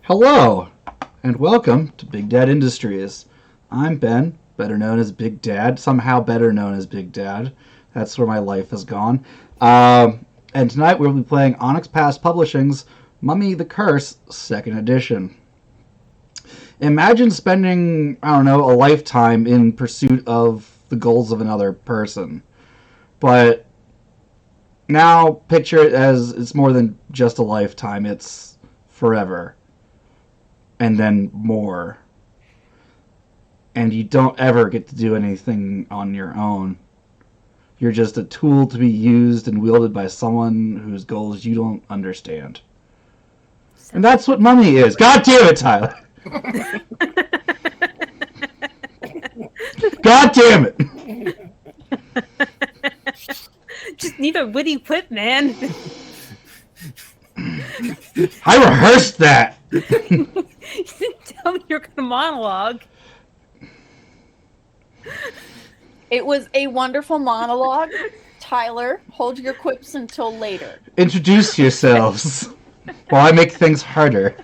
Hello, and welcome to Big Dad Industries. I'm Ben, better known as Big Dad, somehow better known as Big Dad. That's where my life has gone. And tonight we'll be playing Onyx Pass Publishing's Mummy the Curse 2nd Edition. Imagine spending, a lifetime in pursuit of the goals of another person. But now picture it as it's more than just a lifetime, it's forever. And then more. And you don't ever get to do anything on your own. You're just a tool to be used and wielded by someone whose goals you don't understand. And that's what Mummy is. God damn it, Tyler! God damn it! Just need a witty quip, man. I rehearsed that! You didn't tell me you're gonna monologue. It was a wonderful monologue. Tyler, hold your quips until later. Introduce yourselves while I make things harder.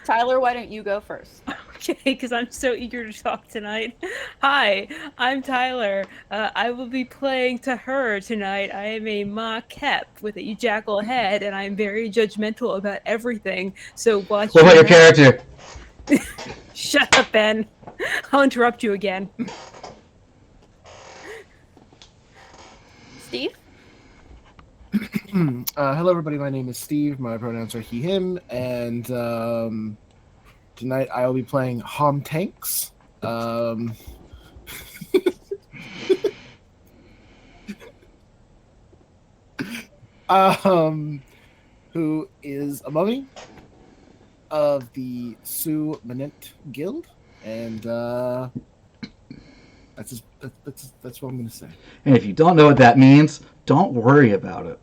Tyler, why don't you go first? Okay, because I'm so eager to talk tonight. Hi, I'm Tyler. I will be playing to her tonight. I am a Ma Kep with a jackal head, and I'm very judgmental about everything. So watch. What about your character? Shut up, Ben. I'll interrupt you again. Steve? Hello, everybody. My name is Steve. My pronouns are he, him, and tonight I will be playing Hom Tanks. Who is a mummy of the Sioux Manent Guild, and that's what I'm going to say. And if you don't know what that means, don't worry about it.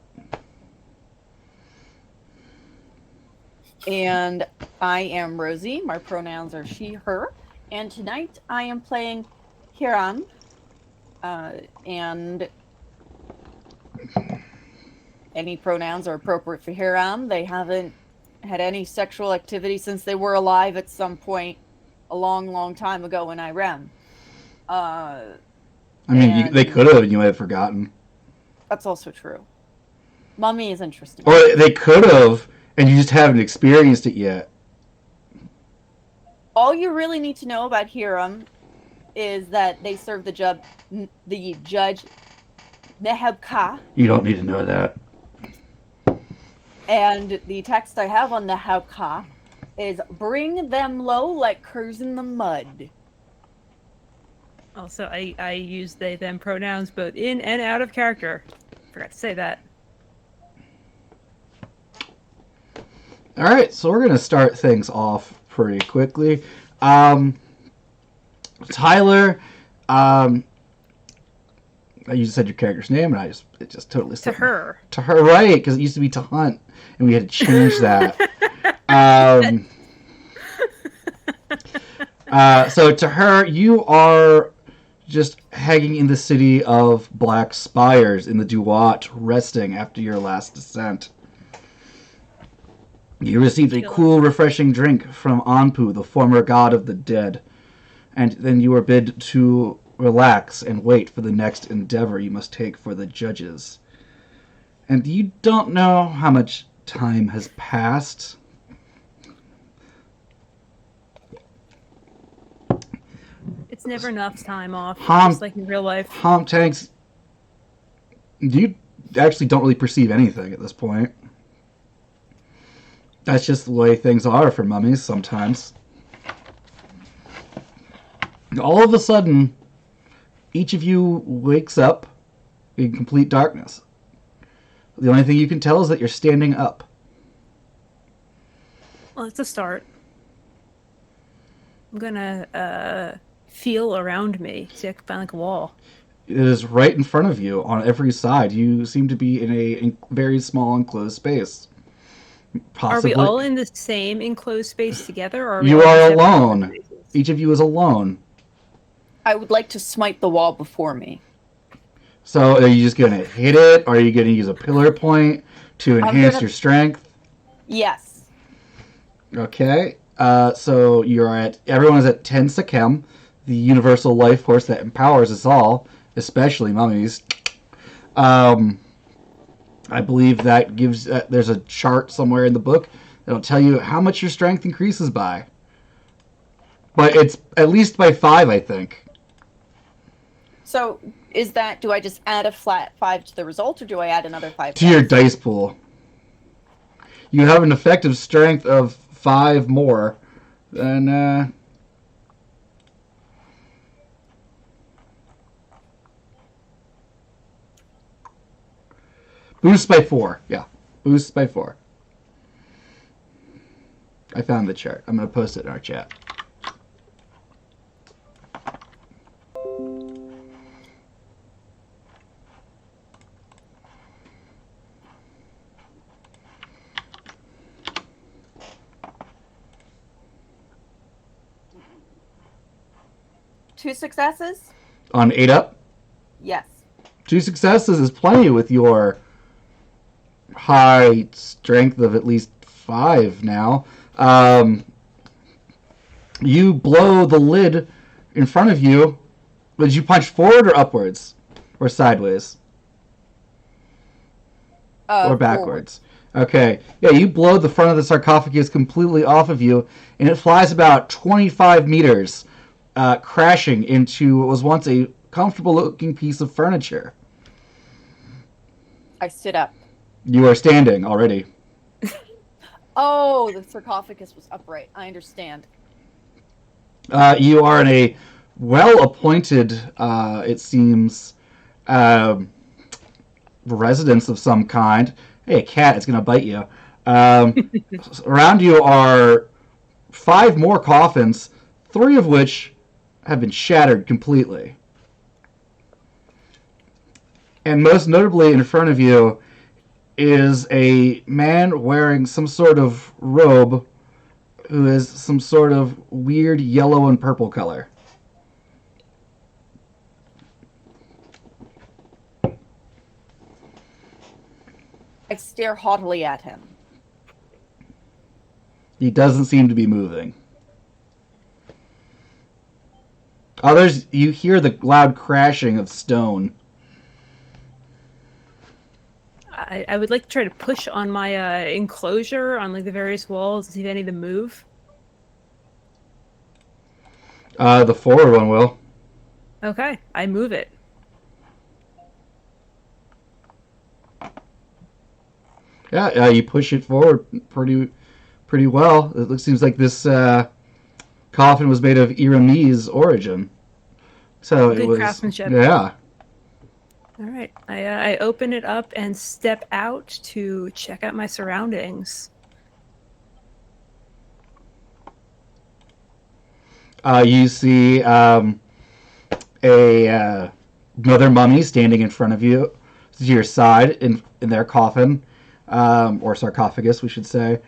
And I am Rosie. My pronouns are she, her. And tonight I am playing Hiram. And any pronouns are appropriate for Hiram. They haven't had any sexual activity since they were alive at some point a long, long time ago when I ran. They could have, and you might have forgotten. That's also true. Mummy is interesting. Or they could have, and you just haven't experienced it yet. All you really need to know about Hiram is that they serve the judge Nehebka. You don't need to know that. And the text I have on Nehebka is bring them low like curs in the mud. Also, I use they, them pronouns both in and out of character. Forgot to say that. Alright, so we're going to start things off pretty quickly. Tyler, you said your character's name, and it just totally To her. To her, right, because it used to be to Hunt, and we had to change that. So to her, you are just hanging in the city of Black Spires in the Duat, resting after your last descent. You received a cool, refreshing drink from Anpu, the former god of the dead, and then you were bid to relax and wait for the next endeavor you must take for the judges. And you don't know how much time has passed. It's never enough time off, Hom, just like in real life. Hom Tanks, you actually don't really perceive anything at this point. That's just the way things are for mummies sometimes. All of a sudden, each of you wakes up in complete darkness. The only thing you can tell is that you're standing up. Well, it's a start. I'm gonna feel around me, see if I can find like a wall. It is right in front of you on every side. You seem to be in a very small enclosed space. Possibly. Are we all in the same enclosed space together? Or are we You all are in separate alone. spaces? Each of you is alone. I would like to smite the wall before me. So are you just going to hit it? Or are you going to use a pillar point To enhance your strength. Yes. Okay. So everyone is at 10 Sakem, the universal life force that empowers us all, especially mummies. I believe that gives. There's a chart somewhere in the book that'll tell you how much your strength increases by. But it's at least by 5, I think. So do I just add a flat 5 to the result, or do I add another 5 to your dice pool? You have an effective strength of 5 more than. Boost by 4. Yeah. Boost by 4. I found the chart. I'm going to post it in our chat. Two successes? On 8 up? Yes. 2 successes is plenty with your high strength of at least 5 now. You blow the lid in front of you. Did you punch forward or upwards? Or sideways? Or backwards? Forward. Okay. Yeah, you blow the front of the sarcophagus completely off of you, and it flies about 25 meters, crashing into what was once a comfortable-looking piece of furniture. I stood up. You are standing already. Oh, the sarcophagus was upright. I understand. You are in a well-appointed, it seems, residence of some kind. Hey, a cat, it's going to bite you. Around you are 5 more coffins, 3 of which have been shattered completely. And most notably in front of you is a man wearing some sort of robe who is some sort of weird yellow and purple color. I stare haughtily at him. He doesn't seem to be moving. Others, you hear the loud crashing of stone. I would like to try to push on my enclosure on like the various walls to see if any of them move. The forward one will. Okay, I move it. Yeah, you push it forward pretty well. It seems like this coffin was made of Iramese origin. So good it was craftsmanship. Yeah. All right, I open it up and step out to check out my surroundings. You see another mummy standing in front of you, to your side in their coffin, or sarcophagus, we should say.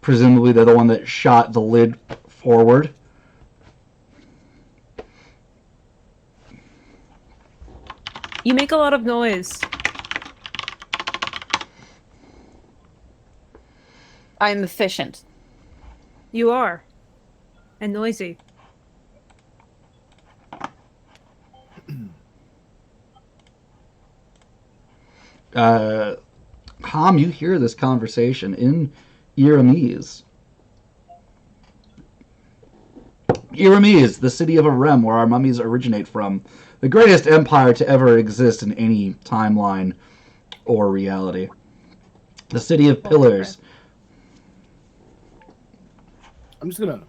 Presumably they're the one that shot the lid forward. You make a lot of noise. I'm efficient. You are. And noisy. Ham, you hear this conversation in Iramese. Iramese, the city of Arem, where our mummies originate from. The greatest empire to ever exist in any timeline or reality. The city of pillars. Okay. I'm just gonna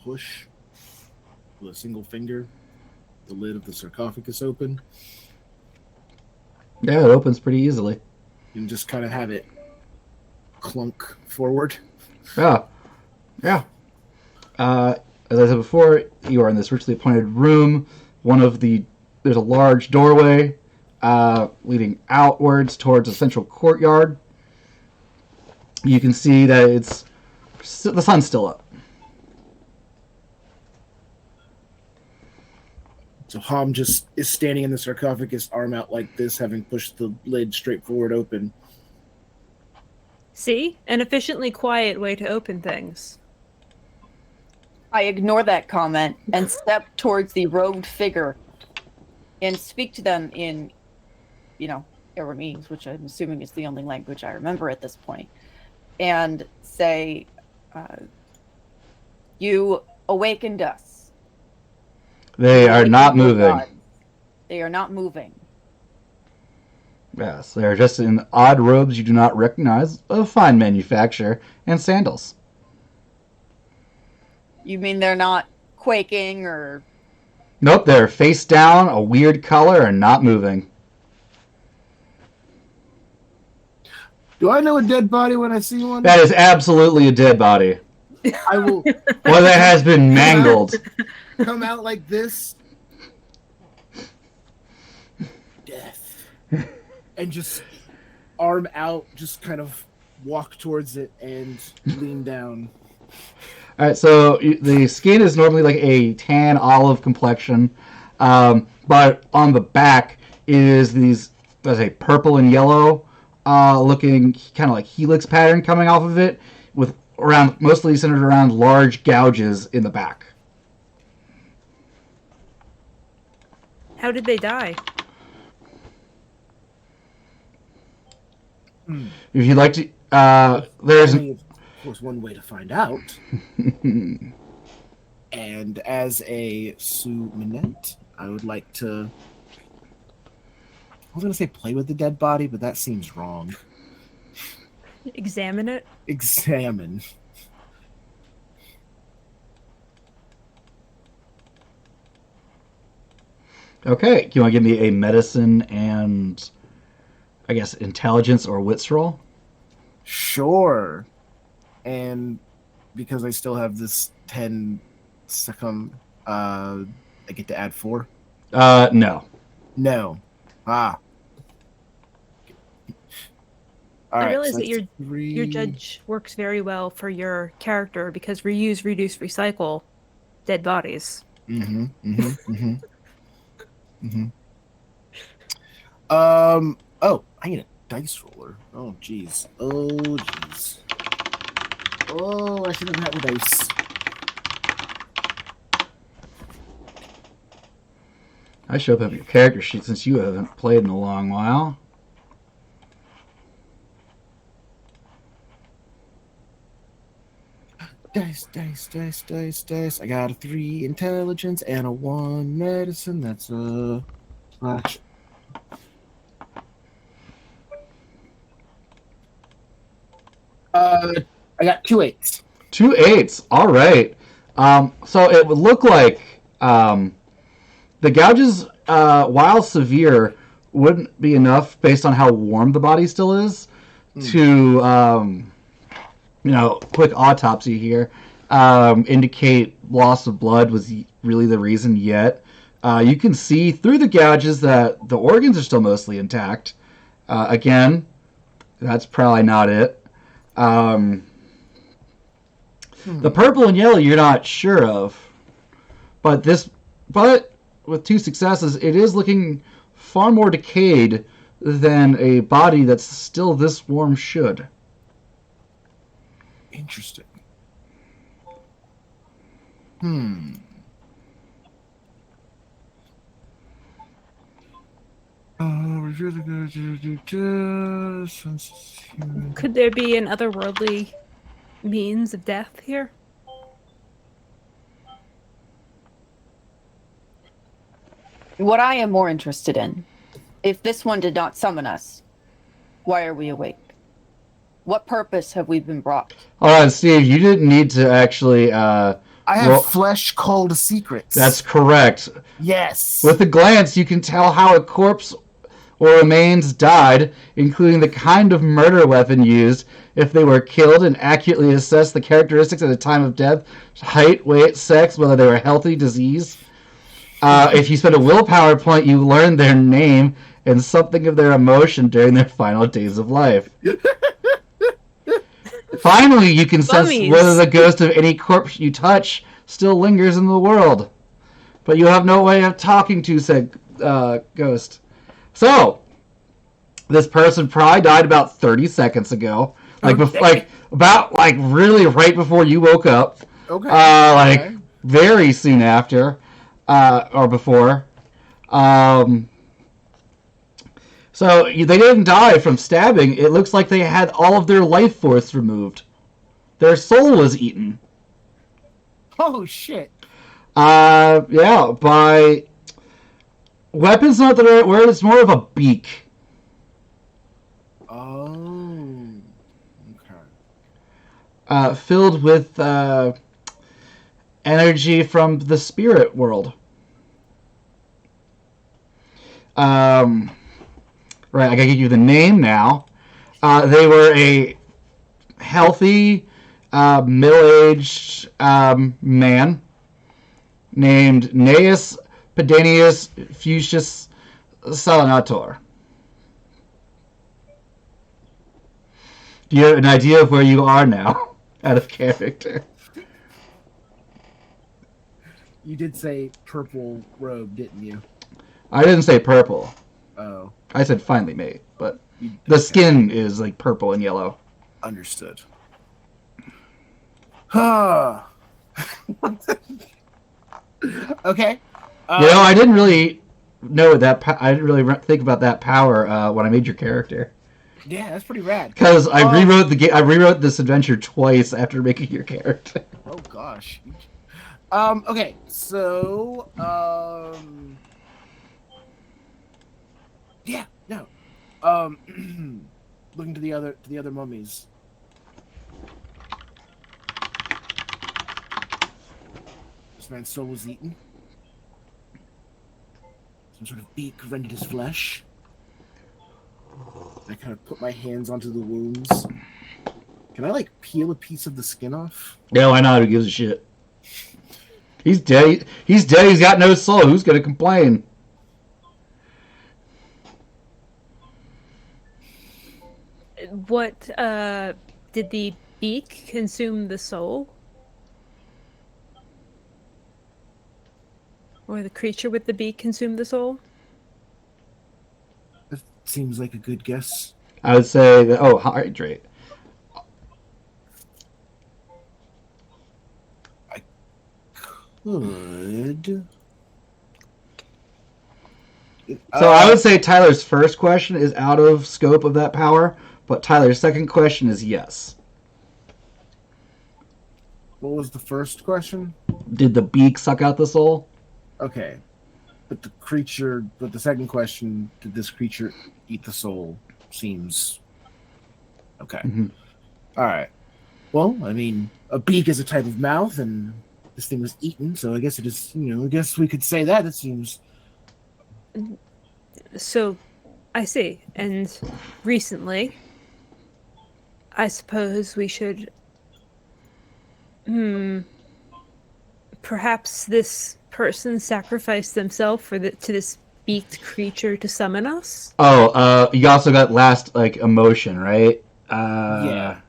push with a single finger the lid of the sarcophagus open. Yeah, it opens pretty easily. And just kind of have it clunk forward. Yeah. Yeah. As I said before, you are in this richly appointed room. There's a large doorway leading outwards towards a central courtyard. You can see that the sun's still up. So Hom just is standing in the sarcophagus, arm out like this, having pushed the lid straight forward open. See? An efficiently quiet way to open things. I ignore that comment and step towards the robed figure and speak to them in, Aramees, which I'm assuming is the only language I remember at this point, and say, you awakened us. They are not moving. They are not moving. Yes, they are just in odd robes you do not recognize, of fine manufacture, and sandals. You mean they're not quaking or... Nope, they're face down, a weird color, and not moving. Do I know a dead body when I see one? That is absolutely a dead body. I will Or that has been mangled. come out like this. Death. And just arm out, just kind of walk towards it and lean down. Alright, so the skin is normally like a tan olive complexion, but on the back is these, let's say, purple and yellow looking kind of like helix pattern coming off of it, with mostly centered around large gouges in the back. How did they die? If you'd like to, there's Only, of course, one way to find out. And as a Suminette, I would like to... I was going to say play with the dead body, but that seems wrong. Examine it? Examine. Okay, do you want to give me a medicine and, I guess, intelligence or wits roll? Sure. And because I still have this 10 succumb, I get to add 4? No. No. Ah. All I right, realize so that that's your judge works very well for your character because reuse, reduce, recycle dead bodies. Mm-hmm. Oh, I need a dice roller. Oh, jeez. Oh, I should have had the dice. I show up on your character sheet since you haven't played in a long while. Dice. I got a 3 intelligence and a 1 medicine. That's a slash. I got 2 8s. 2 8s. All right. So it would look like the gouges, while severe, wouldn't be enough based on how warm the body still is to, quick autopsy here, indicate loss of blood was really the reason yet. You can see through the gouges that the organs are still mostly intact. Again, that's probably not it. The purple and yellow you're not sure of, but with 2 successes, it is looking far more decayed than a body that's still this warm should. Interesting. Could there be an otherworldly means of death here? What I am more interested in, if this one did not summon us, why are we awake? What purpose have we been brought? All right, Steve, you didn't need to actually... I have flesh cold secrets. That's correct. Yes. With a glance, you can tell how a corpse or remains died, including the kind of murder weapon used, if they were killed, and accurately assess the characteristics at the time of death, height, weight, sex, whether they were healthy, disease. If you spend a willpower point, you learn their name and something of their emotion during their final days of life. Finally, you can sense whether the ghost of any corpse you touch still lingers in the world. but you have no way of talking to said ghost. So, this person probably died about 30 seconds ago. Like really right before you woke up. Okay. Okay. Very soon after, or before. So they didn't die from stabbing. It looks like they had all of their life force removed. Their soul was eaten. Oh shit. Yeah, by weapon's not the right word. It's more of a beak. Oh. Okay. Filled with energy from the spirit world. Right, I gotta give you the name now. They were a healthy, middle-aged man named Gnaeus Pedanius Fuchsius Salinator. Do you have an idea of where you are now, out of character? You did say purple robe, didn't you? I didn't say purple. Oh. I said finely made, but the skin is like purple and yellow. Understood. Huh. Okay. I didn't really know that. I didn't really think about that power when I made your character. Yeah, that's pretty rad. Because I rewrote the game. I rewrote this adventure twice after making your character. Oh gosh. Okay. So. Yeah. No. Looking to the other mummies. This man's soul was eaten. Some sort of beak rendered his flesh. I kind of put my hands onto the wounds. Can I peel a piece of the skin off? Yeah, why not? Who gives a shit? He's dead. He's dead. He's got no soul. Who's gonna complain? What did the beak consume the soul? Or the creature with the beak consume the soul? That seems like a good guess. I would say that. Oh, hydrate. Good. So I would say Tyler's first question is out of scope of that power, but Tyler's second question is yes. What was the first question? Did the beak suck out the soul? Okay. But the second question, did this creature eat the soul? Seems okay. Mm-hmm. All right. Well, I mean, a beak is a type of mouth, and this thing was eaten, so I guess it is, I guess we could say that. It seems. So, I see. And recently, I suppose we should... Perhaps this person sacrificed themselves to this beaked creature to summon us? Oh, you also got last, emotion, right? Yeah.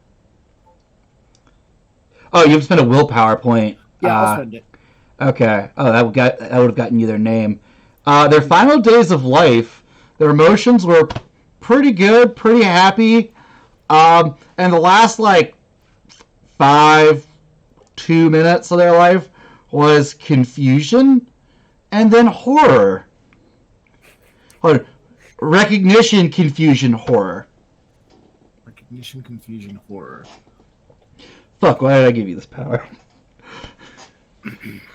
Oh, you've spent a willpower point. Yeah, I'll spend it. Okay. Oh, that would have gotten you their name. Their final days of life, their emotions were pretty good, pretty happy. And the last 2 minutes of their life was confusion and then horror. Or recognition, confusion, horror. Recognition, confusion, horror. Fuck, why did I give you this power?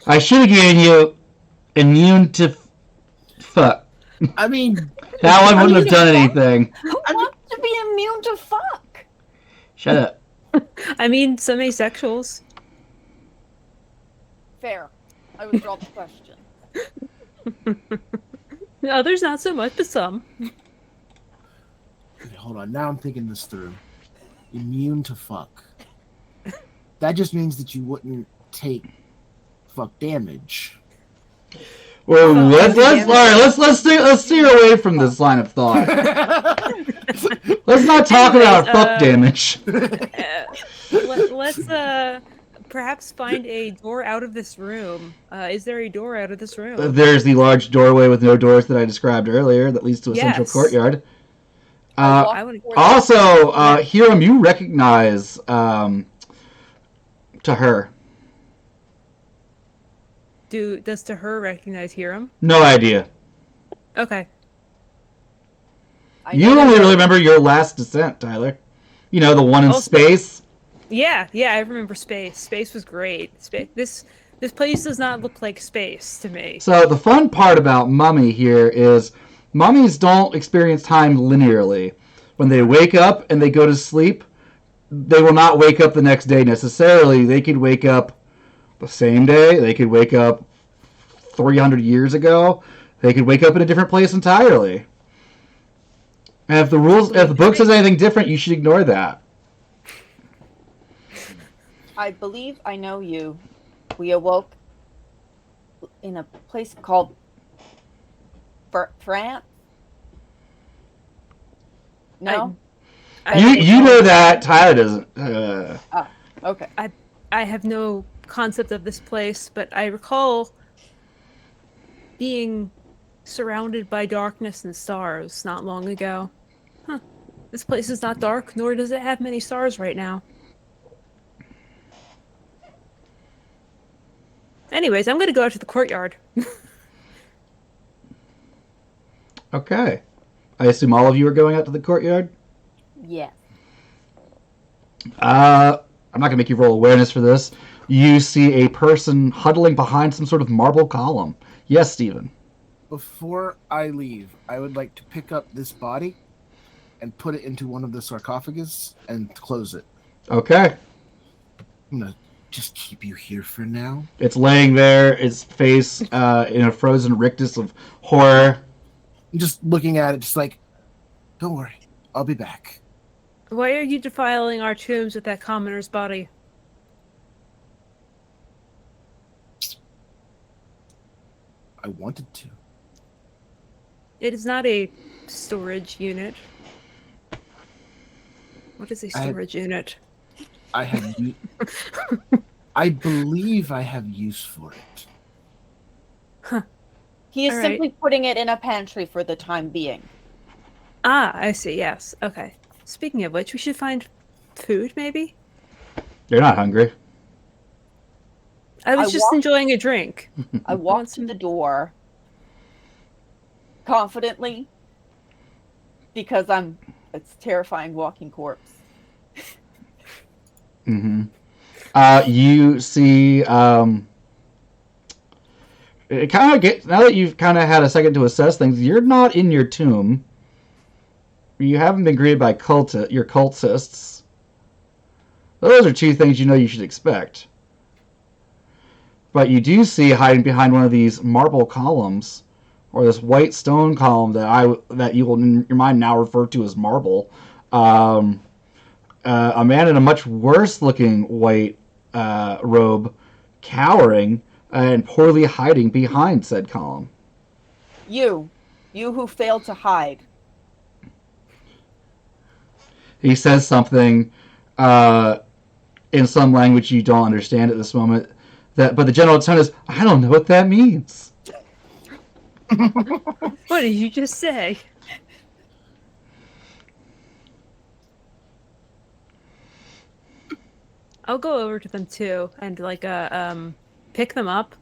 I should have given you immune to fuck. I mean... That one wouldn't have done anything. Who wants to be immune to fuck? Shut up. I mean, some asexuals. Fair. I withdraw the question. Others not so much, but some. Okay, hold on. Now I'm thinking this through. Immune to fuck. That just means that you wouldn't take fuck damage. Well, let's steer away from this line of thought. Let's not talk about fuck damage. Let's perhaps find a door out of this room. Is there a door out of this room? There's the large doorway with no doors that I described earlier that leads to a central Yes. courtyard. I walk I would- toward Also, Hiram, you recognize to her. Does to her recognize Hiram? No idea. Okay. I You know only that- really remember your last descent, Tyler. You know, the one in Also- space. Yeah, I remember space. Space was great. This place does not look like space to me. So the fun part about Mummy here is mummies don't experience time linearly. When they wake up and they go to sleep, they will not wake up the next day necessarily. They could wake up the same day. They could wake up 300 years ago. They could wake up in a different place entirely. And if the book says anything different, you should ignore that. I believe I know you. We awoke in a place called France. No? You know that. Tyler doesn't. Okay. I have no concept of this place, but I recall being surrounded by darkness and stars not long ago. Huh. This place is not dark, nor does it have many stars right now. Anyways, I'm gonna go out to the courtyard. Okay. I assume all of you are going out to the courtyard? Yes. I'm not going to make you roll awareness for this. You see a person huddling behind some sort of marble column. Yes, Stephen. Before I leave, I would like to pick up this body and put it into one of the sarcophagus and close it. Okay. I'm gonna just keep you here for now. It's laying there, its face in a frozen rictus of horror. I'm just looking at it, just like, don't worry, I'll be back. Why are you defiling our tombs with that commoner's body? I wanted to. It is not a storage unit. What is a storage unit? I have. I believe I have use for it. He is All right. simply putting it in a pantry for the time being. Ah, I see, yes. Okay. Speaking of which, we should find food, maybe? You're not hungry. I was I just walk- enjoying a drink. I walk to the door confidently because it's a terrifying walking corpse. Mm-hmm. You see, it kind of get now that you've kind of had a second to assess things. You're not in your tomb. You haven't been greeted by your cultists. Those are two things you know you should expect. But you do see hiding behind one of these marble columns, or this white stone column that you will in your mind now refer to as marble. A man in a much worse looking white robe, cowering and poorly hiding behind said column. You who failed to hide. He says something in some language you don't understand at this moment. But the general tone is, I don't know what that means. What did you just say? I'll go over to them too and pick them up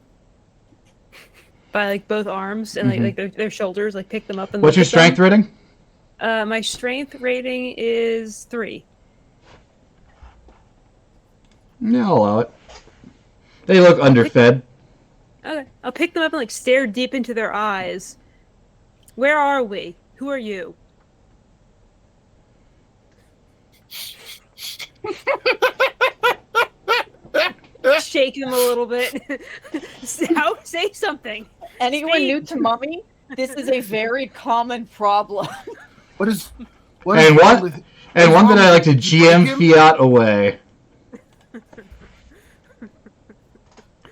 by like both arms and like their shoulders, like pick them up and What's look your at strength them. rating? My strength rating is 3. Yeah, I'll allow it. They look underfed. Okay, I'll pick them up and like stare deep into their eyes. Where are we? Who are you? Shake him a little bit. Say something. Anyone Speak. new to Mummy? This is a very common problem. What is And wrong what? with- And one that I like to Did you break GM him? Fiat away.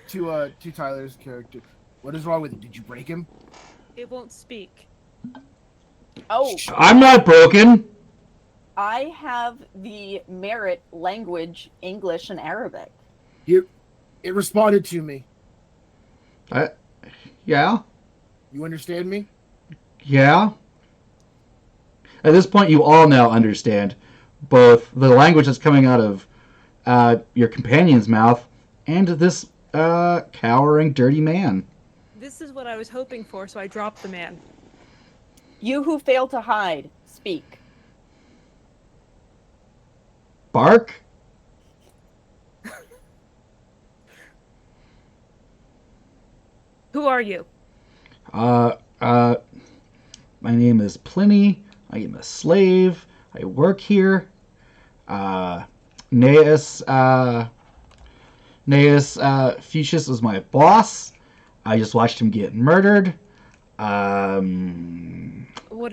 to Tyler's character? What is wrong with it? Did you break him? It won't speak. Oh, I'm not broken. I have the merit language, English and Arabic. It responded to me. Yeah? You understand me? Yeah? At this point, you all now understand both the language that's coming out of your companion's mouth and this cowering, dirty man. This is what I was hoping for, so I dropped the man. You who fail to hide, speak. Bark? Who are you? My name is Pliny. I am a slave. I work here. Gnaeus Fuchsius is my boss. I just watched him get murdered. What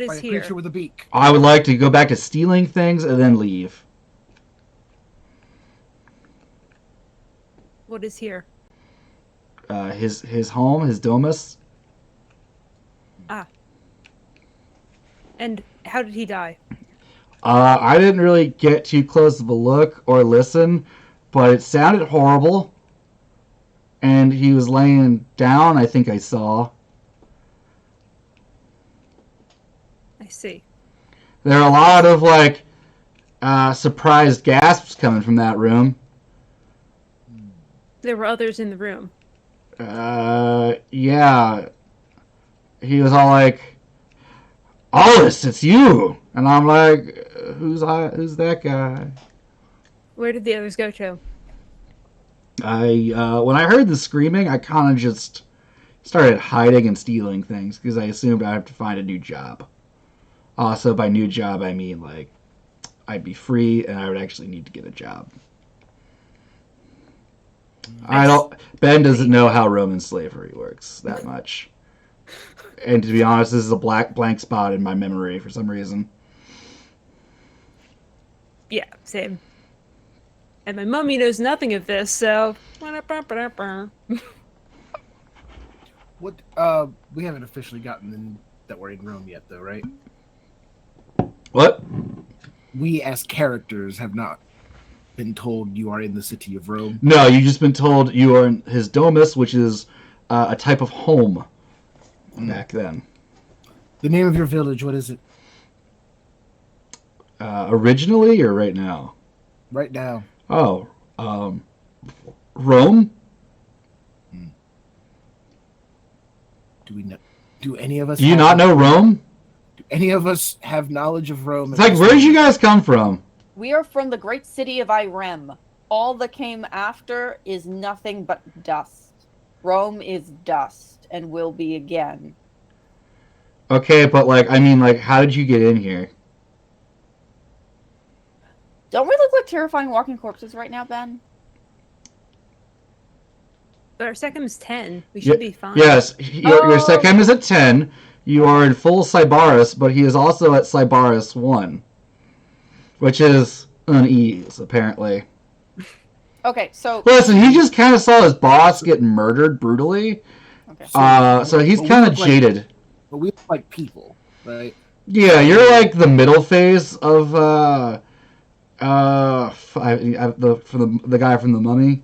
is By a here? creature with a beak. I would like to go back to stealing things and then leave. What is here? His home, his domus. Ah. And how did he die? I didn't really get too close of a look or listen, but it sounded horrible. And he was laying down, I think I saw. I see. There are a lot of, like, surprised gasps coming from that room. There were others in the room. Yeah. He was all like, Alice, it's you! And I'm like, who's that guy? Where did the others go to? When I heard the screaming, I kind of just started hiding and stealing things because I assumed I'd have to find a new job. Also, by new job, I mean, like, I'd be free and I would actually need to get a job. Ben doesn't know how Roman slavery works that much. And to be honest, this is a blank spot in my memory for some reason. Yeah, same. And my mummy knows nothing of this, so... What? We haven't officially gotten in that we're in Rome yet, though, right? What? We, as characters, have not been told you are in the city of Rome. No, you've just been told you are in his domus, which is a type of home back then. The name of your village, what is it? Originally or right now? Right now. Oh, Rome? Do we know? Do any of us? Do you not know Rome? Do any of us have knowledge of Rome? It's like, where did you guys come from? We are from the great city of Irem. All that came after is nothing but dust. Rome is dust and will be again. Okay, but like, I mean, like, how did you get in here? Don't we look like terrifying walking corpses right now, Ben? But our second is 10. We should be fine. Yes, your second is at 10. You are in full Cybarus, but he is also at Cybarus 1. Which is unease, apparently. Okay, so... Listen, he just kind of saw his boss get murdered brutally. Okay. So he's kind of jaded. But we look like people, right? Yeah, you're like the middle phase of the guy from the Mummy.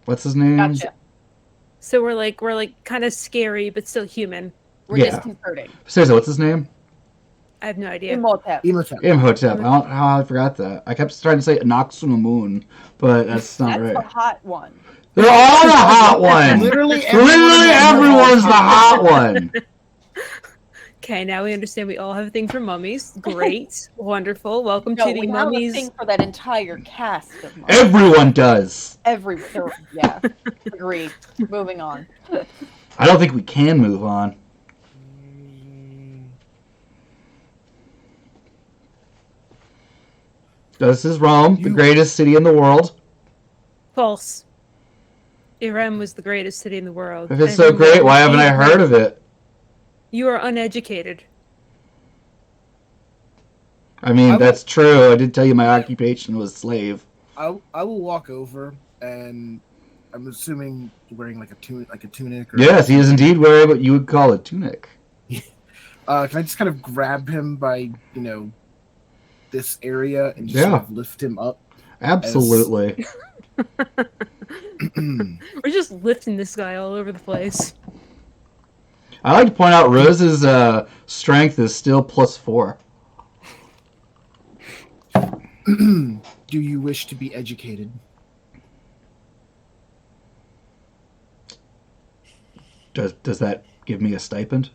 What's his name? Gotcha. So we're like kind of scary, but still human. We're Yeah. disconcerting. Seriously, what's his name? I have no idea. Imhotep. Imhotep. Imhotep. I don't know how I forgot that. I kept trying to say Noxunamun, but that's not That's right. the hot one. They're all the hot one. Literally everyone's the hot one. Okay, now we understand we all have a thing for mummies. Great. Wonderful. Welcome No, to the we have a mummies. thing for that entire cast of mummies. Everyone does. Yeah. Agreed. Moving on. I don't think we can move on. This is Rome, the greatest city in the world. False. Irem was the greatest city in the world. If it's so great, why haven't I heard of it? You are uneducated. I mean, that's true. I did tell you my occupation was slave. I will walk over, and I'm assuming you're wearing like a tunic. Or Yes, he is indeed wearing what you would call a tunic. Can I just kind of grab him by this area and just sort of lift him up? Absolutely. We're just lifting this guy all over the place. I like to point out Rose's strength is still +4. Do you wish to be educated? Does that give me a stipend?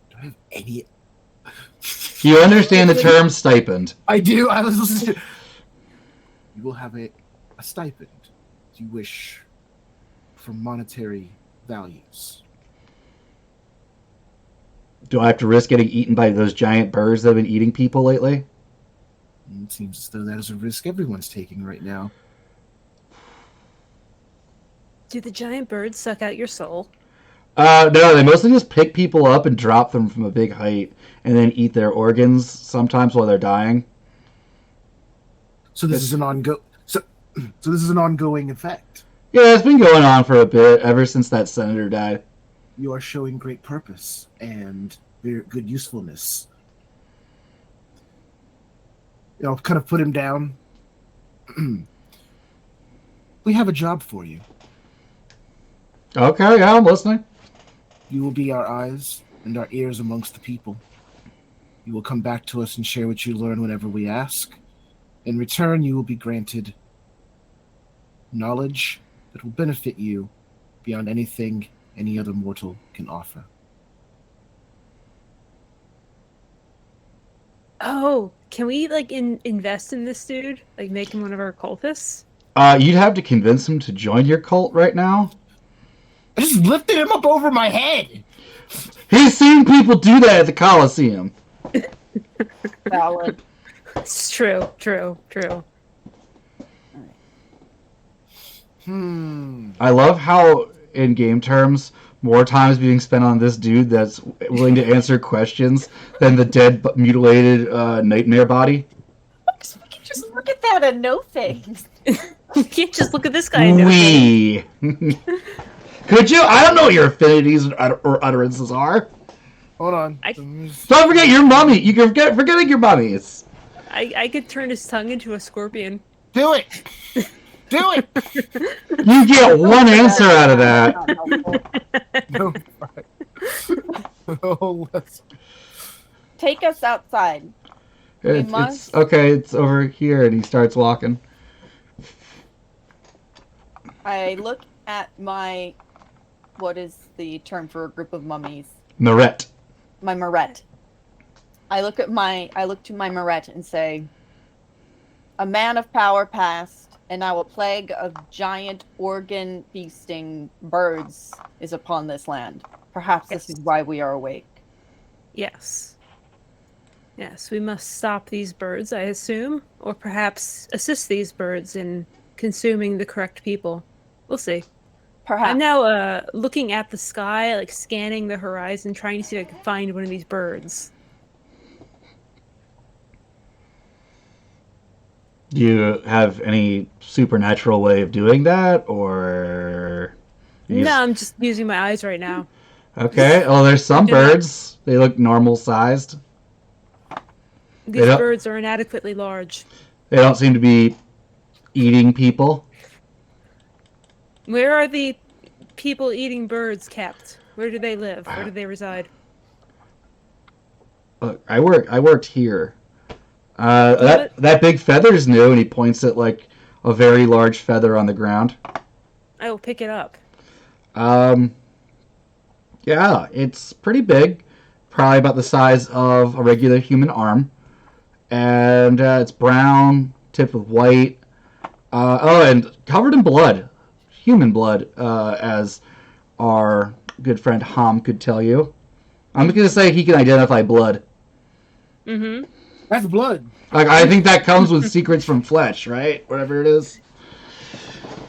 Do I have any? You understand the term stipend? I do. I was listening. You will have a stipend. Do you wish for monetary values? Do I have to risk getting eaten by those giant birds that have been eating people lately? It seems as though that is a risk everyone's taking right now. Do the giant birds suck out your soul? No, they mostly just pick people up and drop them from a big height, and then eat their organs sometimes while they're dying. So this is an So this is an ongoing effect. Yeah, it's been going on for a bit, ever since that senator died. You are showing great purpose and very good usefulness. I'll kind of put him down. We have a job for you. Okay, yeah, I'm listening. You will be our eyes and our ears amongst the people. You will come back to us and share what you learn whenever we ask. In return, you will be granted knowledge that will benefit you beyond anything any other mortal can offer. Oh, can we invest in this dude? Like make him one of our cultists? You'd have to convince him to join your cult right now. I just lifted him up over my head. He's seen people do that at the Coliseum. Valid. It's true. I love how, in game terms, more time is being spent on this dude that's willing to answer questions than the dead, mutilated nightmare body. We can just look at that and know things. You can't just look at this guy and know things. Could you? I don't know what your affinities or utterances are. Hold on. Don't forget your mummy. You can forgetting your mummies. I could turn his tongue into a scorpion. Do it. Do it. You get one answer out of that. No. Oh, Take us outside. It's okay. It's over here, and he starts walking. I look at my, what is the term for a group of mummies? Marette. My Marette. I look to my Marette and say, a man of power passed, and now a plague of giant organ feasting birds is upon this land. Perhaps this is why we are awake. Yes. Yes, we must stop these birds, I assume, or perhaps assist these birds in consuming the correct people. We'll see. Perhaps. I'm now looking at the sky, like scanning the horizon, trying to see if I can find one of these birds. Do you have any supernatural way of doing that, or? No, I'm just using my eyes right now. Okay. Oh, there's some birds. They look normal sized. These birds are inadequately large. They don't seem to be eating people. Where are the people eating birds kept? Where do they live? Where do they reside? Look, I worked here. That big feather's new, and he points at like a very large feather on the ground. I will pick it up. Yeah, it's pretty big, probably about the size of a regular human arm, and it's brown, tipped with white. And covered in blood, human blood, as our good friend Ham could tell you. I'm going to say he can identify blood. Mm-hmm. That's blood. Like, I think that comes with secrets from flesh, right? Whatever it is.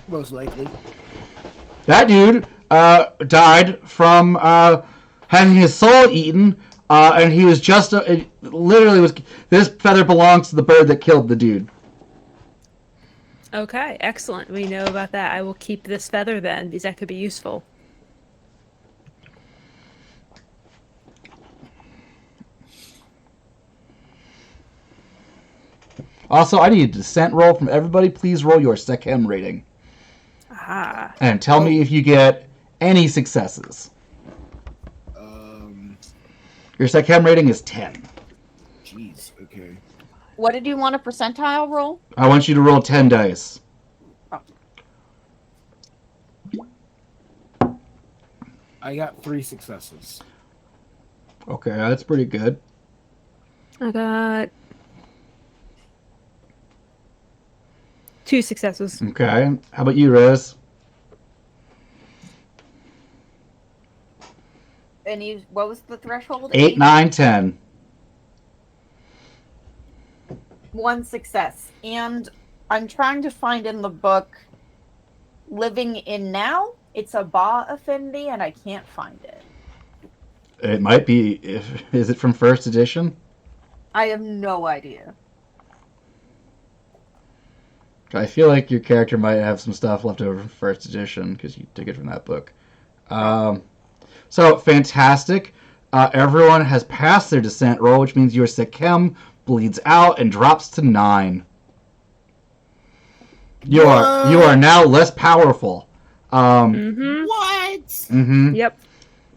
Most likely. That dude died from having his soul eaten, and he was just literally was. This feather belongs to the bird that killed the dude. Okay, excellent. We know about that. I will keep this feather then, because that could be useful. Also, I need a descent roll from everybody. Please roll your Sechem rating. Ah. And tell me if you get any successes. Your Sechem rating is 10. Jeez, okay. What did you want a percentile roll? I want you to roll 10 dice. I got 3 successes. Okay, that's pretty good. I got 2 successes. Okay. How about you, Rose? And you, what was the threshold? 8, 9, 10. 1 success. And I'm trying to find in the book Living in Now. It's a Ba Effendi, and I can't find it. It might be. Is it from first edition? I have no idea. I feel like your character might have some stuff left over from first edition because you took it from that book. So, fantastic. Everyone has passed their descent roll, which means your Sechem bleeds out and drops to 9. You are now less powerful. What? Yep.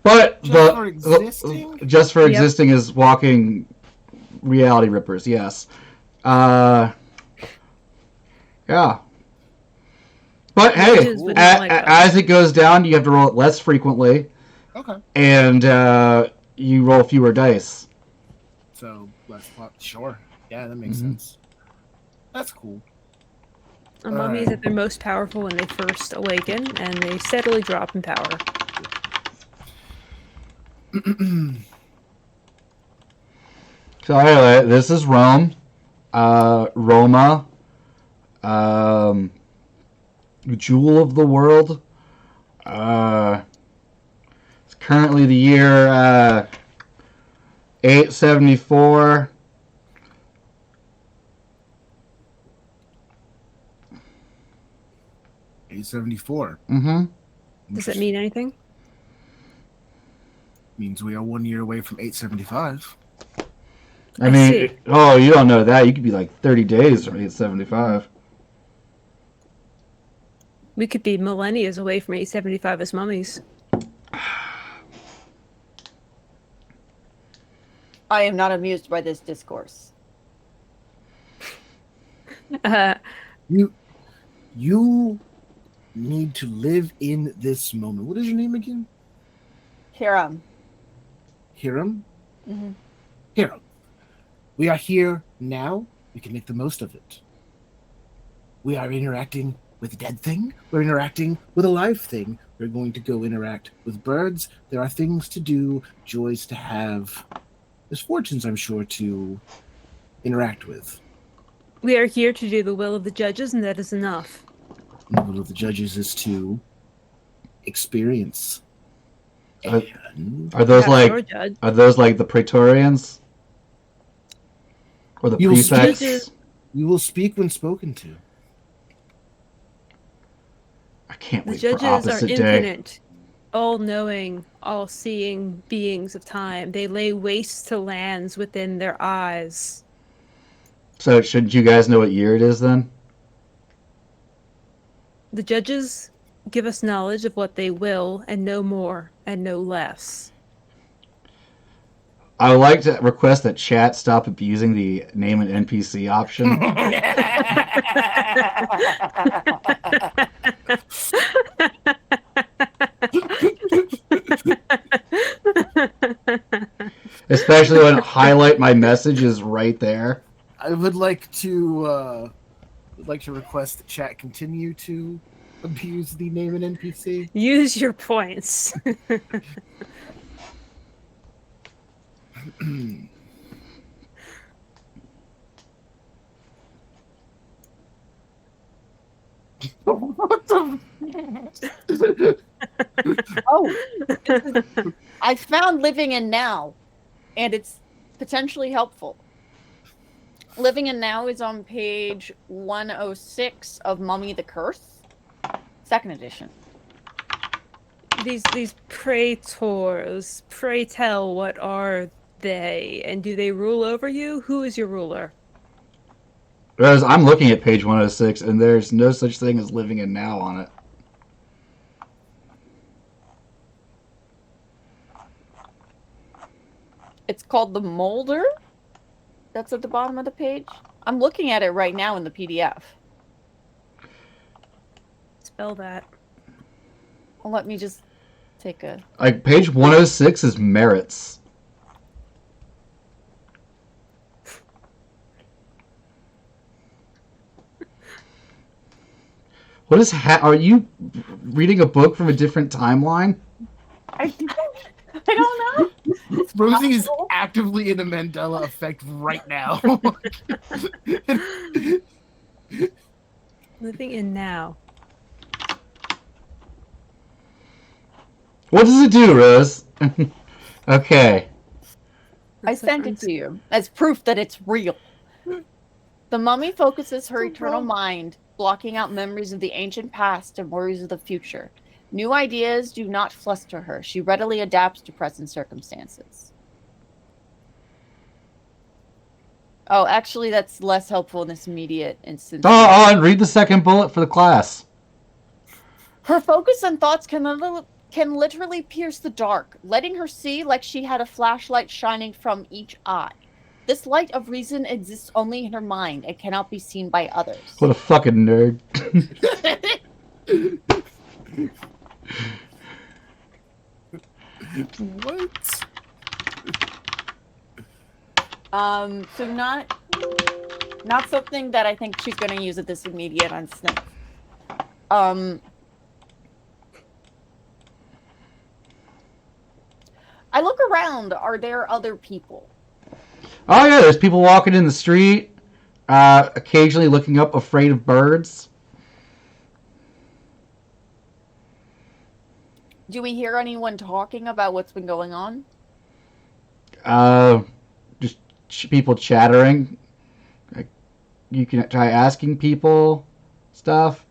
But Just for existing? Just for existing is walking reality rippers, yes. Yeah. But hey, as it goes down, you have to roll it less frequently. Okay. And you roll fewer dice. So, sure. Yeah, that makes sense. That's cool. A mummy is at their most powerful when they first awaken, and they steadily drop in power. So anyway, this is Rome. Roma. Jewel of the world. It's currently the year 874. Does that mean anything? Means we are 1 year away from 875. I mean, you don't know that. You could be like 30 days from 875. We could be millennia away from 875 as mummies. I am not amused by this discourse. You need to live in this moment. What is your name again? Hiram. Hiram? Mm-hmm. Hiram. We are here now. We can make the most of it. We are interacting with a dead thing. We're interacting with a live thing. We're going to go interact with birds. There are things to do, joys to have, misfortunes, I'm sure, to interact with. We are here to do the will of the judges, and that is enough. And the will of the judges is to experience. Are those like the Praetorians? Or the prefects? You will speak when spoken to. I can't wait for opposite day. The judges are infinite, all-knowing, all-seeing beings of time. They lay waste to lands within their eyes. So shouldn't you guys know what year it is then? The judges give us knowledge of what they will, and no more, and no less. I would like to request that chat stop abusing the name an NPC option. Especially when highlight my message is right there. I would like to request that chat continue to abuse the name an NPC. Use your points. I found Living in Now, and it's potentially helpful. Living in Now is on page 106 of Mummy the Curse, 2nd edition. These praetors, pray tell, what are they, and do they rule over you? Who is your ruler? Whereas I'm looking at page 106, and there's no such thing as living in now on it. It's called the Molder. That's at the bottom of the page. I'm looking at it right now in the PDF. Spell that. Well, let me just take a... Like, page 106 is merits. What is are you reading a book from a different timeline? I don't know. Rosie is actively in the Mandela effect right now. Living in now. What does it do, Rose? Okay. I sent it to you as proof that it's real. The mummy focuses her eternal mind, blocking out memories of the ancient past and worries of the future. New ideas do not fluster her. She readily adapts to present circumstances. Oh, actually, that's less helpful in this immediate instance. Oh, and read the second bullet for the class. Her focus and thoughts can literally pierce the dark, letting her see like she had a flashlight shining from each eye. This light of reason exists only in her mind and cannot be seen by others. What a fucking nerd. What? So not something that I think she's going to use at this immediate on Sniff. I look around. Are there other people? Oh yeah, there's people walking in the street, occasionally looking up, afraid of birds. Do we hear anyone talking about what's been going on? Just people chattering. Like, you can try asking people stuff.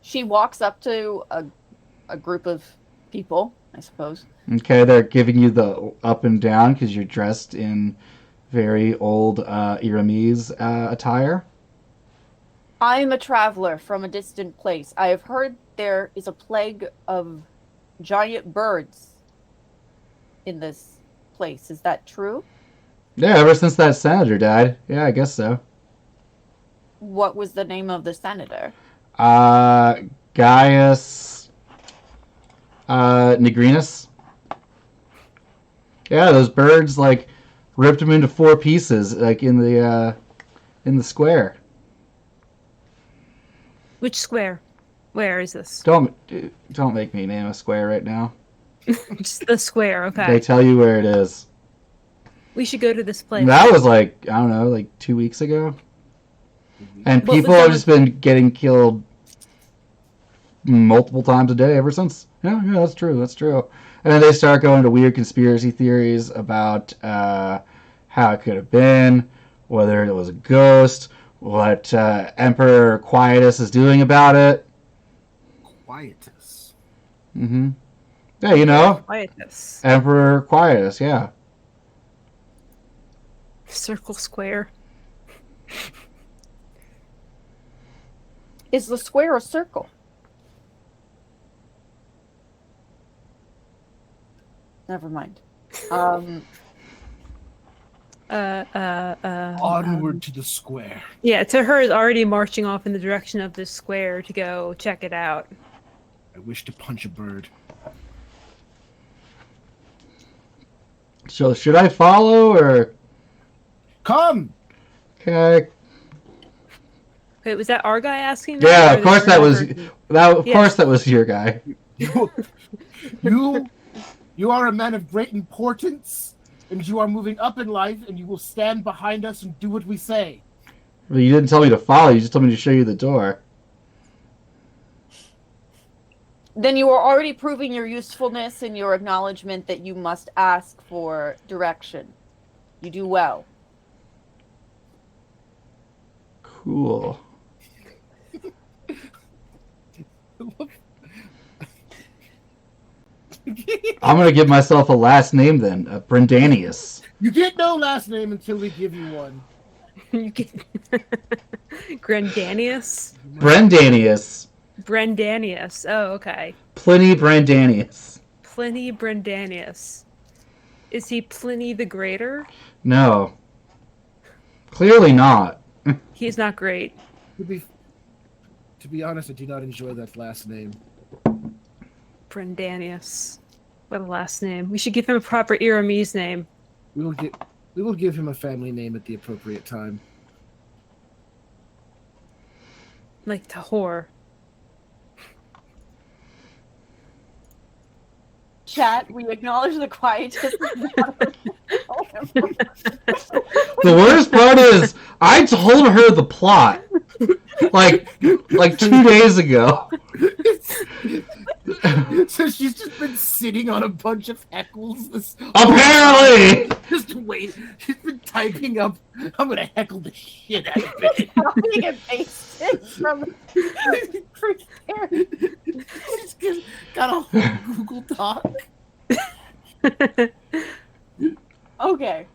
She walks up to a group of people, I suppose. Okay, they're giving you the up and down because you're dressed in very old Iramese attire. I am a traveler from a distant place. I have heard there is a plague of giant birds in this place. Is that true? Yeah, ever since that senator died. Yeah, I guess so. What was the name of the senator? Gaius Nigrinus. Yeah, those birds like ripped him into 4 pieces, like in the square. Which square? Where is this? Don't make me name a square right now. Just the square, okay. They tell you where it is. We should go to this place. That was like, I don't know, like 2 weeks ago. And What people was have that? just been getting killed multiple times a day ever since. Yeah, that's true. That's true. And then they start going to weird conspiracy theories about how it could have been, whether it was a ghost, what Emperor Quietus is doing about it. Quietus. Mm-hmm. Yeah, you know, Quietness. Emperor Quietus. Yeah. Circle square. Is the square a circle? Never mind. Onward to the square. Yeah, to her is already marching off in the direction of this square to go check it out. I wish to punch a bird. So should I follow or? Come! Okay. Wait, was that our guy asking? Yeah, or of course the that was person? that. Of Yeah. course that was your guy. You are a man of great importance, and you are moving up in life, and you will stand behind us and do what we say. Well, you didn't tell me to follow. You just told me to show you the door. Then you are already proving your usefulness and your acknowledgement that you must ask for direction. You do well. Cool. I'm gonna give myself a last name then, Brendanius. You get no last name until we give you one. You get Grandanius? Brendanius. Brandanius. Oh, okay. Pliny Brandanius. Pliny Brandanius. Is he Pliny the Greater? No. Clearly not. He's not great. To be honest, I do not enjoy that last name. Brandanius. What a last name. We should give him a proper Iramese name. We will give him a family name at the appropriate time. Like Tahor. Chat, we acknowledge the quietus. The worst part is, I told her the plot. Like 2 days ago. So she's just been sitting on a bunch of heckles. Apparently! Just wait. She's been typing up. I'm gonna heckle the shit out of it. Copying and pasting from She's got a whole Google Doc. Okay.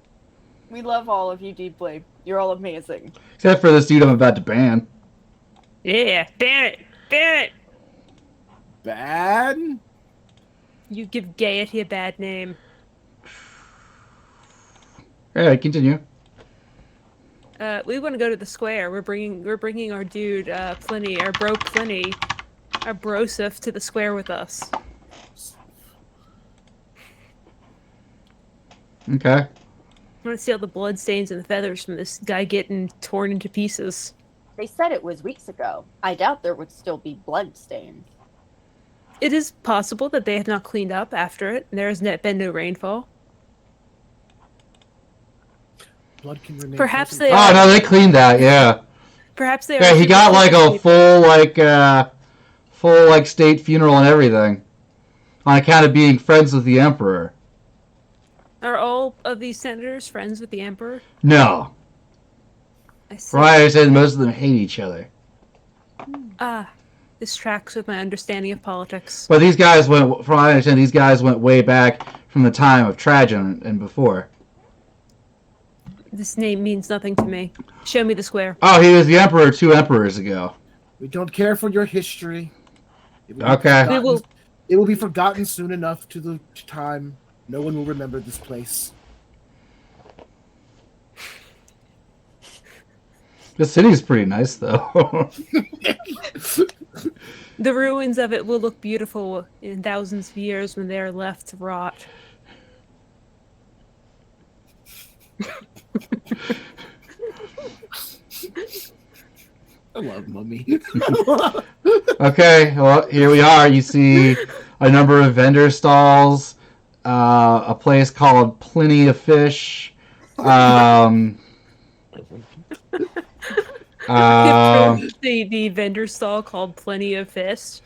We love all of you deeply. You're all amazing. Except for this dude I'm about to ban. Yeah, damn it! Damn it! Bad? You give Gaiety a bad name. Alright, continue. We want to go to the square. We're bringing our dude Pliny, our bro Pliny, our brosif to the square with us. Okay. I want to see all the blood stains and the feathers from this guy getting torn into pieces. They said it was weeks ago. I doubt there would still be blood stains. It is possible that they have not cleaned up after it. There has been no rainfall. Blood can remain. Perhaps present. they Oh no, they cleaned that, yeah. Perhaps they Yeah, are. he got like a full state funeral and everything. On account of being friends with the Emperor. Are all of these senators friends with the Emperor? No. I see. From what I understand, most of them hate each other. Ah, this tracks with my understanding of politics. But these guys from what I understand, these guys went way back from the time of Trajan and before. This name means nothing to me. Show me the square. Oh, he was the Emperor 2 emperors ago. We don't care for your history. It will be Okay. forgotten- It will be forgotten soon enough to the time. No one will remember this place. The city's pretty nice, though. The ruins of it will look beautiful in thousands of years when they are left to rot. I love Mummy. Okay, well, here we are. You see a number of vendor stalls, a place called Plenty of Fish. The vendor stall called Plenty of Fish.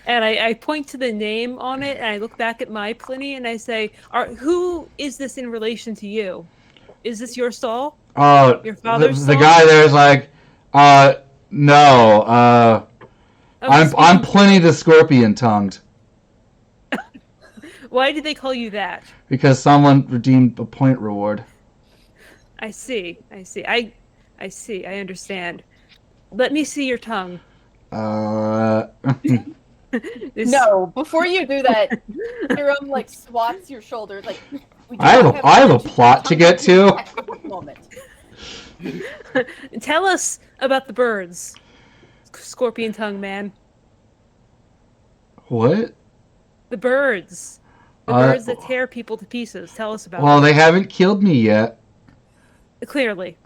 And I point to the name on it, and I look back at my Pliny, and I say, who is this in relation to you? Is this your stall? Your father's the stall? guy there is like, no, Oh, I'm Plenty the Scorpion-tongued. Why did they call you that? Because someone redeemed a point reward. I see. I understand. Let me see your tongue. This- No, before you do that, Hiram like swats your shoulders. Like we do I not have a much plot to get to. at this moment. Tell us about the birds. Scorpion tongue man. What? The birds. The birds that tear people to pieces. Tell us about Well, them. they haven't killed me yet. Clearly.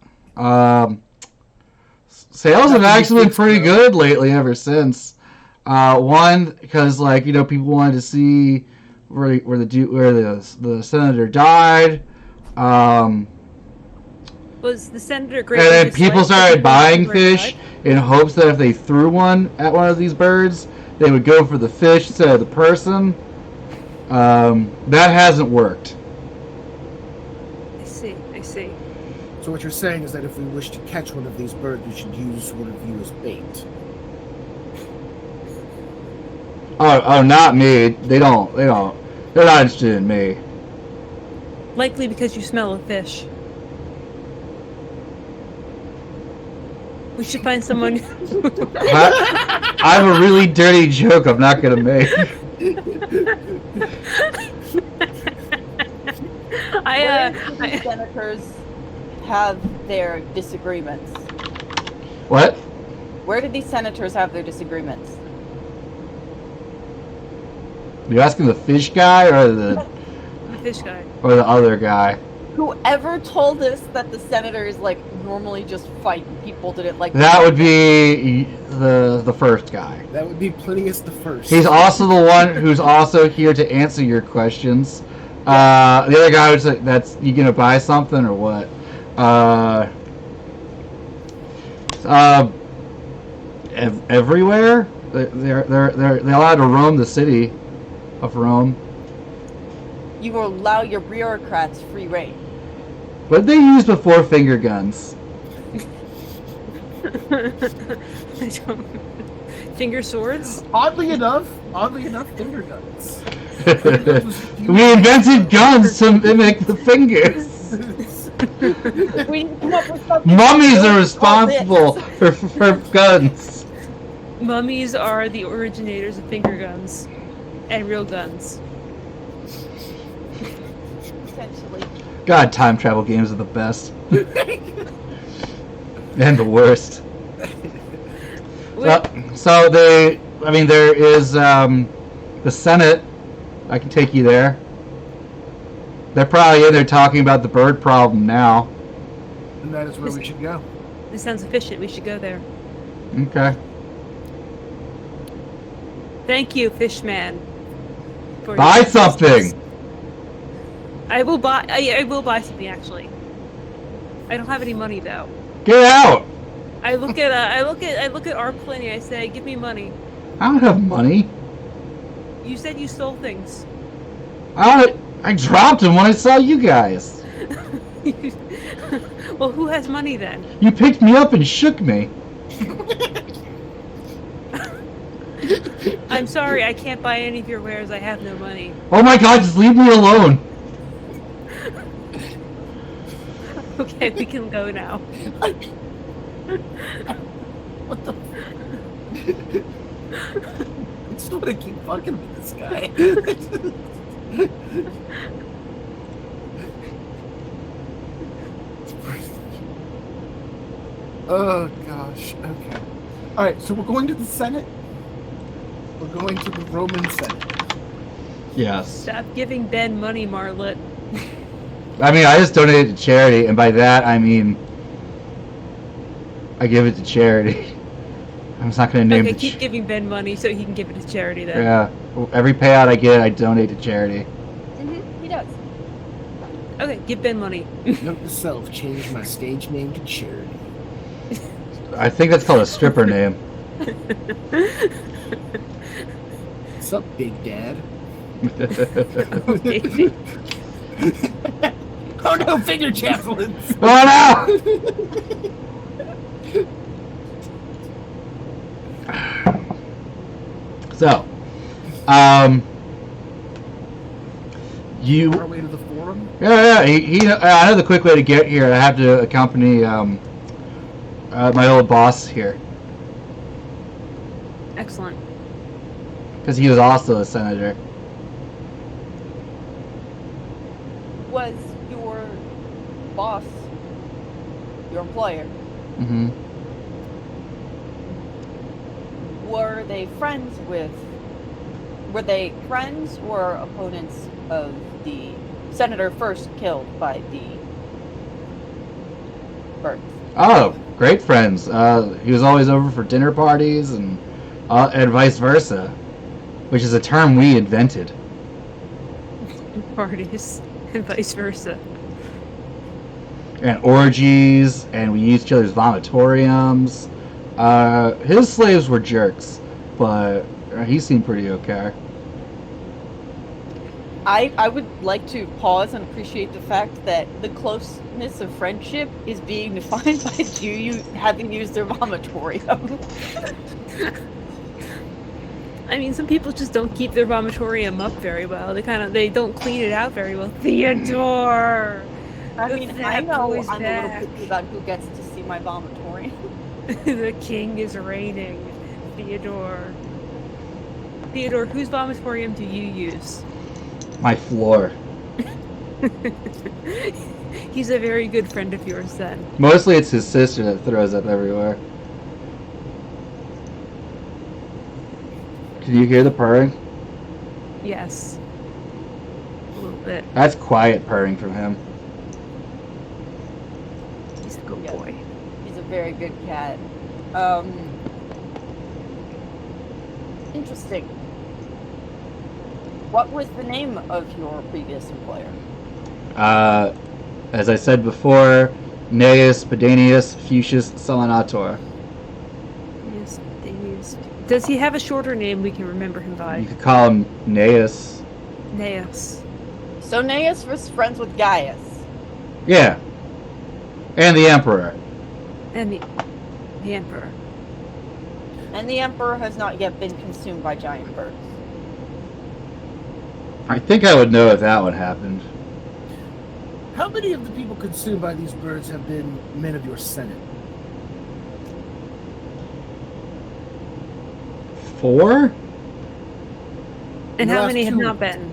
Sales have actually been pretty good lately ever since. One, because people wanted to see where the senator died. Was the senator great? And then people started buying fish in hopes that if they threw one at one of these birds, they would go for the fish instead of the person. That hasn't worked. I see. So what you're saying is that if we wish to catch one of these birds, we should use one of you as bait. Oh, not me. They're not interested in me. Likely because you smell of fish. We should find someone. I have a really dirty joke I'm not gonna make. Where do the senators have their disagreements? What? Where did these senators have their disagreements? You asking the fish guy or the fish guy. or the other guy? Whoever told us that the senators like normally just fight people didn't like That would be the first guy. That would be Plinius the First. He's also the one who's also here to answer your questions. The other guy was like, "That's you gonna buy something or what?" Everywhere. They're allowed to roam the city of Rome. You will allow your bureaucrats free reign. What did they use before finger guns? Finger swords? Oddly enough, finger guns. We invented guns to mimic the fingers. We need to come up with something. Mummies are responsible for guns. Mummies are the originators of finger guns and real guns. Essentially. God, time travel games are the best. And the worst. So there is the Senate. I can take you there. They're probably in there talking about the bird problem now. And that is where we should go. This sounds efficient. We should go there. Okay. Thank you, Fishman. for Buy your something! assistance. I will buy. I will buy something actually. I don't have any money though. Get out! I look at our plenty. I say, give me money. I don't have money. You said you stole things. I dropped them when I saw you guys. Well, who has money then? You picked me up and shook me. I'm sorry, I can't buy any of your wares. I have no money. Oh my god, just leave me alone. Okay, we can go now. What the? I just want to keep fucking with this guy. Oh gosh. Okay. All right. So we're going to the Senate. We're going to the Roman Senate. Yes. Stop giving Ben money, Marlet. I mean, I just donated to charity, and by that I mean I give it to charity. I'm just not going to name Okay, the keep giving Ben money so he can give it to charity then. Yeah. Every payout I get, I donate to charity. Mm-hmm, he does. Okay, give Ben money. Note to self: change my stage name to Charity. I think that's called a stripper name. What's up, Big Dad? Okay. Oh no, finger javelins! Oh no! So, you. On our way to the forum. Yeah. I know the quick way to get here. I have to accompany my old boss here Excellent. because he was also a senator. Was your boss your employer? Mm-hmm. Were they friends or opponents of the senator first killed by the birds? Oh, great friends. He was always over for dinner parties and vice versa, which is a term we invented. Parties and vice versa. And orgies, and we used each other's vomitoriums. His slaves were jerks, but he seemed pretty okay. I would like to pause and appreciate the fact that the closeness of friendship is being defined by you having used their vomitorium. I mean, some people just don't keep their vomitorium up very well. They don't clean it out very well. Theodore! I The mean, I fat know boy's I'm a little back. picky about who gets to see my vomitorium. The king is reigning. Theodore. Theodore, whose vomitorium do you use? My floor. He's a very good friend of yours, then. Mostly it's his sister that throws up everywhere. Can you hear the purring? Yes. A little bit. That's quiet purring from him. He's a good Yes. boy. He's a very good cat. Interesting. What was the name of your previous employer? As I said before, Gnaeus Pedanius Fuchsius Salinator. Yes, they used. Does he have a shorter name we can remember him You by? could call him Gnaeus. Neos. So Gnaeus was friends with Gaius. Yeah. And the Emperor. And the Emperor. And the Emperor has not yet been consumed by giant birds. I think I would know if that one happened. How many of the people consumed by these birds have been men of your senate? 4? And The how last many have two- not been?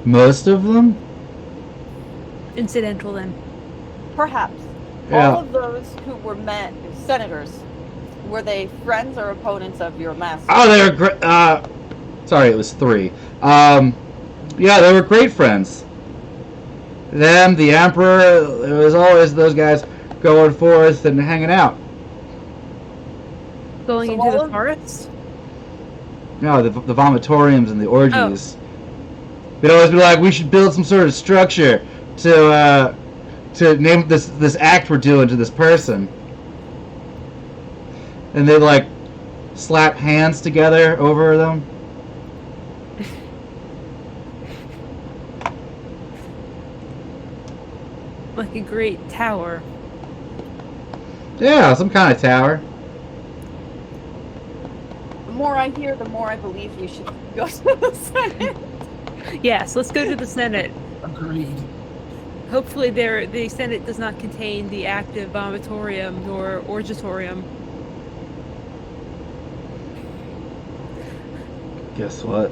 Most of them? Incidental, then. Perhaps. Yeah. All of those who were senators, were they friends or opponents of your master? Oh, they were great. Sorry, it was 3. Yeah, they were great friends. Them, the Emperor, it was always those guys going forth and hanging out. Going So into all the of- forest? No, the vomitoriums and the orgies. They'd always be like, we should build some sort of structure to name this act we're doing to this person. And they'd like slap hands together over them. Like a great tower. Yeah, some kind of tower. The more I hear, the more I believe we should go to the Senate. Yes, let's go to the Senate. Agreed. Hopefully the Senate does not contain the active vomitorium nor orgitorium. Guess what?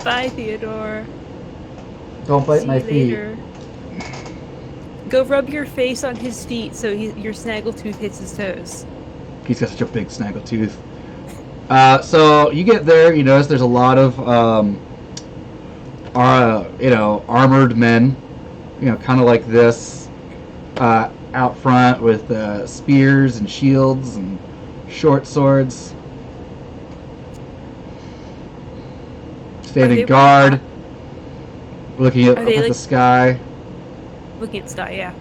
Bye, Theodore. Don't bite See my you feet. later. Go rub your face on his feet so your snaggletooth hits his toes. He's got such a big snaggletooth. So you get there, you notice there's a lot of armored men, kind of like this, out front with spears and shields and short swords, standing they guard, looking up they at like- the sky. Looking at the sky, yeah.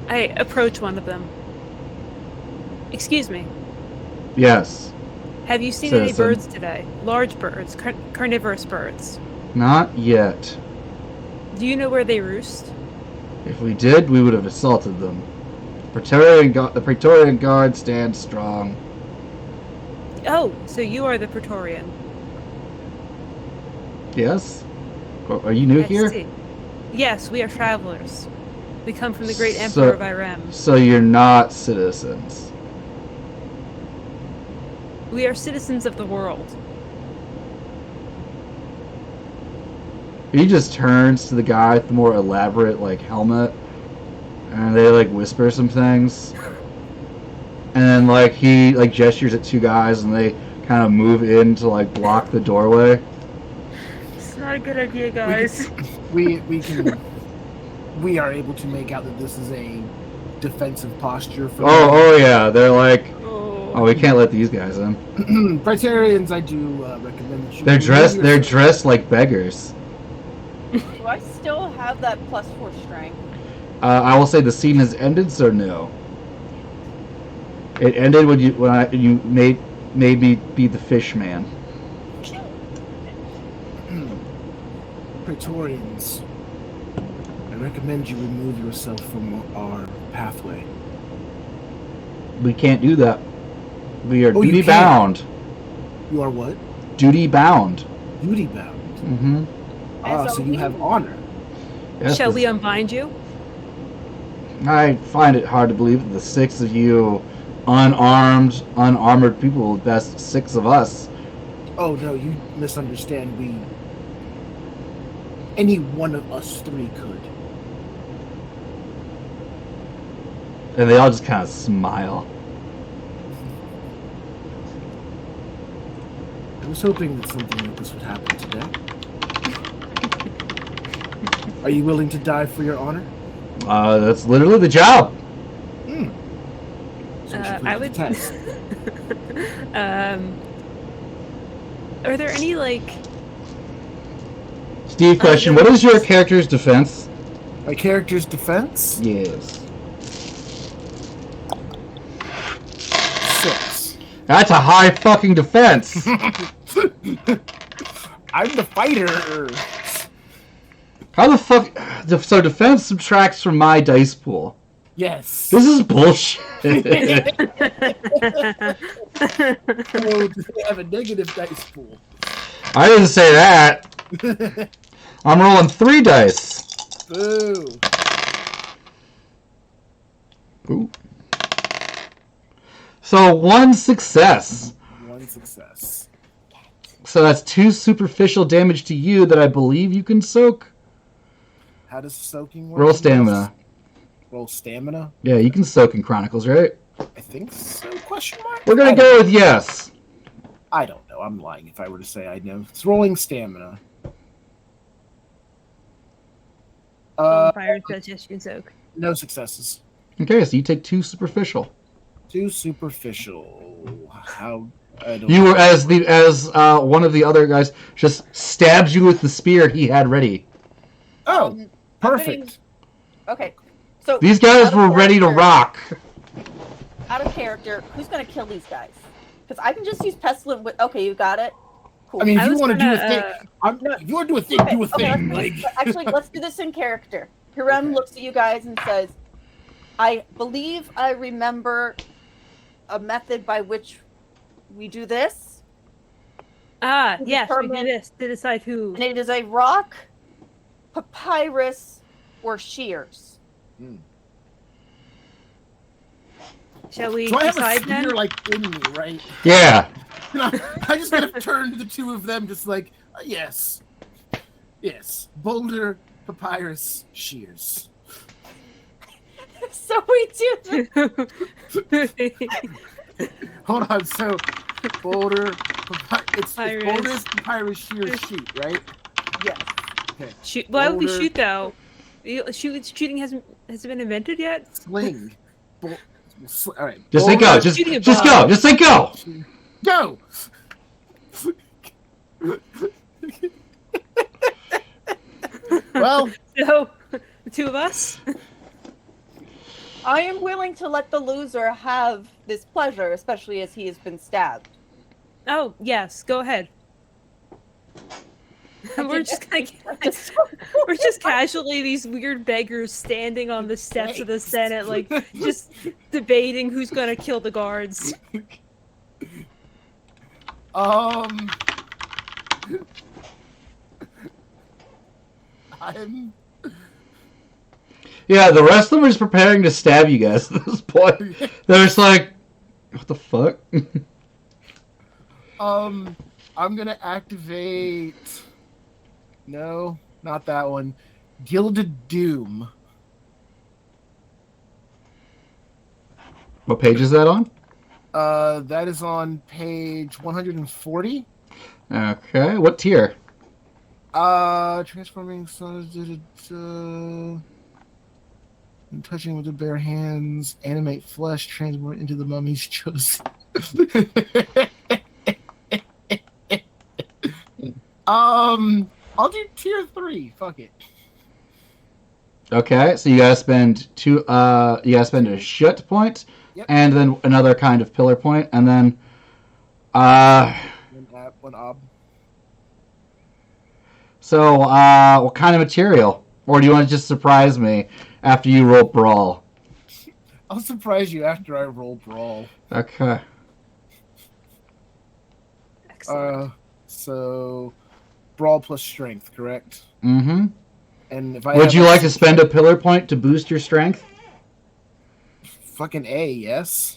I approach one of them. Excuse me. Yes, Have you seen any Citizen. birds today? Large birds, carnivorous birds. not yet. Do you know where they roost? If we did, we would have assaulted them. The Praetorian Guard stands strong. Oh, so you are the Praetorian. Yes? Are you new I here? see. Yes, we are travelers. We come from the great So- Emperor of Irem. So you're not citizens. We are citizens of the world. He just turns to the guy with the more elaborate, helmet, and they, whisper some things. And then, he, gestures at 2 guys, and they kind of move in to, block the doorway. It's not a good idea, guys. We are able to make out that this is a defensive posture for Oh, yeah, they're oh, we can't let these guys in. Praetorians. I do recommend that you. They're dressed like beggars. Do I still have that +4 strength? I will say the scene has ended, so no. It ended when you made me be the fish man. Praetorians. I recommend you remove yourself from our pathway. We can't do that. We are Oh, you duty can't. bound. You are what? Duty bound. Duty bound. Mm-hmm. So you have honor. Yes, Shall we unbind you? I find it hard to believe that the 6 of you unarmed, unarmored people would best 6 of us. Oh no, you misunderstand. Any one of us 3 could. And they all just kind of smile. I was hoping that something like this would happen today. Are you willing to die for your honor? That's literally the job. So we should put I it to would. the test. Are there any like? Steve, question: what is your character's defense? My character's defense? Yes. 6. That's a high fucking defense. I'm the fighter. How the fuck? So defense subtracts from my dice pool. Yes. This is bullshit. So they have a negative dice pool. I didn't say that. I'm rolling 3 dice. Boo. Ooh. So 1 success. 1 success. So that's 2 superficial damage to you that I believe you can soak. How does soaking work? Roll stamina. Roll stamina? Yeah, you can soak in Chronicles, right? I think so, question mark? We're gonna go with yes. I don't know. I'm lying if I were to say I know. It's rolling stamina. Fire says yes, you can soak. No successes. Okay, so you take 2 superficial. 2 superficial. How? I don't You know. were as one of the other guys just stabs you with the spear he had ready. Oh, I'm perfect. Okay. So These guys out of were ready to character- rock. Out of character, who's gonna kill these guys? Because I can just use pestilent. Okay, you got it. Cool. I mean, if I you was want to do a gonna, thing, if you want to do a thing, do a thing. let's actually, let's do this in character. Hiram Okay. looks at you guys and says, "I believe I remember a method by which we do this, yes, we determine- do this to decide who. and it is a rock, papyrus, or shears." Shall we So I have a decide then? spear like in me, right? Yeah. I just gotta turn to the 2 of them, just like yes, boulder, papyrus, shears. So we do this. Hold on, so boulder, it's Papyrus. boulders, papyrus, shears, shoot, right? Yes. Okay. Shoot. Why would we Boulder. shoot though? Shooting hasn't been invented yet. Sling. All right. Just say go. boulder, Just shooting a go. bomb. Just say go. go. Well, So the 2 of us. I am willing to let the loser have this pleasure, especially as he has been stabbed. Oh yes, go ahead. We're just we're just casually these weird beggars standing on the steps of the Senate, like just debating who's gonna kill the guards. I'm Yeah, the rest of them are just preparing to stab you guys at this point. They're just like, what the fuck? I'm gonna activate. No, not that one. Gilded Doom. What page is that on? That is on page 140. Okay, what tier? Transforming and touching with the bare hands, animate flesh, transform into the mummy's chosen. I'll do tier 3. Fuck it. Okay, so you gotta spend you gotta spend a shit point, Yep. and then another kind of pillar point, and then One ob. so what kind of material? Or do you want to just surprise me after you roll brawl? I'll surprise you after I roll brawl. Okay. Excellent. So brawl plus strength, correct? Mm-hmm. And if I Would have you like to spend a pillar point to boost your strength? fucking A, yes.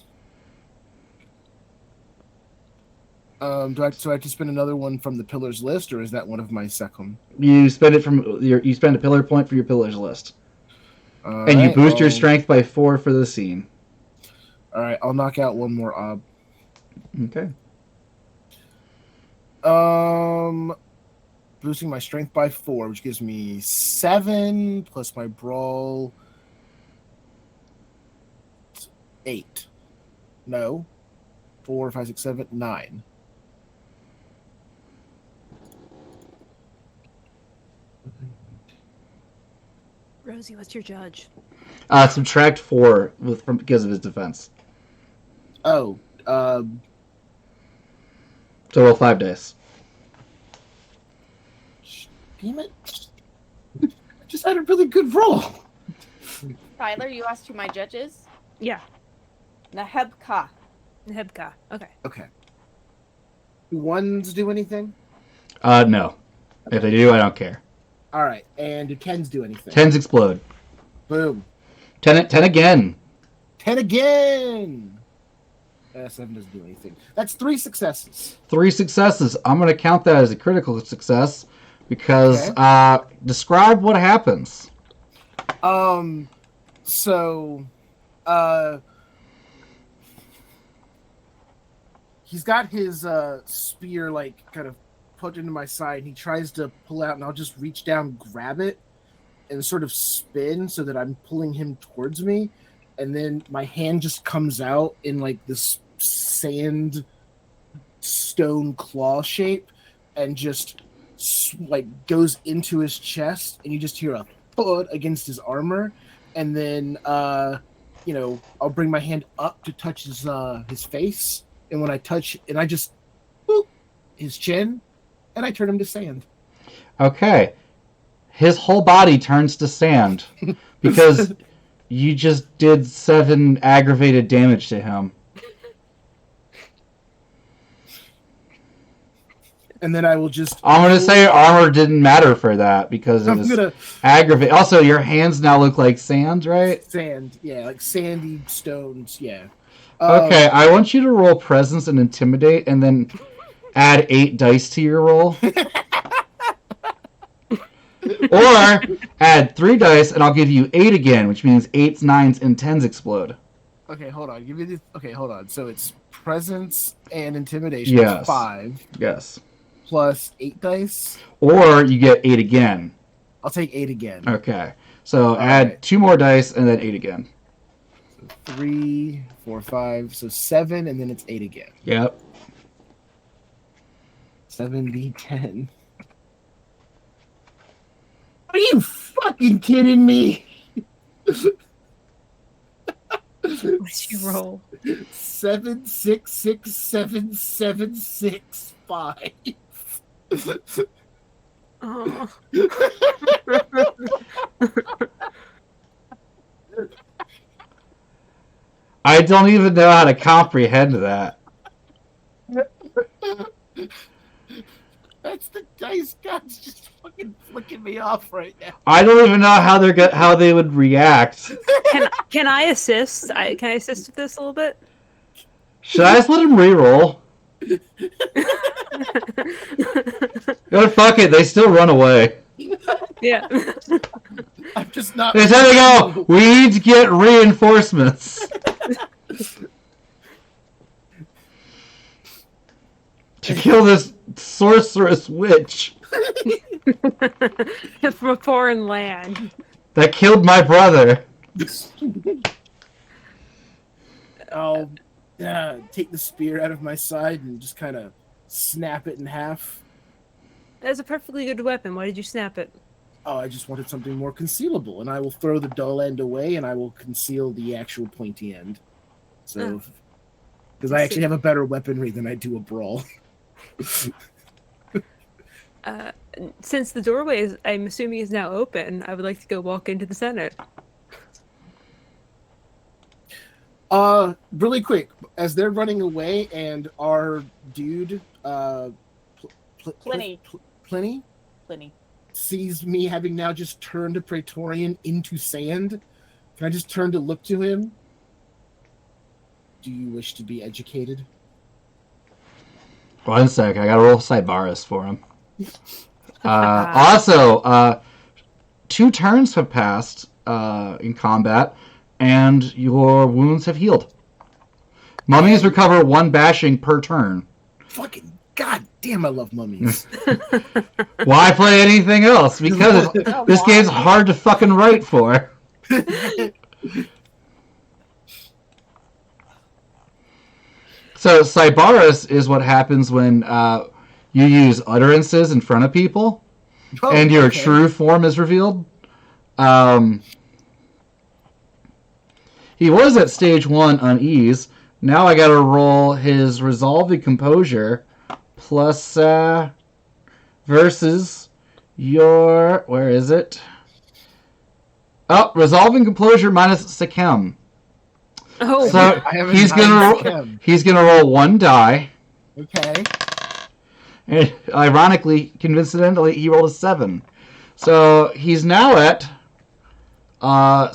Do I have to spend another one from the pillars list, or is that one of my second? You spend it from you spend a pillar point for your pillars list. And you boost your strength by 4 for the scene. Alright, I'll knock out one more ob. Okay. Boosting my strength by 4, which gives me 7 plus my brawl 8. No. 4, 5, 6, 7, 9. Rosie, what's your judge? Subtract 4 because of his defense. Oh, So roll 5 dice. damn it. I just had a really good roll. Tyler, you asked who my judge is? Yeah, Nahebka. Hebka. Okay. Okay. Do ones do anything? No. If they do, I don't care. All right. And do tens do anything? 10s explode. Boom. 10 again. 10 again. 7 doesn't do anything. That's 3 successes. 3 successes. I'm going to count that as a critical success because describe what happens. So, he's got his spear like kind of put into my side, and he tries to pull out, and I'll just reach down, grab it, and sort of spin so that I'm pulling him towards me, and then my hand just comes out in like this sand stone claw shape, and just like goes into his chest, and you just hear a thud against his armor, and then I'll bring my hand up to touch his face, and when I touch, and I just boop his chin, and I turn him to sand. Okay. His whole body turns to sand because you just did 7 aggravated damage to him. And then I will just... I'm going to say armor didn't matter for that because it was aggravated. Also, your hands now look like sand, right? Sand, yeah, like sandy stones, yeah. Okay, I want you to roll presence and intimidate and then add 8 dice to your roll. Or add 3 dice and I'll give you 8 again, which means 8s, 9s, and 10s explode. Okay, hold on. Hold on. So it's presence and intimidation. Yes. 5. Yes. Plus 8 dice. Or you get 8 again. I'll take 8 again. Okay. So add 2 more dice and then 8 again. 3, 4, 5. So 7, and then it's 8 again. Yep. 7d10. Are you fucking kidding me? What'd you roll? 7, 6, 6, 7, 7, 6, 5. Oh. I don't even know how to comprehend that. That's the dice gods just fucking flicking me off right now. I don't even know how they would react. Can I assist? Can I assist with this a little bit? Should I just let him reroll? Oh, fuck it, they still run away. Yeah. I'm just not. They said they go, we need to get reinforcements. To kill this sorceress witch From a foreign land. that killed my brother. I'll take the spear out of my side and just kind of snap it in half. That's a perfectly good weapon. Why did you snap it? Oh, I just wanted something more concealable, and I will throw the dull end away, and I will conceal the actual pointy end. So, because I actually have a better weaponry than I do a brawl. Since the doorway is, I'm assuming, is now open, I would like to go walk into the Senate. Really quick, as they're running away, and our dude, Pliny. Pliny sees me having now just turned a Praetorian into sand. Can I just turn to look to him? Do you wish to be educated? 1 sec, I gotta roll Cybaris for him. Also, 2 turns have passed in combat, and your wounds have healed. Mummies recover 1 bashing per turn. Fucking goddamn, I love mummies. Why play anything else? Because this game's hard to fucking write for. So Cybaris is what happens when you use utterances in front of people, and your true form is revealed. He was at stage 1 unease. Now I gotta roll his resolving composure plus versus your, where is it? Oh, resolving composure minus Sekem. Oh, So he's gonna roll 1 die. Okay. And ironically, coincidentally, he rolled a 7. So he's now at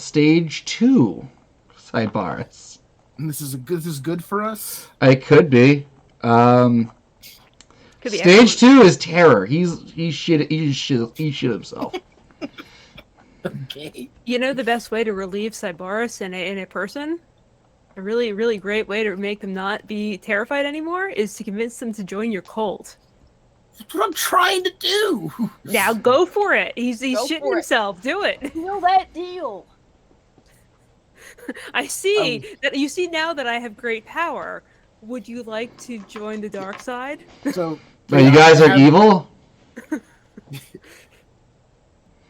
stage 2, Cybaris. And this is good for us. It could be. could be Stage 2 is terror. He shit himself. Okay. You know the best way to relieve Cybaris in a person? A really, really great way to make them not be terrified anymore is to convince them to join your cult. That's what I'm trying to do. Now go for it. He's Go shitting for it. himself. Do it. Seal that deal. I see that you see now that I have great power. Would you like to join the dark side? So You guys are evil?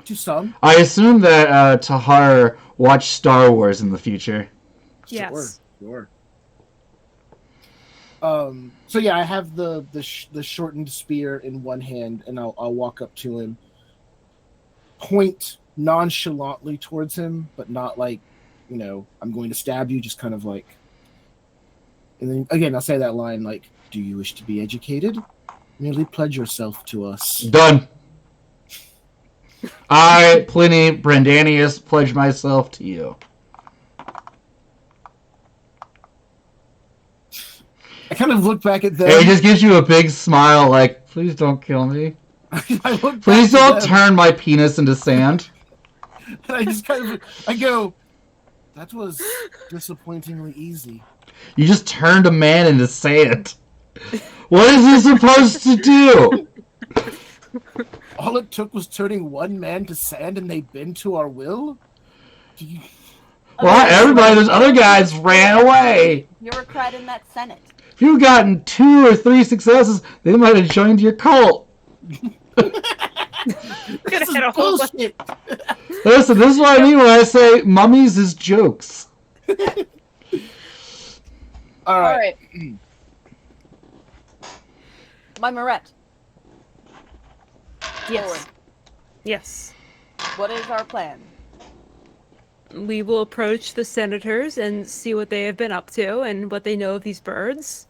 To some. I assume that Tahar watched Star Wars in the future. Yes. Sure. So yeah, I have the shortened spear in one hand, and I'll walk up to him, point nonchalantly towards him, but not like, I'm going to stab you, just kind of like. And then again, I'll say that line like, "Do you wish to be educated? Merely pledge yourself to us." Done. I, Pliny Brandanius, pledge myself to you. I kind of look back at them. And he just gives you a big smile like, please don't kill me. I look Please back at don't them, turn my penis into sand. And I just I go, that was disappointingly easy. You just turned a man into sand. What is he supposed to do? All it took was turning one man to sand, and they bend to our will? Well, everybody, those other guys ran away. Bureaucrat in that Senate. If you'd gotten 2 or 3 successes, they might have joined your cult. Could This have is had a whole bunch- bullshit. Listen, this is what I mean when I say mummies is jokes. All right. My Moret. Yes. Yes. What is our plan? We will approach the senators and see what they have been up to and what they know of these birds.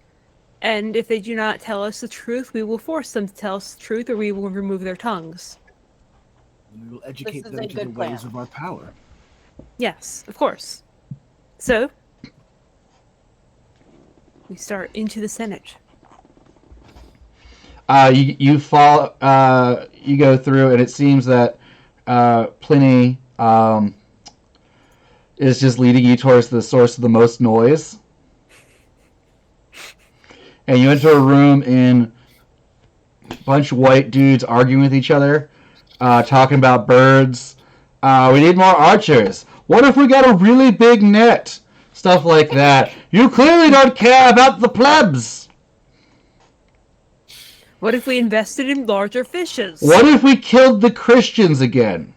And if they do not tell us the truth, we will force them to tell us the truth, or we will remove their tongues. We will educate This is them a to the good ways plan. of our power. Yes, of course. So, we start into the Senate. You fall. You go through, and it seems that Pliny is just leading you towards the source of the most noise. And you enter a room in a bunch of white dudes arguing with each other, talking about birds. We need more archers. What if we got a really big net? Stuff like that. You clearly don't care about the plebs. What if we invested in larger fishes? What if we killed the Christians again?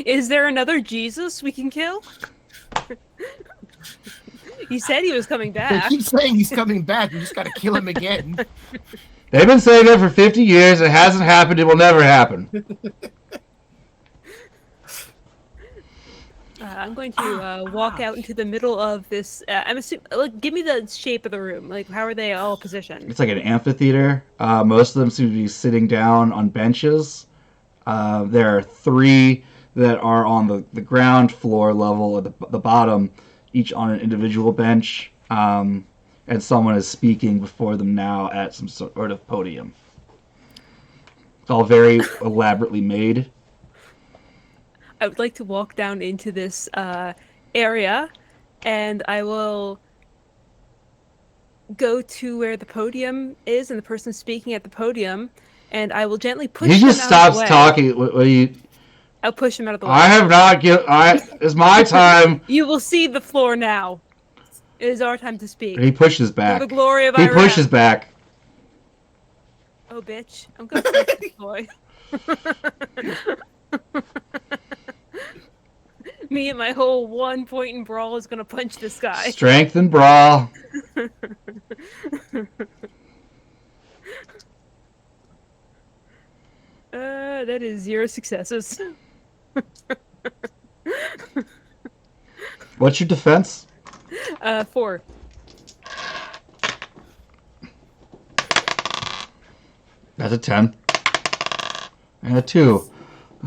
Is there another Jesus we can kill? He said he was coming They back. keep saying he's coming back. We just got to kill him again. They've been saying it for 50 years. It hasn't happened. It will never happen. I'm going to walk out into the middle of this. I'm assuming. Like, give me the shape of the room. Like, how are they all positioned? It's like an amphitheater. Most of them seem to be sitting down on benches. There are 3 that are on the ground floor level at the bottom, each on an individual bench. And someone is speaking before them now at some sort of podium. It's all very elaborately made. I would like to walk down into this area, and I will go to where the podium is and the person speaking at the podium, and I will gently push He him just out stops of the way. talking. What are you? I'll push him out of the way. I have not given. It's my time. You will see the floor now. It is our time to speak. He pushes For back. the glory of He Iran. pushes back. Oh, bitch. I'm gonna punch this boy. Me and my whole 1 point in brawl is gonna punch this guy. Strength and brawl. That is 0 successes. What's your defense? 4. That's a 10. And a 2.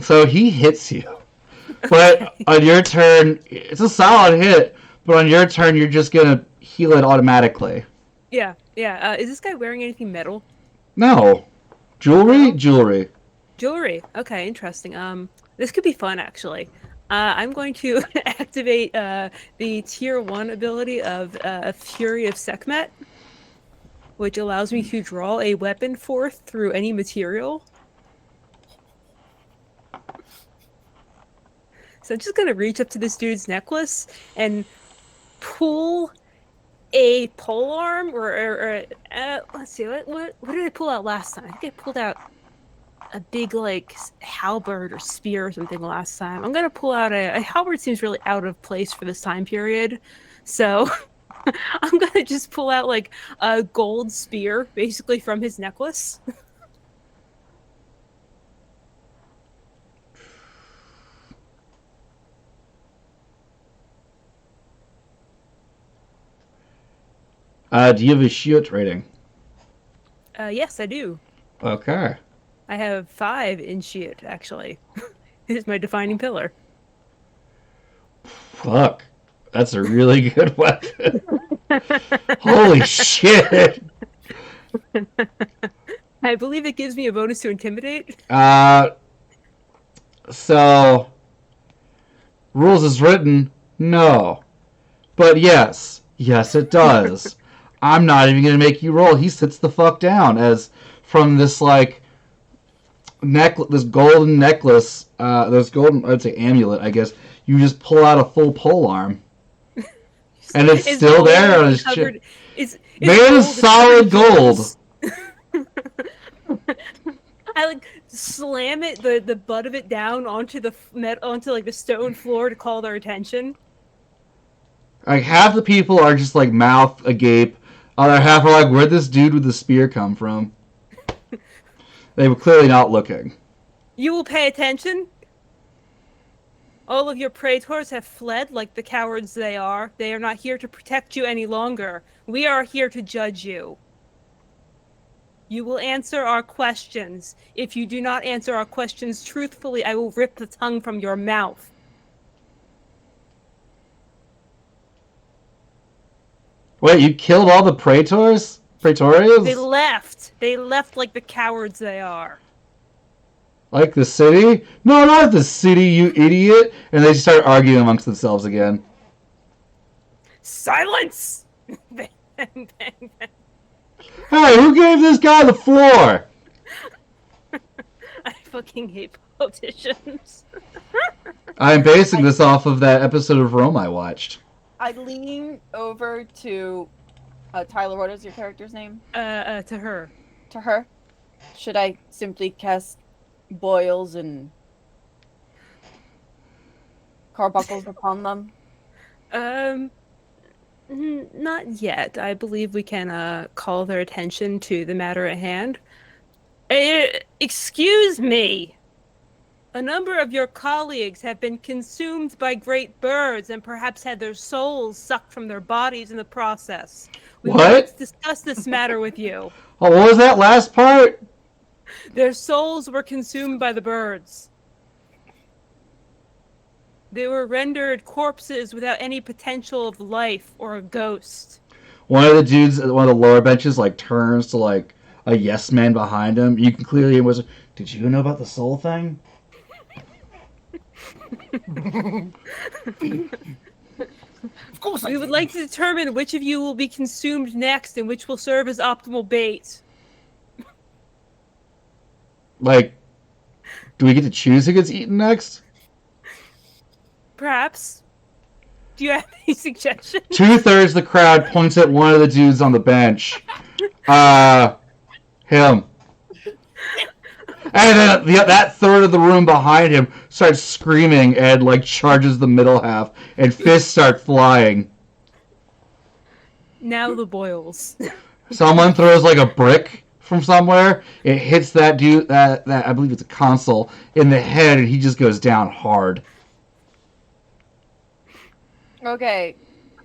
So he hits you. But on your turn, it's a solid hit, but on your turn, you're just going to heal it automatically. Yeah. Is this guy wearing anything metal? No. Jewelry? No? Jewelry. Jewelry. Okay, interesting. This could be fun, actually. I'm going to activate the tier 1 ability of Fury of Sekhmet, which allows me to draw a weapon forth through any material. So I'm just going to reach up to this dude's necklace and pull a polearm, or let's see, what did I pull out last time? I think I pulled out a big, like, halberd or spear or something last time. I'm going to pull out a halberd. Seems really out of place for this time period. So I'm going to just pull out, like, a gold spear, basically, from his necklace. Do you have a shield rating? Yes, I do. Okay. I have 5 in shield, actually. It is my defining pillar. Fuck. That's a really good weapon. Holy shit. I believe it gives me a bonus to intimidate. So, rules as written, no. But yes. Yes, it does. I'm not even going to make you roll. He sits the fuck down as from this, like, this golden necklace, this golden, I'd say amulet, I guess, you just pull out a full polearm. And it's still there on his chest. Made of solid gold. I like slam it, the butt of it down onto onto like the stone floor to call their attention. Like half the people are just like mouth agape. Other half are like, where'd this dude with the spear come from? They were clearly not looking. You will pay attention. All of your praetors have fled like the cowards they are. They are not here to protect you any longer. We are here to judge you. You will answer our questions. If you do not answer our questions truthfully, I will rip the tongue from your mouth. Wait, you killed all the praetors? Praetorians? They left. They left like the cowards they are. Like the city? No, not the city, you idiot! And they start arguing amongst themselves again. Silence! Bang, bang, bang, bang. Hey, who gave this guy the floor? I fucking hate politicians. I'm basing this off of that episode of Rome I watched. I lean over to Tyler. What is your character's name? To her. To her. Should I simply cast boils and carbuncles upon them? Not yet. I believe we can call their attention to the matter at hand. Excuse me. A number of your colleagues have been consumed by great birds and perhaps had their souls sucked from their bodies in the process. We would like to What? discuss this matter with you. Oh, what was that last part? Their souls were consumed by the birds. They were rendered corpses without any potential of life or a ghost. One of the dudes at one of the lower benches like turns to like a yes man behind him. You can clearly hear him whisper, "Did you know about the soul thing?" Of course I We would did. like to determine which of you will be consumed next and which will serve as optimal bait. Like, do we get to choose who gets eaten next? Perhaps. Do you have any suggestions? 2/3 of the crowd points at one of the dudes on the bench. Him. And then that third of the room behind him starts screaming and like charges the middle half, and fists start flying. Now the boils. Someone throws like a brick from somewhere. It hits that dude, that I believe it's a consul, in the head, and he just goes down hard. Okay,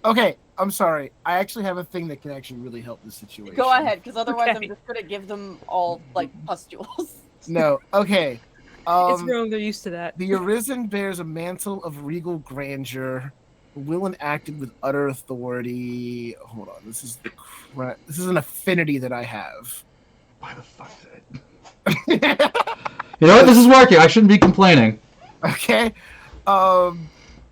Okay, I'm sorry. I actually have a thing that can actually really help this situation. go ahead, because otherwise Okay. I'm just gonna give them all like pustules. No, okay. It's Rome, they're used to that. The Arisen bears a mantle of regal grandeur, will and acted with utter authority. Hold on, this is an affinity that I have. Why the fuck did I... You know what? This is working. I shouldn't be complaining. Okay.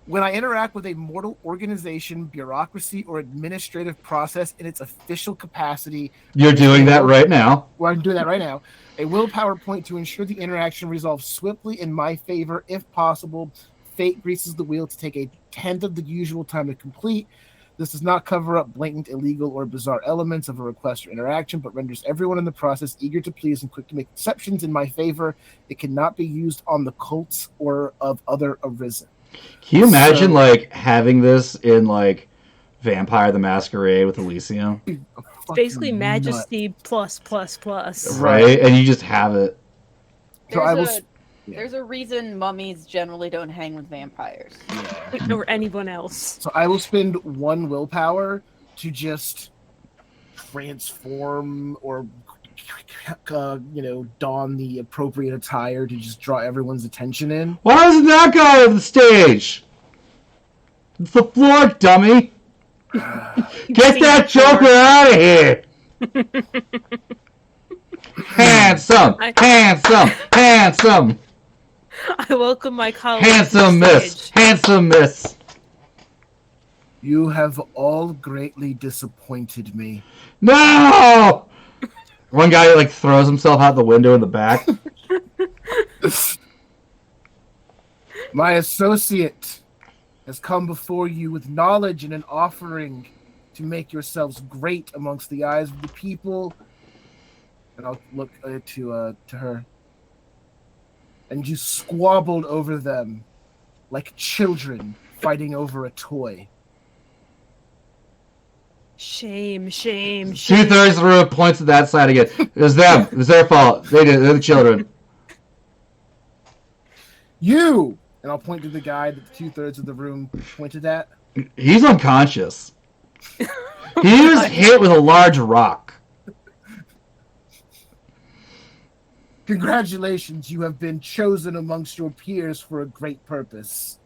When I interact with a mortal organization, bureaucracy, or administrative process in its official capacity, You're doing that right now. well, I'm doing that right now, a willpower point to ensure the interaction resolves swiftly in my favor, if possible. Fate greases the wheel to take a tenth of the usual time to complete. This does not cover up blatant, illegal, or bizarre elements of a request or interaction, but renders everyone in the process eager to please and quick to make exceptions in my favor. It cannot be used on the cults or of other Arisen. Can you imagine So- like having this in like Vampire the Masquerade with Elysium? Basically, Fucking Majesty plus. Right? And you just have it. So I There's will. a there's a reason mummies generally don't hang with vampires. Yeah. Or anyone else. So I will spend one willpower to just transform or don the appropriate attire to just draw everyone's attention in. Why doesn't that guy on the stage? It's the floor, dummy. Get that joker out of here. Handsome, handsome, handsome, I welcome my colleagues. handsome to the miss, stage. handsome miss. You have all greatly disappointed me. No! One guy like throws himself out the window in the back. My associate has come before you with knowledge and an offering to make yourselves great amongst the eyes of the people. And I'll look to her. And you squabbled over them like children fighting over a toy. Shame, shame, shame. 2/3 of the room points to that side again. It was them. It was their fault. They did. They're the children. You! And I'll point to the guy that 2/3 of the room pointed at. He's unconscious. He was hit with a large rock. Congratulations, you have been chosen amongst your peers for a great purpose.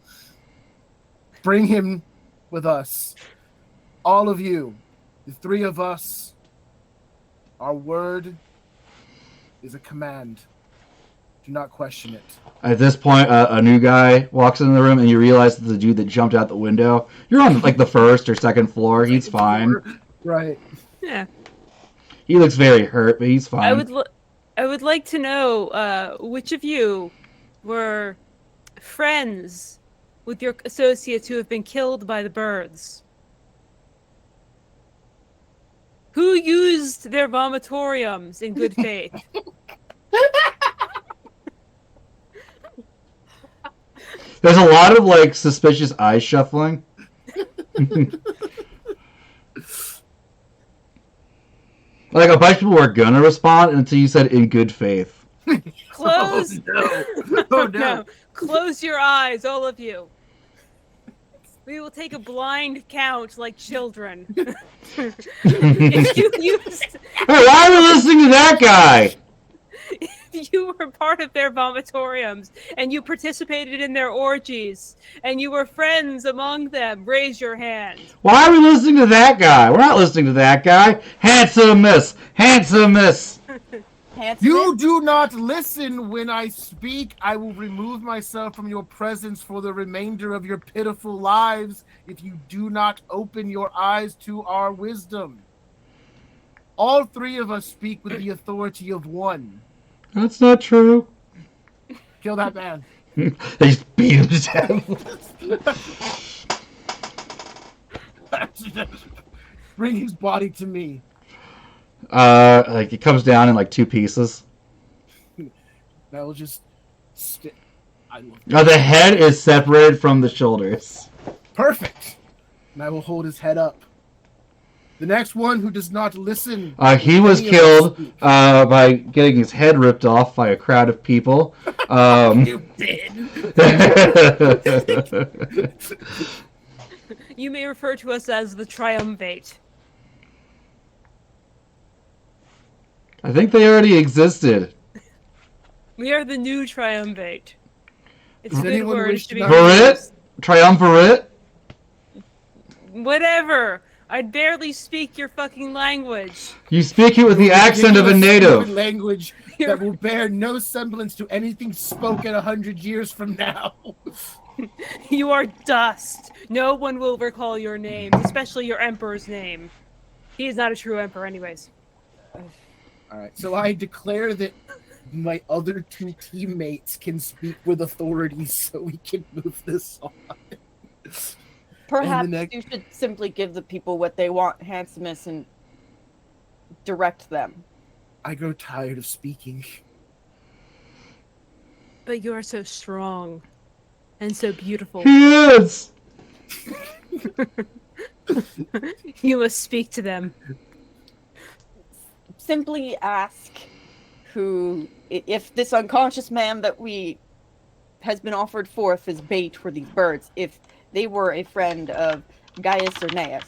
Bring him with us. All of you, the three of us, our word is a command. Do not question it. At this point, a new guy walks into the room, and you realize that the dude that jumped out the window. You're on like the first or second floor. He's fine. Right. Yeah. He looks very hurt, but he's fine. I would like to know which of you were friends with your associates who have been killed by the birds. Who used their vomitoriums in good faith? There's a lot of like suspicious eye shuffling. Like, a bunch of people were gonna respond until you said in good faith. Close. Oh, no. Oh, no. No. Close your eyes, all of you. We will take a blind count like children. If you used, Hey, why are we listening to that guy? if you were part of their vomitoriums and you participated in their orgies and you were friends among them, raise your hand. Why are we listening to that guy? We're not listening to that guy. Handsome miss. Handsome miss. Handsome. You do not listen when I speak. I will remove myself from your presence for the remainder of your pitiful lives if you do not open your eyes to our wisdom. All three of us speak with the authority of one. That's not true. Kill that man. They just beat him to death. Bring his body to me. Like, it comes down in, like, 2 pieces. I will just... The head is separated from the shoulders. Perfect. And I will hold his head up. The next one who does not listen... He was killed by getting his head ripped off by a crowd of people. You did. You may refer to us as the triumvirate. I think they already existed. We are the new triumvirate. It's a Does good anyone word. wish It should be to- Virit? Triumvirate? Whatever. I barely speak your fucking language. You speak it with the accent of a native. Language that will bear no semblance to anything spoken 100 years from now. You are dust. No one will recall your name, especially your emperor's name. He is not a true emperor anyways. All right, so I declare that my other 2 teammates can speak with authority so we can move this on. Perhaps next- you should simply give the people what they want, handsomeness, and direct them. I grow tired of speaking. But you are so strong. And so beautiful. He is! You must speak to them. Simply ask if this unconscious man that has been offered forth as bait for these birds, if they were a friend of Gaius or Neus.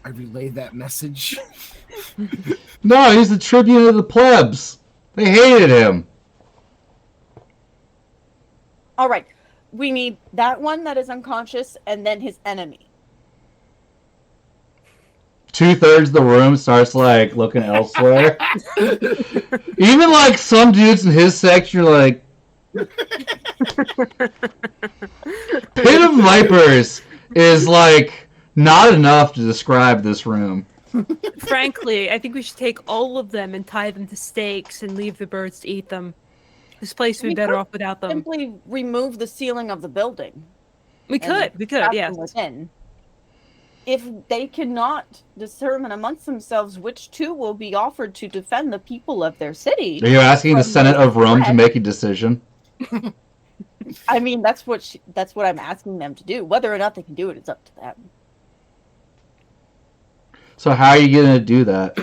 I relay that message. No, he's the tribune of the plebs. They hated him. All right, we need that one that is unconscious and then his enemy. 2/3 of the room starts, like, looking elsewhere. Even, like, some dudes in his section are like, Pit of Vipers is, like, not enough to describe this room. Frankly, I think we should take all of them and tie them to stakes and leave the birds to eat them. This place would be better off without them. Simply remove the ceiling of the building. We could, trap yeah. them within. If they cannot determine amongst themselves which 2 will be offered to defend the people of their city. Are you asking the from Senate of Rome to threat, make a decision? I mean, that's what I'm asking them to do. Whether or not they can do it, it's up to them. So how are you going to do that?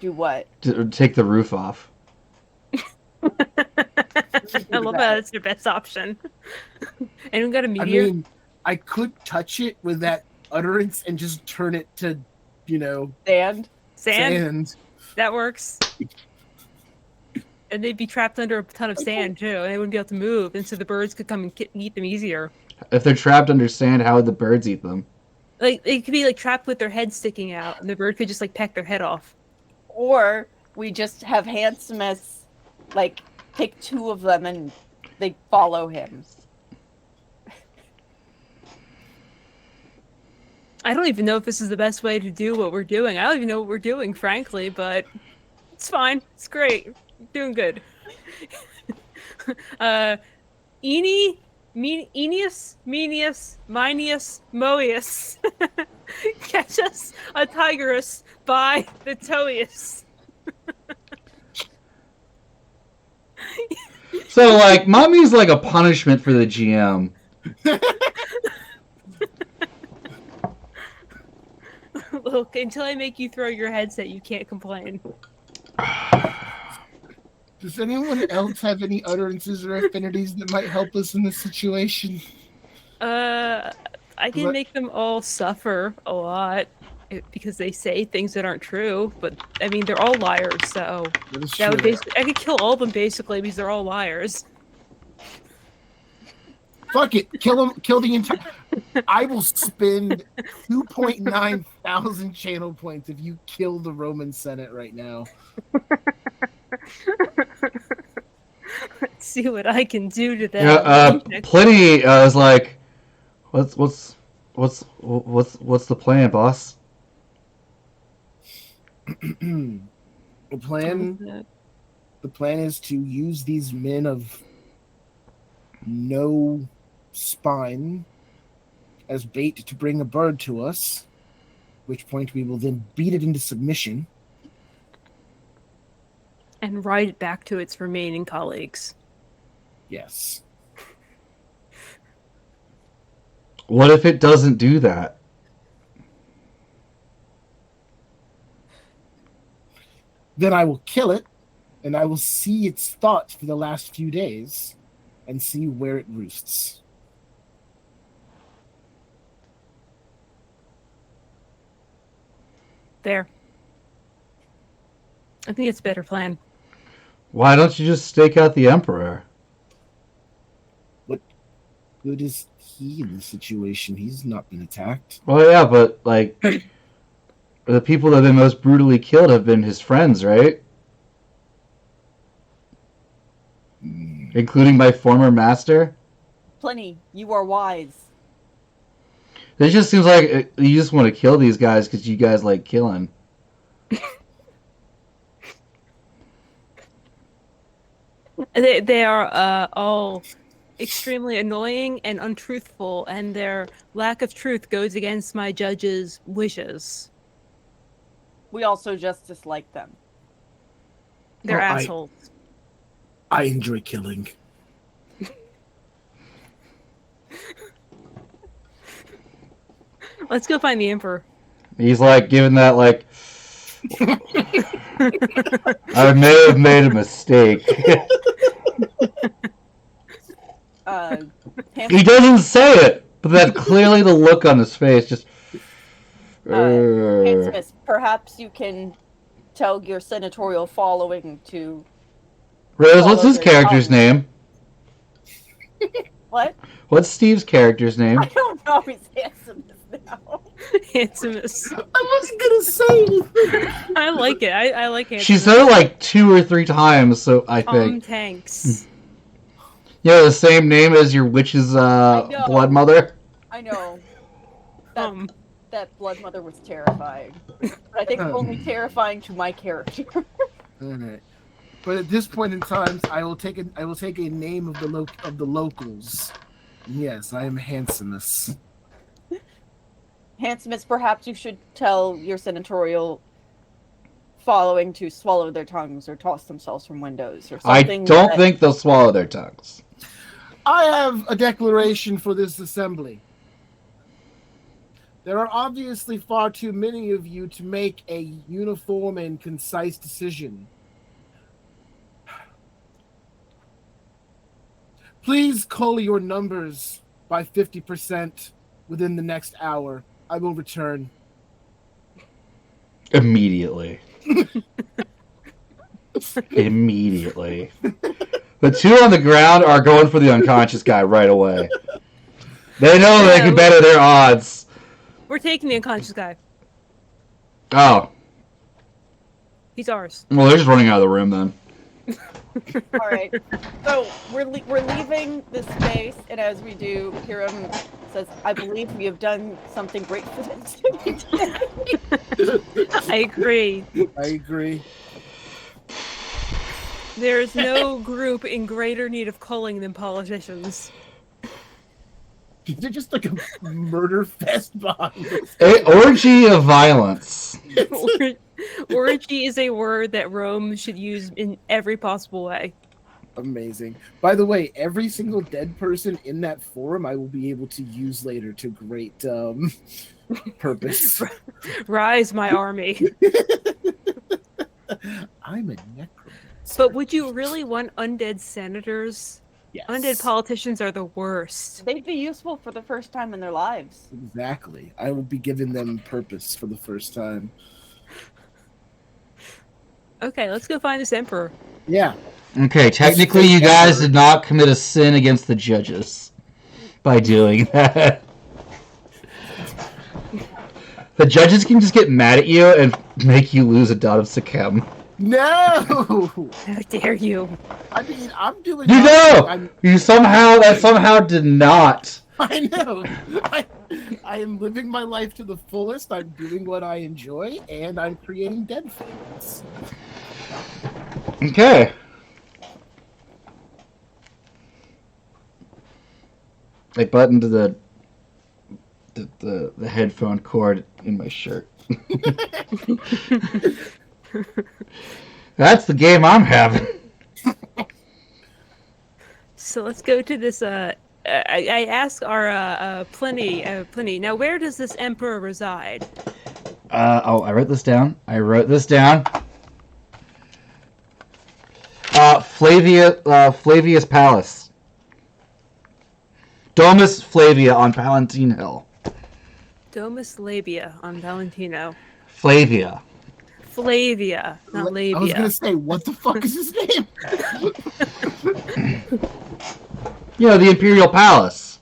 Do what? To take the roof off? I love that. It's your best option. Anyone got a meteor? I mean, I could touch it with that utterance and just turn it to, Sand? sand. That works. And they'd be trapped under a ton of sand too, and they wouldn't be able to move, and so the birds could come and eat them easier. If they're trapped under sand, how would the birds eat them? Like they could be like trapped with their heads sticking out, and the bird could just like peck their head off. Or we just have Handsomeness, like, pick 2 of them and they follow him. I don't even know if this is the best way to do what we're doing. I don't even know what we're doing, frankly, but it's fine. It's great. We're doing good. Aeneas, Menius, Minius, Moius. Catch us a tigerus by the toeus. So, like, Mummy's like a punishment for the Look, until I make you throw your headset, you can't complain. Does anyone else have any utterances or affinities that might help us in this situation? I can make them all suffer a lot because they say things that aren't true. But I mean, they're all liars, so That would I could kill all of them basically because they're all liars. Fuck it, kill them. Kill the entire. I will spend 2.9 thousand channel points if you kill the Roman Senate right now. Let's see what I can do to them. Yeah, Pliny is like, what's the plan, boss? The plan is to use these men of no spine as bait to bring a bird to us, at which point we will then beat it into submission. And ride it back to its remaining colleagues. Yes. What if it doesn't do that? Then I will kill it, and I will see its thoughts for the last few days, and see where it roosts. There. I think it's a better plan. Why don't you just stake out the Emperor? What good is he in this situation? He's not been attacked. Well, yeah, but, like, the people that have been most brutally killed have been his friends, right? Including my former master? Plenty, you are wise. It just seems like you just want to kill these guys because you guys like killing. They are all extremely annoying and untruthful, and their lack of truth goes against my judge's wishes. We also just dislike them. They're Well, assholes. I enjoy killing. Let's go find the Emperor. He's like giving that like, I may have made a mistake. He doesn't say it, but that clearly the look on his face just. Handsomest, perhaps you can tell your senatorial following to. Rose, what's his character's name? What? What's Steve's character's name? I don't know. He's handsomest now. Handsomest. I wasn't gonna say anything. I like it. I like Handsomest. She said it like 2 or 3 times, so I think. Tanks. You know, the same name as your witch's blood mother? I know. That blood mother was terrifying. But I think only terrifying to my character. Alright. But at this point in time, I will take a name of the locals. Yes, I am Handsomest. Handsomest, perhaps you should tell your senatorial following to swallow their tongues or toss themselves from windows or something. I don't think they'll swallow their tongues. I have a declaration for this assembly. There are obviously far too many of you to make a uniform and concise decision. Please cull your numbers by 50% within the next hour. I will return. Immediately. Immediately. The 2 on the ground are going for the unconscious guy right away. They know they can better their odds. We're taking the unconscious guy. Oh. He's ours. Well, they're just running out of the room then. All right. So we're leaving this space, and as we do, Hiram says, "I believe we have done something great for them today." I agree. I agree. There's no group in greater need of culling than politicians. They're just like a murder fest behind us. An orgy of violence. Orgy is a word that Rome should use in every possible way. Amazing. By the way, every single dead person in that forum I will be able to use later to great purpose. Rise, my army. I'm a necromancer. But would you really want undead senators? Yes. Undead politicians are the worst. They'd be useful for the first time in their lives. Exactly. I will be giving them purpose for the first time. Okay, let's go find this emperor. Yeah. Okay, technically you guys did not commit a sin against the judges by doing that. The judges can just get mad at you and make you lose a dot of Sikhem. No! How dare you? I mean, I'm doing. You know! I'm, You somehow did not. I know. I am living my life to the fullest. I'm doing what I enjoy, and I'm creating dead things. Okay. I buttoned the headphone cord in my shirt. That's the game I'm having. So let's go to this. I asked our Pliny. Now, where does this emperor reside? I wrote this down. Flavia's Palace. Domus Flavia on Palatine Hill. Domus Labia on Valentino. Flavia. Flavia, not Labia. I was gonna say, what the fuck is his name? You know, the Imperial Palace.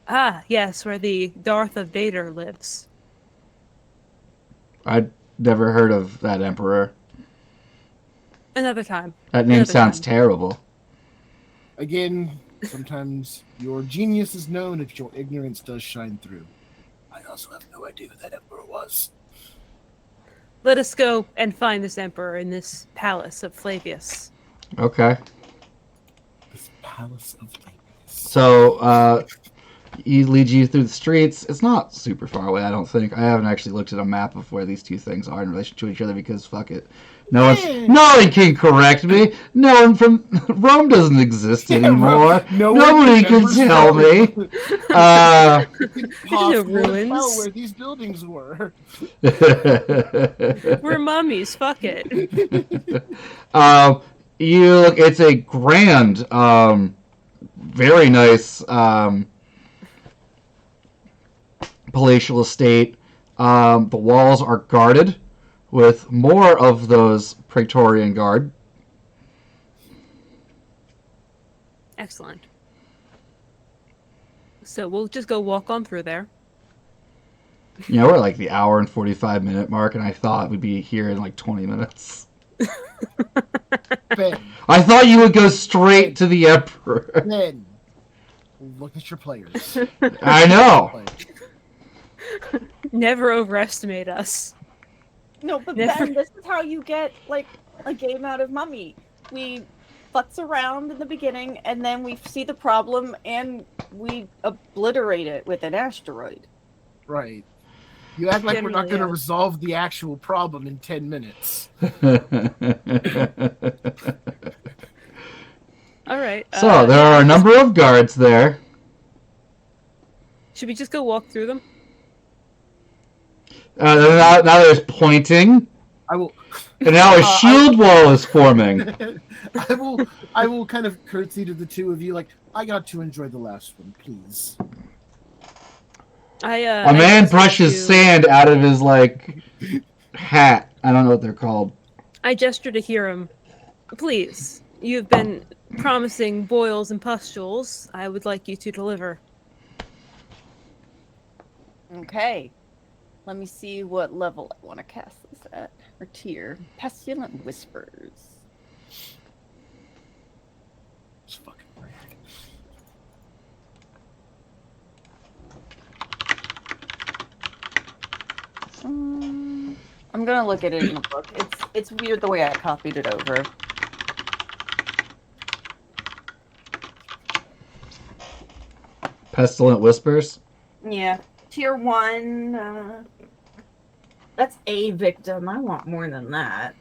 Ah, yes, where the Darth of Vader lives. I'd never heard of that emperor. Another time. That name Another sounds time. terrible. Again, sometimes your genius is known if your ignorance does shine through. I also have no idea who that emperor was. Let us go and find this emperor in this palace of Flavius. Okay. This palace of ladies. So, he leads you through the streets. It's not super far away, I don't think. I haven't actually looked at a map of where these two things are in relation to each other because fuck it. No one can correct me. No one from Rome doesn't exist anymore. Nobody can tell me. Ruins. Tell where these buildings were. We're mummies, fuck it. You look. It's a grand, very nice palatial estate. The walls are guarded with more of those Praetorian Guard. Excellent. So we'll just go walk on through there. You know, we're at like the hour and 45-minute mark, and I thought we'd be here in like 20 minutes. Ben, I thought you would go straight to the Emperor. Ben, look at your players. I know. Never overestimate us. No, but Never- Ben, this is how you get like a game out of Mummy. We futz around in the beginning, and then we see the problem, and we obliterate it with an asteroid. Right. You act like we're not Generally, going to yeah. resolve the actual problem in 10 minutes. All right. So, there are a number of guards there. Should we just go walk through them? Now there's pointing, I will and now a shield wall is forming. I will kind of curtsy to the two of you like, I got to enjoy the last one, please. A man brushes sand out of his, like, hat. I don't know what they're called. I gesture to Hiram. Please, you've been promising boils and pustules. I would like you to deliver. Okay. Let me see what level I want to cast this at. Or tier. Pestilent Whispers. It's fucking rad. I'm gonna look at it in the book. It's weird the way I copied it over. Pestilent Whispers? Yeah. Tier 1. That's a victim. I want more than that.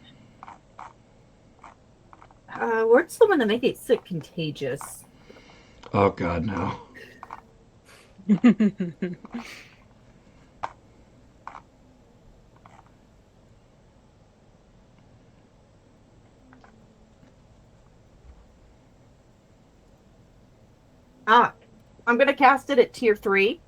Where's the one to make it sick contagious? Oh god, no. I'm going to cast it at tier 3.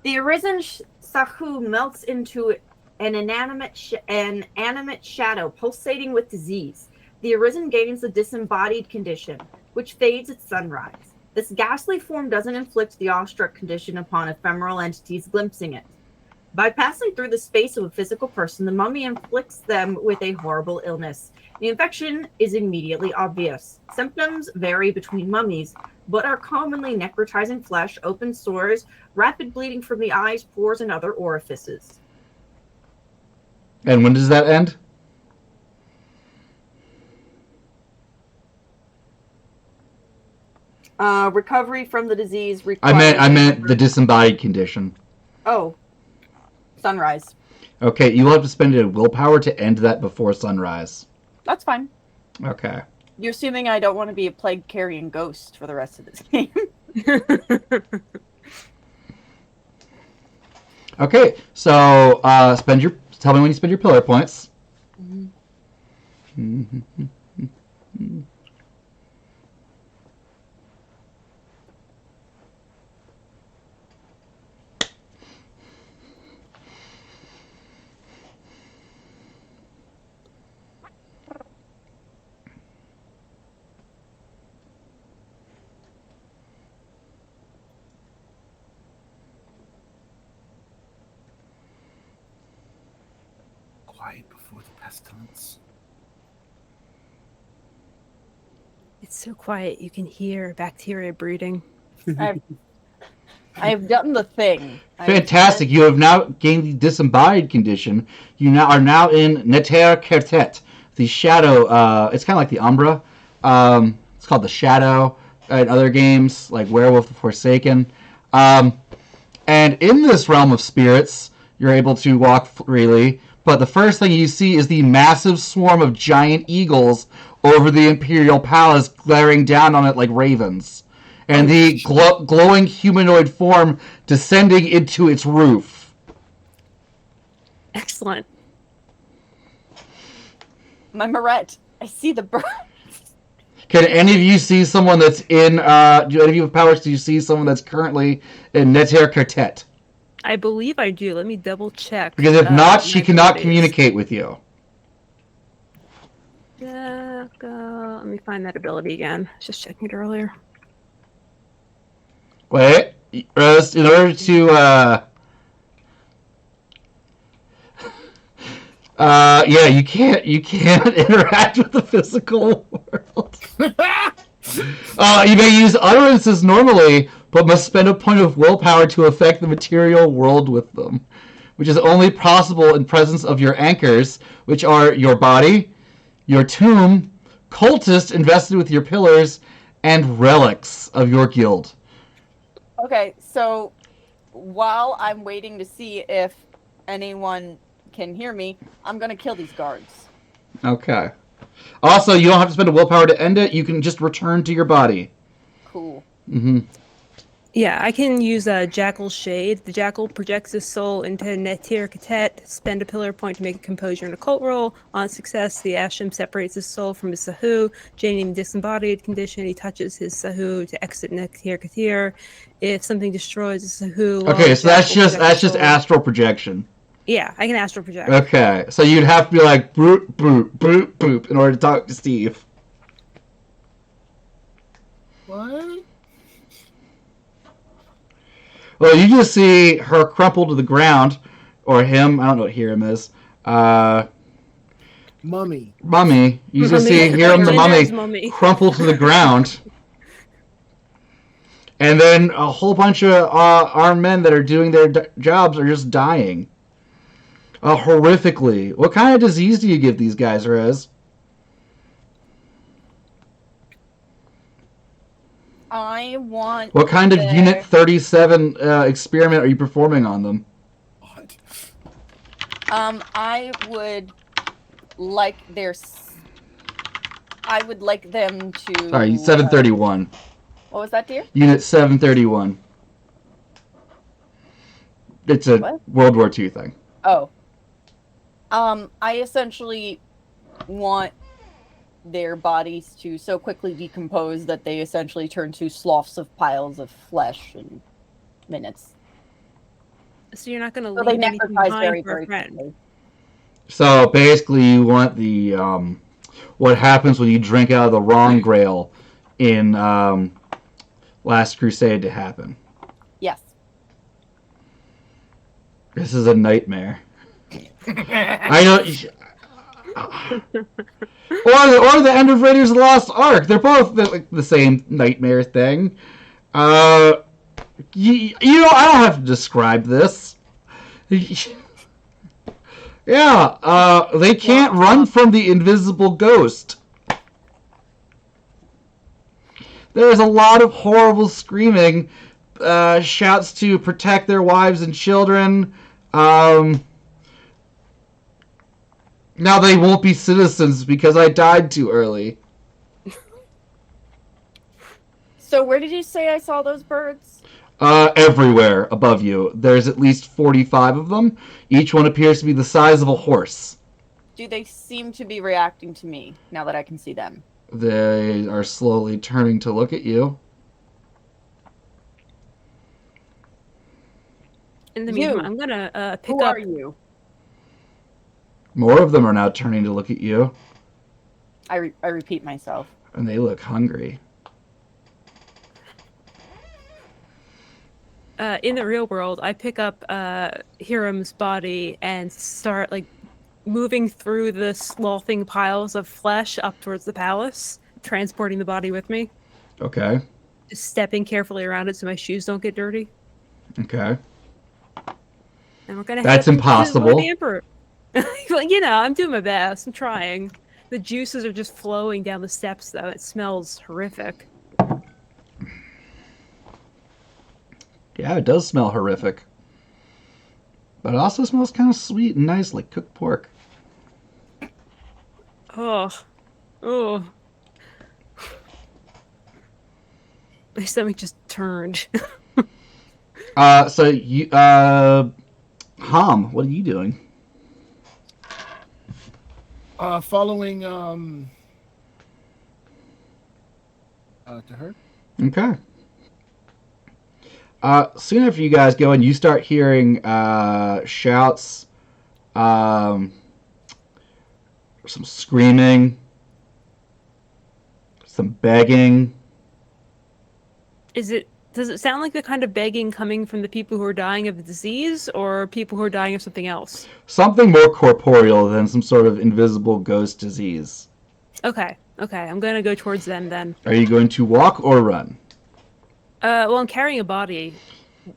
The arisen Sahu melts into an animate shadow pulsating with disease. The arisen gains the disembodied condition, which fades at sunrise. This ghastly form doesn't inflict the awestruck condition upon ephemeral entities glimpsing it. By passing through the space of a physical person, the mummy inflicts them with a horrible illness. The infection is immediately obvious. Symptoms vary between mummies, but are commonly necrotizing flesh, open sores, rapid bleeding from the eyes, pores, and other orifices. And when does that end? Recovery from the disease I requires... meant the disembodied condition. Oh. Sunrise. Okay, you will have to spend a willpower to end that before sunrise. That's fine. Okay. You're assuming I don't want to be a plague-carrying ghost for the rest of this game. Okay, so tell me when you spend your pillar points. Quiet before the pestilence. It's so quiet you can hear bacteria breeding. I have done the thing. Fantastic! You have now gained the disembodied condition. You are now in Neter Kertet, the shadow. It's kind of like the Umbra. It's called the Shadow in other games, like Werewolf the Forsaken. And in this realm of spirits, you're able to walk freely. But the first thing you see is the massive swarm of giant eagles over the Imperial Palace, glaring down on it like ravens. And the glowing humanoid form descending into its roof. Excellent. My Moret, I see the bird. Can any of you see someone that's in... do any of you have powers to see someone that's currently in Neter Kertet? I believe I do. Let me double check. Because if not, she my cannot abilities. communicate with you. Let me find that ability again. I was just checking it earlier. Wait, Rose, in order to, yeah, you can't interact with the physical world. You may use utterances normally, but must spend a point of willpower to affect the material world with them, which is only possible in presence of your anchors, which are your body, your tomb, cultists invested with your pillars, and relics of your guild. Okay, so while I'm waiting to see if anyone can hear me, I'm going to kill these guards. Okay. Also, you don't have to spend a willpower to end it. You can just return to your body. Cool. Mm-hmm. Yeah, I can use Jackal's Shade. The Jackal projects his soul into Neter Kertet. Spend a pillar point to make a composure and occult roll. On success, the Asham separates his soul from his Sahu. Gaining disembodied condition, he touches his Sahu to exit Neter Kertet. If something destroys the Sahu... Okay, so that's just astral projection. Yeah, I can astral project. Okay, so you'd have to be like, boop, boop, boop, boop, in order to talk to Steve. What? Well, you just see her crumple to the ground, or him, I don't know what Hiram is. Mummy. Mummy. You just see Hiram the mummy crumple to the ground. And then a whole bunch of armed men that are doing their jobs are just dying. Horrifically. What kind of disease do you give these guys, Rez? I want... What kind of Unit 37 experiment are you performing on them? What? I would like their... I would like them to... Sorry, 731. What was that, dear? Unit 731. It's a What? World War II thing. Oh. I essentially want their bodies to so quickly decompose that they essentially turn to sloughs of piles of flesh in minutes. So you're not going to So they leave anything necrotize behind very, for a very friend. quickly. So basically, you want the what happens when you drink out of the wrong grail in Last Crusade to happen. Yes. This is a nightmare. I know. Or the end of Raiders of the Lost Ark. They're both the same nightmare thing. You know, I don't have to describe this. Yeah, they can't run from the invisible ghost. There's a lot of horrible screaming, shouts to protect their wives and children. Now they won't be citizens because I died too early. So where did you say I saw those birds? Everywhere above you. There's at least 45 of them. Each one appears to be the size of a horse. Do they seem to be reacting to me now that I can see them? They are slowly turning to look at you. In the You. meantime, I'm going to pick Who up... are you? More of them are now turning to look at you, I repeat myself. and they look hungry. In the real world, I pick up Hiram's body and start like moving through the sloughing piles of flesh up towards the palace, transporting the body with me. Okay. Just stepping carefully around it so my shoes don't get dirty. Okay. And we're gonna. That's head up to impossible. the Emperor. Well, you know, I'm doing my best. I'm trying. The juices are just flowing down the steps, though. It smells horrific. Yeah, it does smell horrific. But it also smells kind of sweet and nice, like cooked pork. Oh, oh. My stomach just turned. So you, Ham, what are you doing? Following to her. Okay. Soon after you guys go and you start hearing shouts, some screaming, some begging. Does it sound like the kind of begging coming from the people who are dying of the disease or people who are dying of something else? Something more corporeal than some sort of invisible ghost disease. Okay, I'm gonna go towards them then. Are you going to walk or run? Well, I'm carrying a body.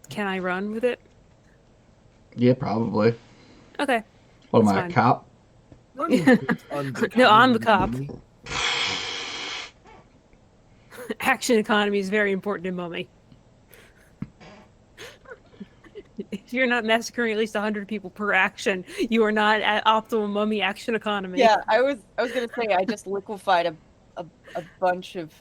Can I run with it? Yeah, probably. Okay. What am That's I, fine. a cop? No, I'm the cop. Action economy is very important in Mummy. If you're not massacring at least 100 people per action, you are not at optimal Mummy action economy. Yeah, I was gonna say I just liquefied a bunch of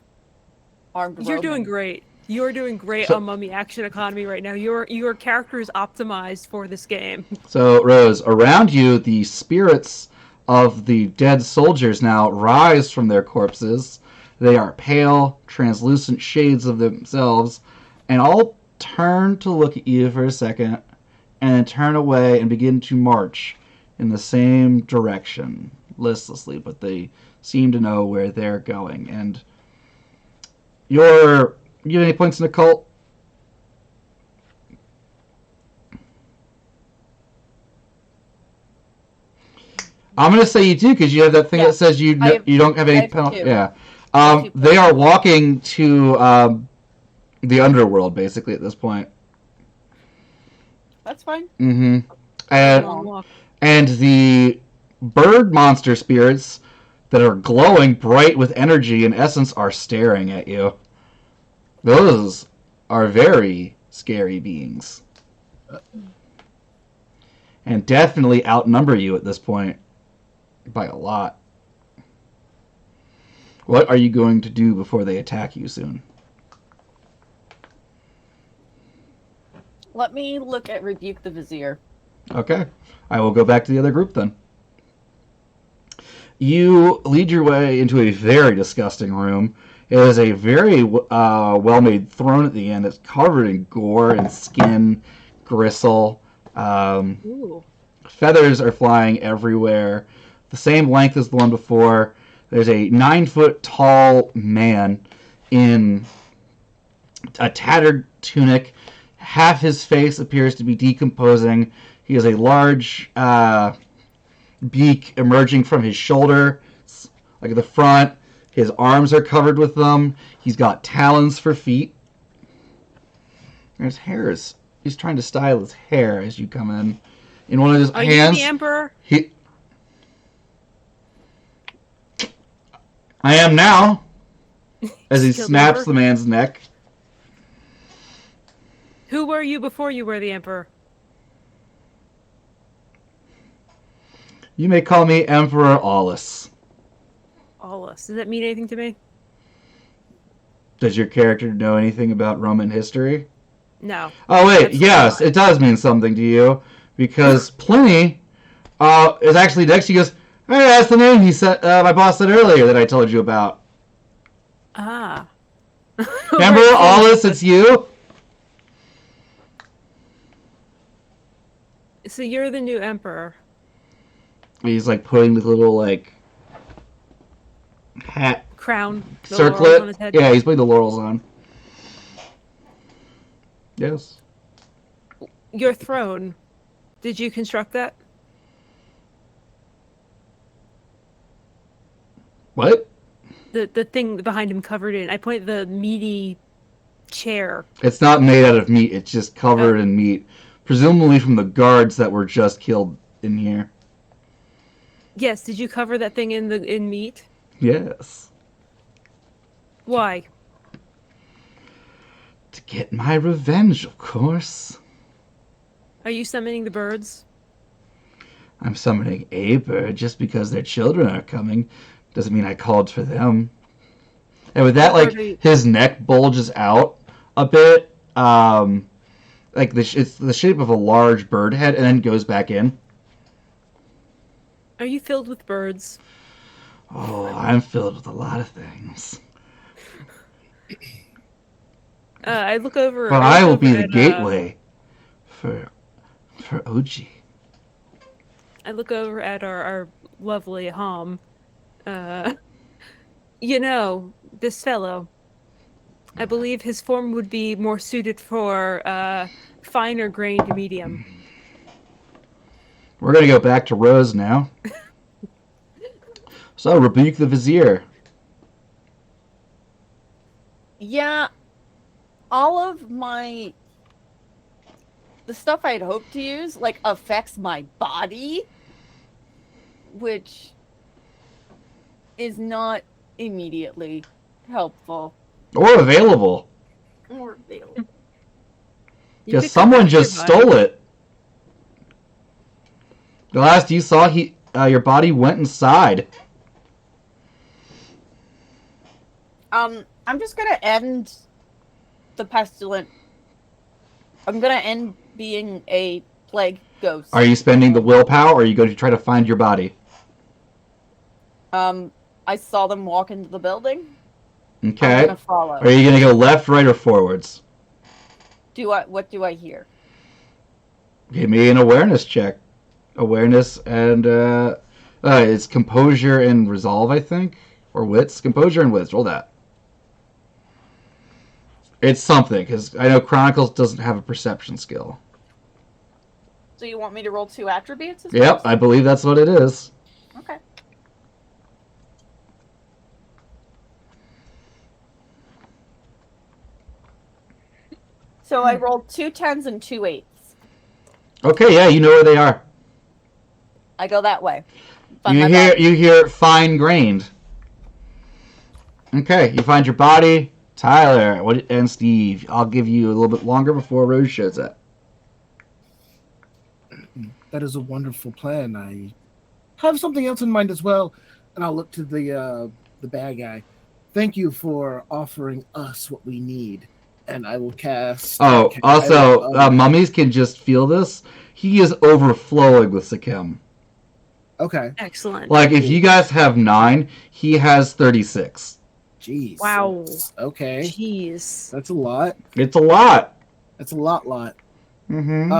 armed. You're doing great. You're doing great on Mummy action economy right now. Your character is optimized for this game. So, Rose, around you, the spirits of the dead soldiers now rise from their corpses. They are pale, translucent shades of themselves, and all turn to look at you for a second, and then turn away and begin to march in the same direction, listlessly, but they seem to know where they're going. And you have any points in the cult? I'm going to say you do because you have that thing that says you don't have any penalty. Yeah. They are walking to the underworld, basically, at this point. That's fine. Mm-hmm. And the bird monster spirits that are glowing bright with energy and essence are staring at you. Those are very scary beings. And definitely outnumber you at this point by a lot. What are you going to do before they attack you soon? Let me look at Rebuke the Vizier. Okay. I will go back to the other group then. You lead your way into a very disgusting room. It is a very well-made throne at the end that's covered in gore and skin, gristle. Ooh. Feathers are flying everywhere. The same length as the one before. There's a 9-foot tall man in a tattered tunic. Half his face appears to be decomposing. He has a large beak emerging from his shoulder, like at the front. His arms are covered with them. He's got talons for feet. And his hair is... He's trying to style his hair as you come in. In one of his Are hands... you the Emperor? I am now. As he Killed snaps Emperor? the man's neck. Who were you before you were the Emperor? You may call me Emperor Aulus. Aulus. Does that mean anything to me? Does your character know anything about Roman history? No. Oh wait, That's yes, not. it does mean something to you. Because Pliny is actually next. He goes, hey, that's the name he said, my boss said earlier that I told you about. Ah. Emperor Aulus, it's you? So you're the new Emperor. He's like putting the little like hat Crown. The laurels on circlet. his head. Yeah, he's putting the laurels on. Yes. Your throne. Did you construct that? What? The thing behind him covered in. I point the meaty chair. It's not made out of meat. It's just covered in meat, presumably from the guards that were just killed in here. Yes. Did you cover that thing in meat? Yes. Why? To get my revenge, of course. Are you summoning the birds? I'm summoning a bird just because their children are coming. Doesn't mean I called for them. And with that, What like, bird are you- his neck bulges out a bit. Like, it's the shape of a large bird head and then goes back in. Are you filled with birds? Oh, I'm filled with a lot of things. I look over. But look I will over be the at, gateway for OG. I look over at our lovely Hom. You know, this fellow. I believe his form would be more suited for finer grained medium. We're gonna go back to Rose now. So, rebuke the Vizier. Yeah, all of the stuff I'd hoped to use, like, affects my body, which is not immediately helpful. Or available. Or available. You Because could come someone back just here, stole it. The last you saw, your body went inside. I'm just gonna end the pestilent. I'm gonna end being a plague ghost. Are you spending the willpower, or are you going to try to find your body? I saw them walk into the building. I'm Okay. gonna follow. Are you going to go left, right, or forwards? What do I hear? Give me an awareness check. Awareness and it's composure and resolve, I think, or wits. Composure and wits. Roll that. It's something because I know Chronicles doesn't have a perception skill. So you want me to roll 2 attributes? As Yep, first? I believe that's what it is. Okay. So I rolled 2 10s and 2 8s. Okay, yeah, you know where they are. I go that way. Find my body. You hear fine grained. Okay, you find your body. Tyler, and Steve. I'll give you a little bit longer before Rose shows up. That is a wonderful plan. I have something else in mind as well, and I'll look to the bad guy. Thank you for offering us what we need, and I will cast. Oh, also, mummies can just feel this. He is overflowing with Sikkim. Okay. Excellent. Like, if you guys have 9, he has 36. Jeez. Wow. Okay. Jeez. That's a lot. It's a lot. That's a lot. Mm-hmm.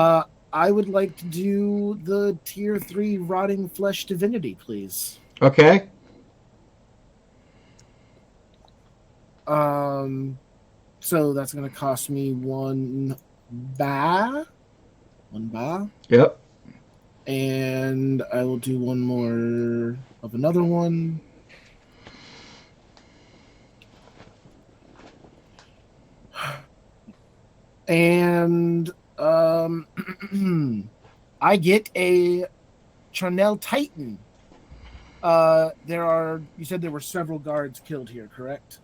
I would like to do the tier 3 rotting flesh divinity, please. Okay. So that's gonna cost me 1 ba. 1 ba. Yep. And I will do one more of another one. And I get a Charnel Titan. You said there were several guards killed here, correct?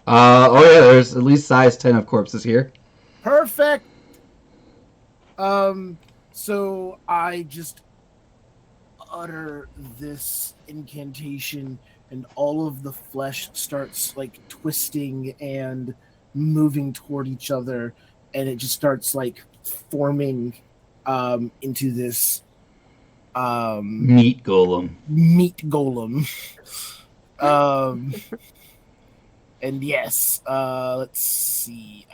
Oh yeah, there's at least size 10 of corpses here. Perfect. So I just utter this incantation, and all of the flesh starts like twisting and moving toward each other, and it just starts like forming into this Meat golem. meat golem. And yes, let's see.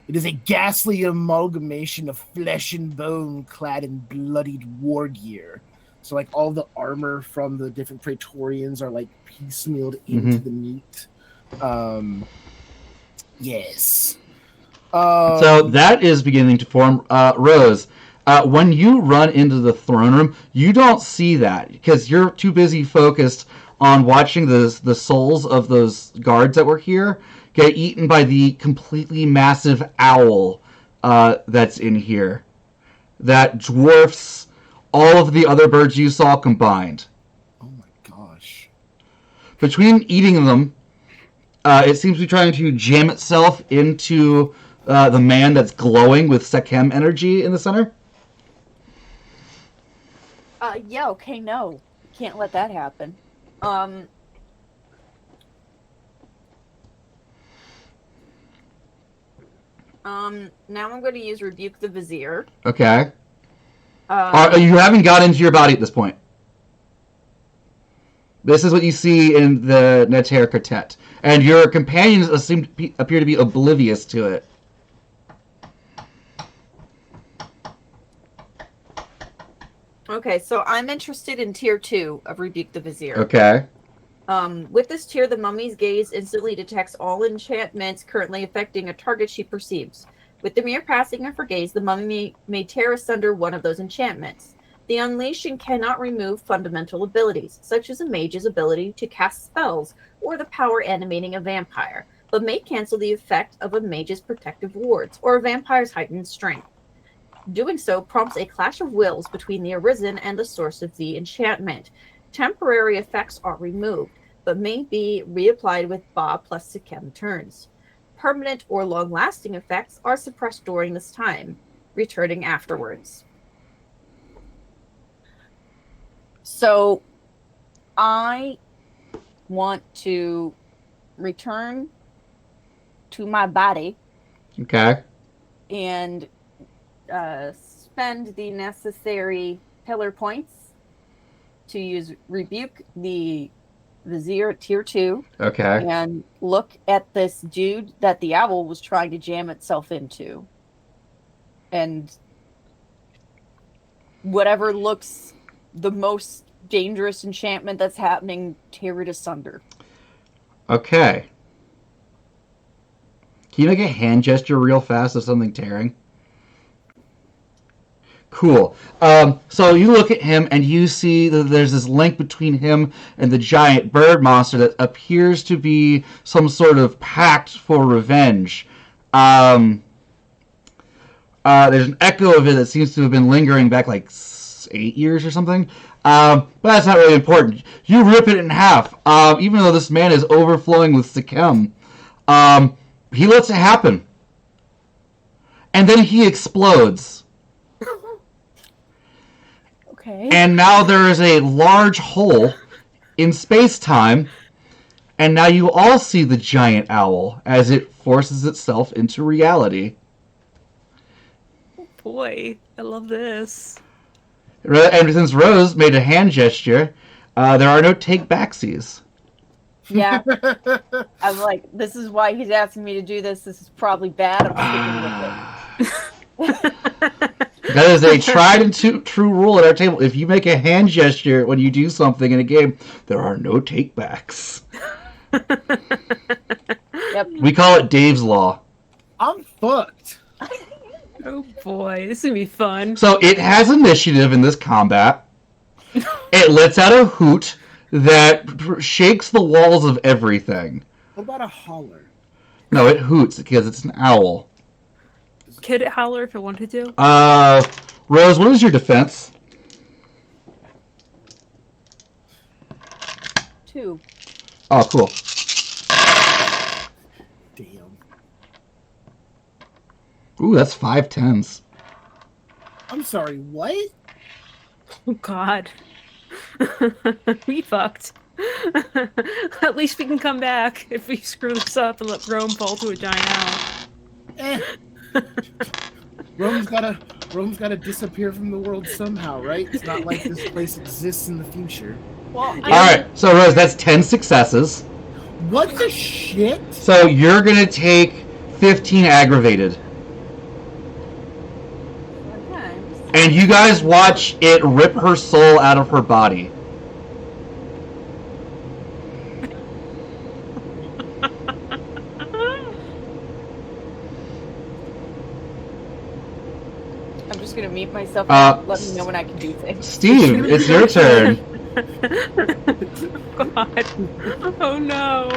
It is a ghastly amalgamation of flesh and bone clad in bloodied war gear. So like all the armor from the different Praetorians are like piecemealed into the meat. Yes. So that is beginning to form. Rose, when you run into the throne room, you don't see that because you're too busy focused on watching the souls of those guards that were here get eaten by the completely massive owl that's in here that dwarfs all of the other birds you saw combined. Oh my gosh. Between eating them, it seems to be trying to jam itself into the man that's glowing with Sekhem energy in the center. Yeah, okay, no. Can't let that happen. Now I'm going to use Rebuke the Vizier. Okay. You haven't got into your body at this point. This is what you see in the Neter Quartet. And your companions appear to be oblivious to it. Okay, so I'm interested in tier 2 of Rebuke the Vizier. Okay. With this tier, the mummy's gaze instantly detects all enchantments currently affecting a target she perceives. With the mere passing of her gaze, the mummy may tear asunder one of those enchantments. The unleashing cannot remove fundamental abilities, such as a mage's ability to cast spells or the power animating a vampire, but may cancel the effect of a mage's protective wards or a vampire's heightened strength. Doing so prompts a clash of wills between the arisen and the source of the enchantment. Temporary effects are removed, but may be reapplied with Ba plus Sikhem turns. Permanent or long-lasting effects are suppressed during this time, returning afterwards. So, I want to return to my body. Okay. And spend the necessary pillar points to use Rebuke the Vizier at tier 2. Okay. And look at this dude that the owl was trying to jam itself into. And whatever looks the most dangerous enchantment that's happening, tear it asunder. Okay. Can you make a hand gesture real fast of something tearing? Cool. So you look at him and you see that there's this link between him and the giant bird monster that appears to be some sort of pact for revenge. There's an echo of it that seems to have been lingering back like 8 years or something. But that's not really important. You rip it in half. Even though this man is overflowing with Sikhem, he lets it happen. And then he explodes. Okay. And now there is a large hole in space-time, And now you all see the giant owl as it forces itself into reality. Boy, I love this. And since Rose made a hand gesture, there are no take-backsies. Yeah. I'm like, this is why he's asking me to do this. This is probably bad. I'm sticking with it. That is a tried and true rule at our table. If you make a hand gesture when you do something in a game, there are no take-backs. Yep. We call it Dave's Law. I'm fucked. Oh boy, this is gonna be fun. So it has initiative in this combat. It lets out a hoot that shakes the walls of everything. What about a holler? No, it hoots because it's an owl. Could it holler if it wanted to? Rose, what is your defense? 2. Oh, cool. Damn. Ooh, that's 5 10s. I'm sorry, what? Oh God. We fucked. At least we can come back if we screw this up and let Rome fall to a giant owl. Eh. Rome's gotta disappear from the world somehow, right? It's not like this place exists in the future. Well, Alright, so Rose, that's 10 successes. What the shit? So you're gonna take 15 aggravated. And you guys watch it rip her soul out of her body. I'm just gonna mute myself Uh, and let me know when I can do things. Steve, it's your turn. God. Oh no.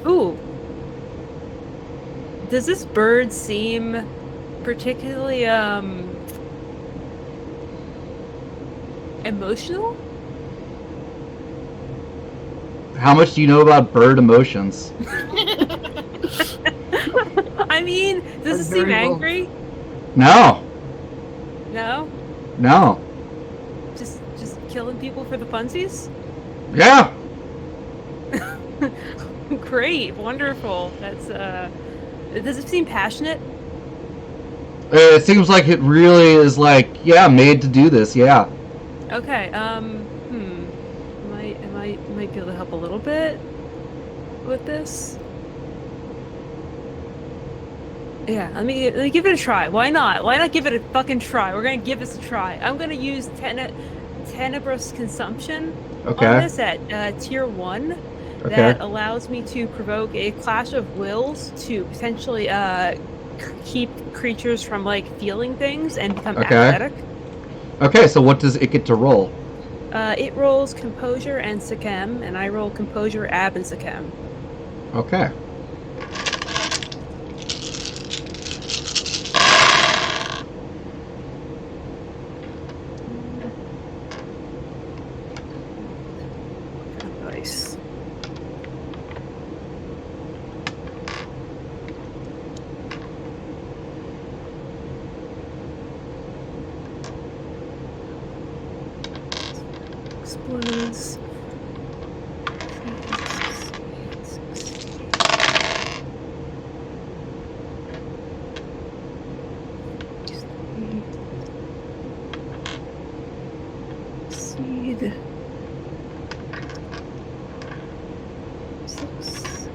Ooh. Does this bird seem particularly emotional? How much do you know about bird emotions? I mean, does it I'm seem very well- angry? No. No? No. Just killing people for the funsies? Yeah. Great, wonderful. That's does it seem passionate? It seems like it really is like, yeah, made to do this, yeah. Okay, might be able to help a little bit with this. Yeah, let me give it a try. Why not? Why not give it a fucking try? We're gonna give this a try. I'm gonna use Tenebrous Consumption Okay. on this at tier 1. Okay. That allows me to provoke a clash of wills to potentially keep creatures from like feeling things and become Okay. apathetic. Okay, so what does it get to roll? It rolls Composure and Sakem, and I roll Composure, Ab, and Sakem. Okay. Nice. Explodes. Seed. 6.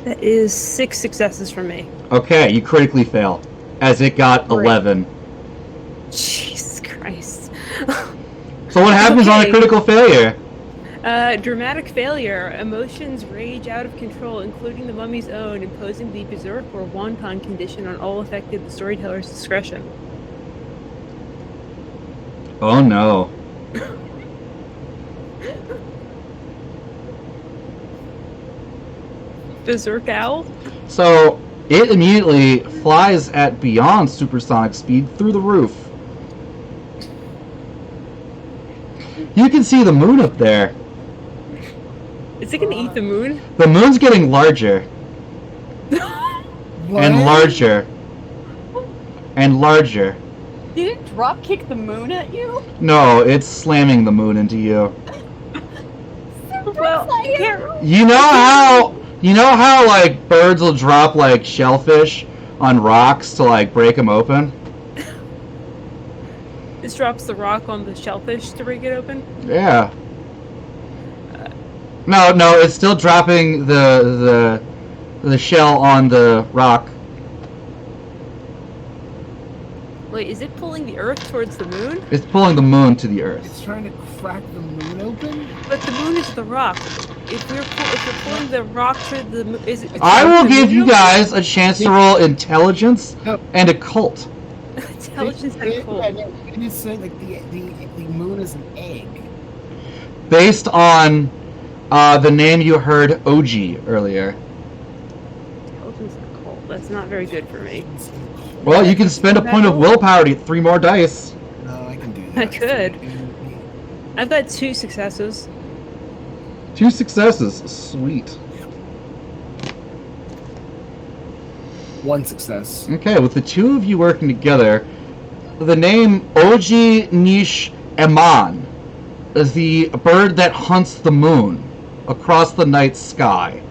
That is 6 successes for me. Okay, you critically fail. As it got Great. 11. Jesus Christ. So what happens on a Okay. critical failure? Dramatic failure. Emotions rage out of control, including the mummy's own, imposing the berserk or wanton condition on all affected at the storyteller's discretion. Oh no. Berserk owl? So it immediately flies at beyond supersonic speed through the roof. You can see the moon up there. Is it gonna eat the moon? The moon's getting larger. and larger. And larger. Did it drop kick the moon at you? No, it's slamming the moon into you. Well, here, You know how like birds will drop like shellfish on rocks to like break them open? this drops the rock on the shellfish to break it open. Yeah. No, it's still dropping the shell on the rock. Wait, is it pulling the Earth towards the moon? It's pulling the moon to the earth. It's trying to crack the moon open? But the moon is the rock. If you're pulling the rock to the moon, is it? I will the give moon you open? guys a chance to roll intelligence and occult. Intelligence and Yeah, cool. no, it is saying like the moon is an egg. Based on the name you heard, OG, earlier. Intelligence and cool. That's not very good for me. Well, you can spend a point of willpower to get 3 more dice. No, I can do I that. could. I've got 2 successes. 2 successes. Sweet. 1 success. Okay, with the 2 of you working together, the name Oji Nish Eman is the bird that hunts the moon across the night sky.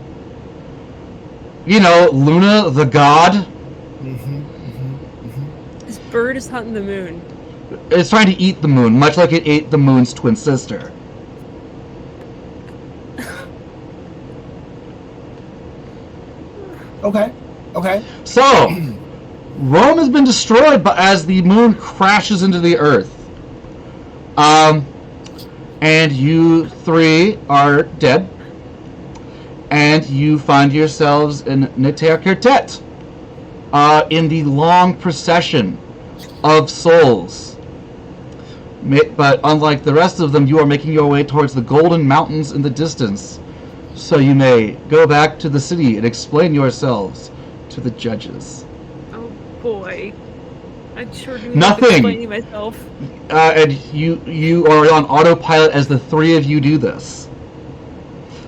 You know, Luna, the god, This bird is hunting the moon. is trying to eat the moon, much like it ate the moon's twin sister. Okay. So, Rome has been destroyed as the moon crashes into the earth. And you 3 are dead. And you find yourselves in Neterkertet, in the long procession of souls. But unlike the rest of them, you are making your way towards the golden mountains in the distance. So you may go back to the city and explain yourselves to the judges. Oh boy. I sure do Nothing. explaining myself. And you are on autopilot as the 3 of you do this.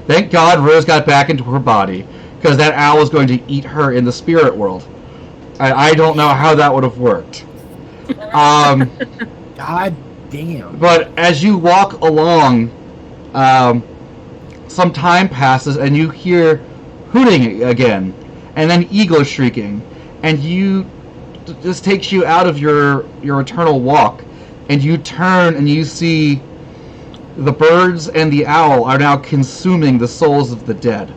Thank God Rose got back into her body, because that owl was going to eat her in the spirit world. I don't know how that would have worked. God damn. But as you walk along, some time passes and you hear hooting again, and then eagles shrieking, and this takes you out of your eternal walk, and you turn and you see the birds and the owl are now consuming the souls of the dead.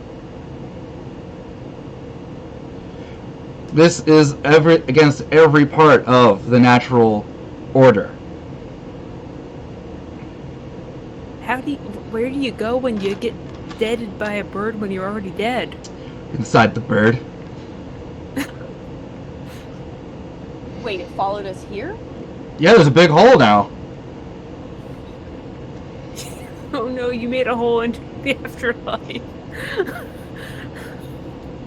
This is against every part of the natural order. Where do you go when you get deaded by a bird when you're already dead? Inside the bird. Wait, it followed us here? Yeah, there's a big hole now. Oh no, you made a hole into the afterlife.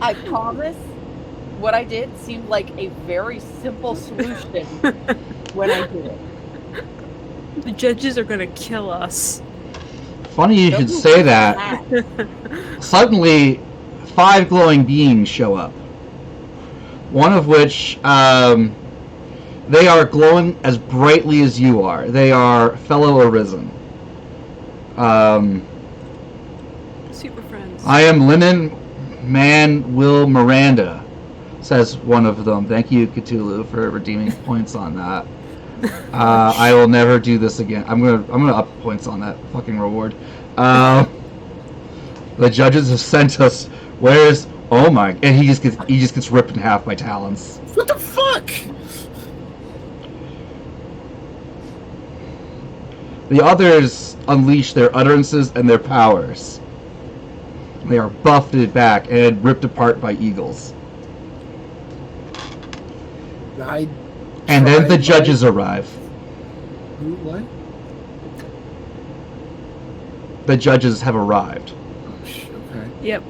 I promise what I did seemed like a very simple solution when I did it. The judges are gonna kill us. Funny you should say that. Suddenly, 5 glowing beings show up. One of which, they are glowing as brightly as you are. They are fellow Arisen. Super friends. I am Linen Man Will Miranda, says one of them. Thank you, Cthulhu, for redeeming points on that. I will never do this again. I'm gonna up points on that fucking reward. The judges have sent us. Where's and he just gets ripped in half by talons. What the fuck? The others unleash their utterances and their powers. They are buffeted back and ripped apart by eagles. And then the judges arrive. Who? What? The judges have arrived. Okay. Yep.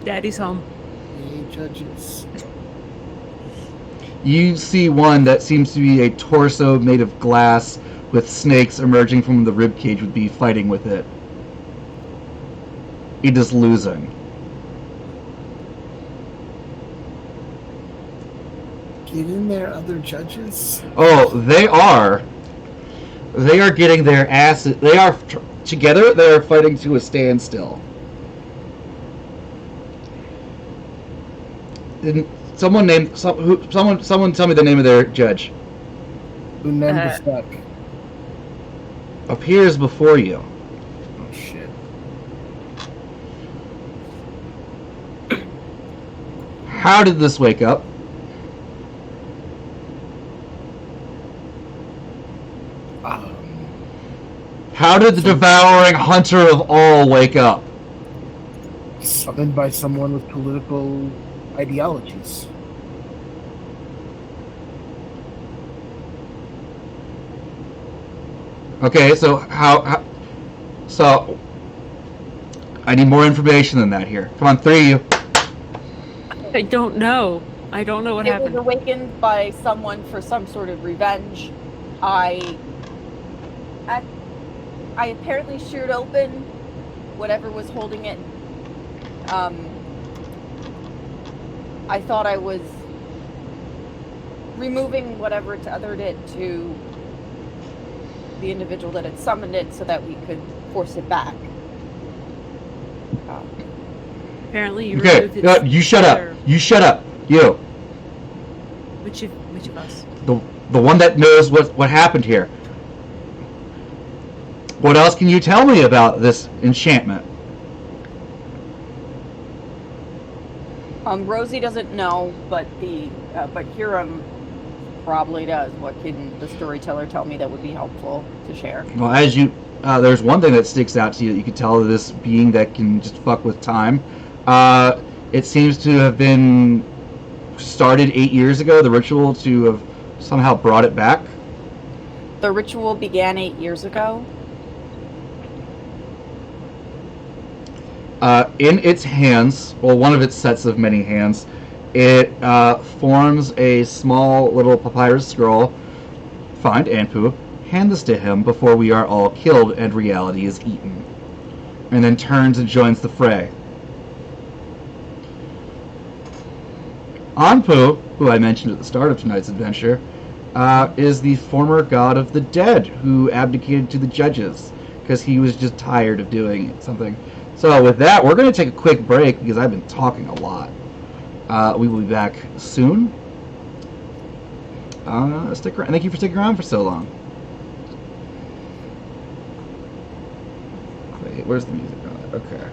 Daddy's home. Yay, judges. You see one that seems to be a torso made of glass with snakes emerging from the ribcage would be fighting with it. It is losing. Isn't there other judges? Oh, they are. They are getting their asses. They are together. They are fighting to a standstill. Someone tell me the name of their judge. Unembustak. Appears before you. Oh shit. How did this wake up? How did the devouring hunter of all wake up? Summoned by someone with political ideologies. Okay, so so I need more information than that here. Come on, three of you. I don't know. I don't know what It happened. was awakened by someone for some sort of revenge. I apparently sheared open whatever was holding it. I thought I was removing whatever tethered it to the individual that had summoned it so that we could force it back. Apparently you Okay, removed it. you shut up. You shut up. You. Which of us? The one that knows what happened here. What else can you tell me about this enchantment? Rosie doesn't know, but Hiram probably does. What can the storyteller tell me that would be helpful to share? Well, as you, there's one thing that sticks out to you that you can tell of this being that can just fuck with time. It seems to have been started 8 years ago, the ritual to have somehow brought it back. The ritual began 8 years ago. In its hands, well, one of its sets of many hands, it forms a small little papyrus scroll. Find Anpu, hand this to him before we are all killed and reality is eaten. And then turns and joins the fray. Anpu, who I mentioned at the start of tonight's adventure, is the former god of the dead who abdicated to the judges because he was just tired of doing something. So with that, we're going to take a quick break because I've been talking a lot. We will be back soon. Stick around. Thank you for sticking around for so long. Wait, where's the music on? Okay.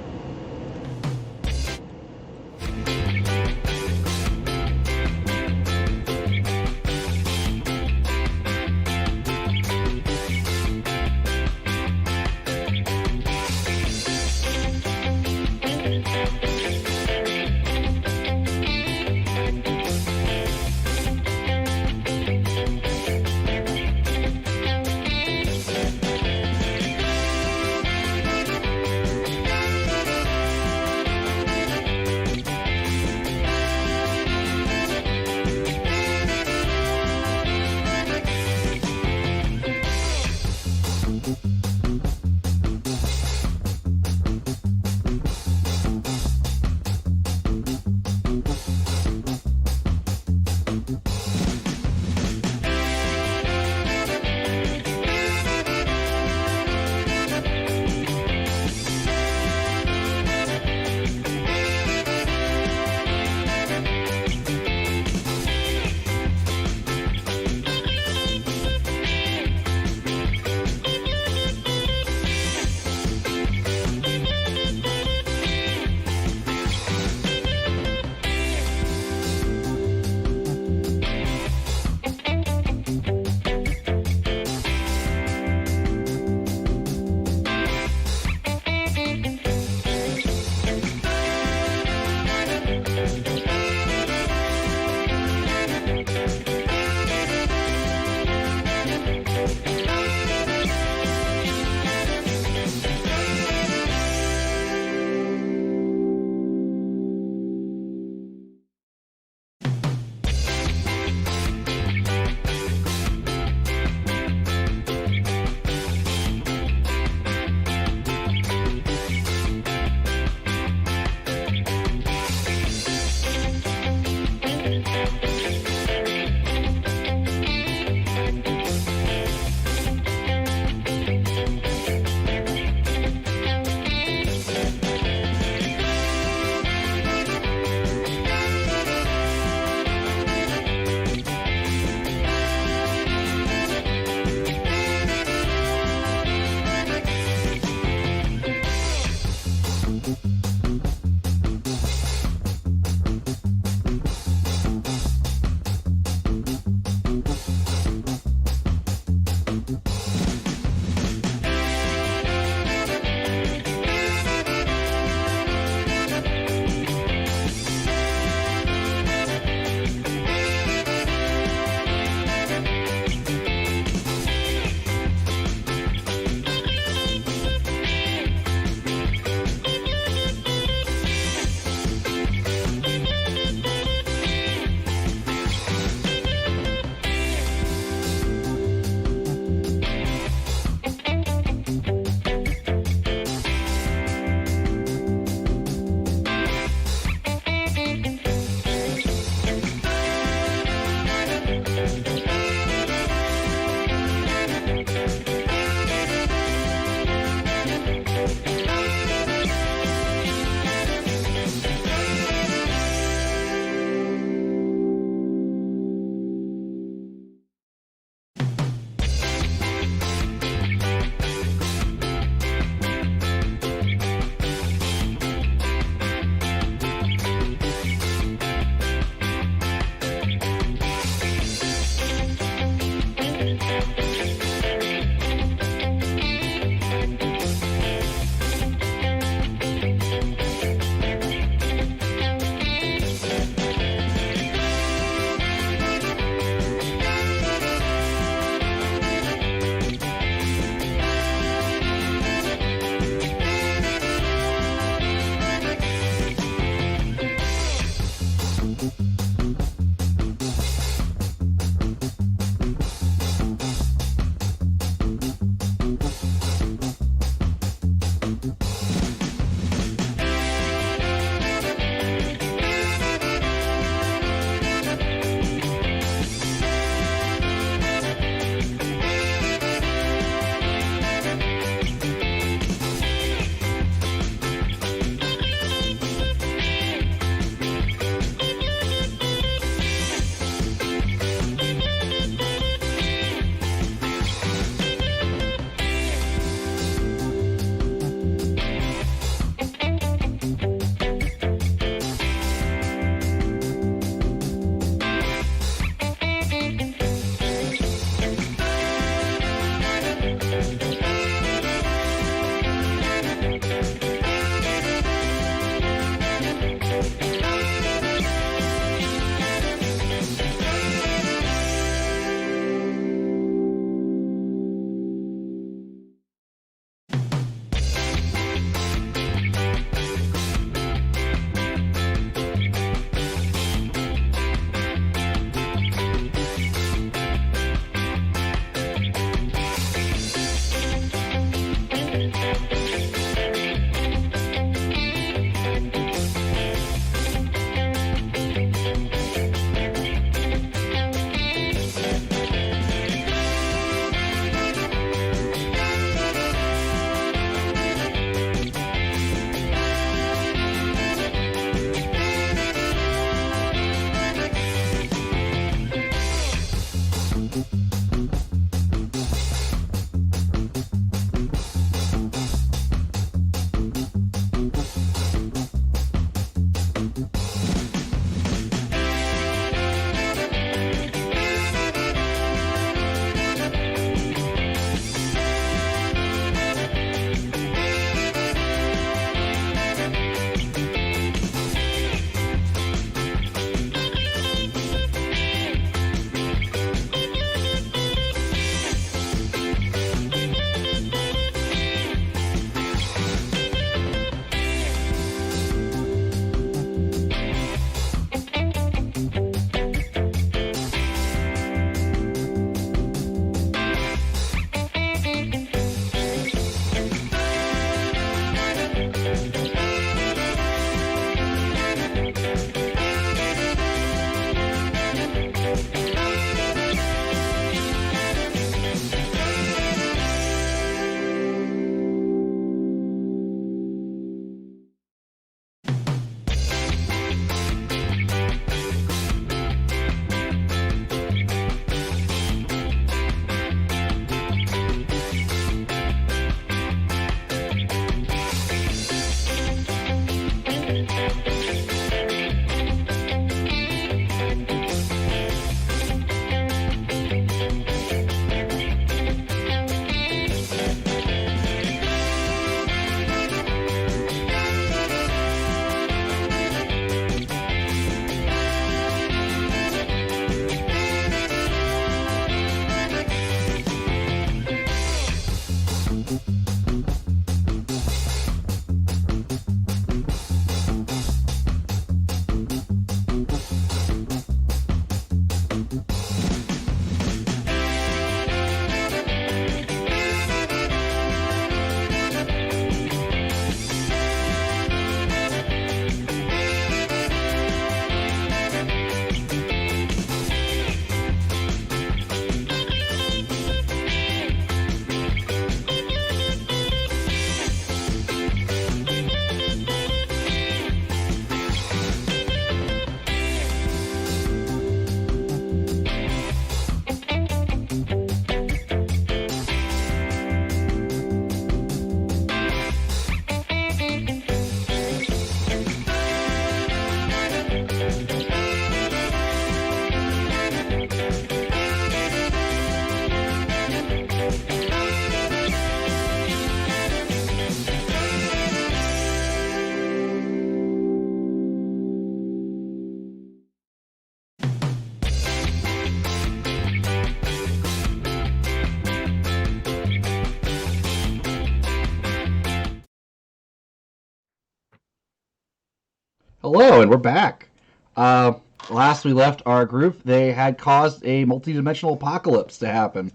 Hello, and we're back. Last we left our group, they had caused a multi-dimensional apocalypse to happen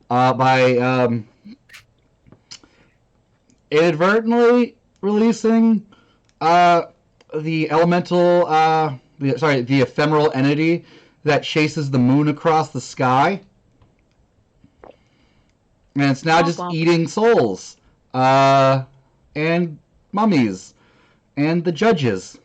by inadvertently releasing the elemental, the ephemeral entity that chases the moon across the sky. And it's now just eating souls, and mummies, and the judges.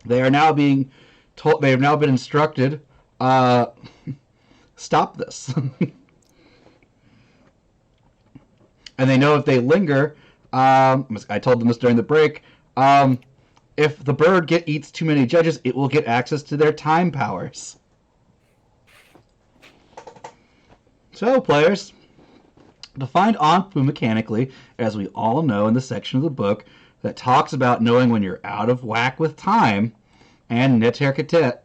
They are now being told. They have now been instructed. Stop this. And they know if they linger. I told them this during the break. If the bird eats too many judges, it will get access to their time powers. So, players, to find Anpu mechanically, as we all know in the section of the book that talks about knowing when you're out of whack with time, and Neterketet,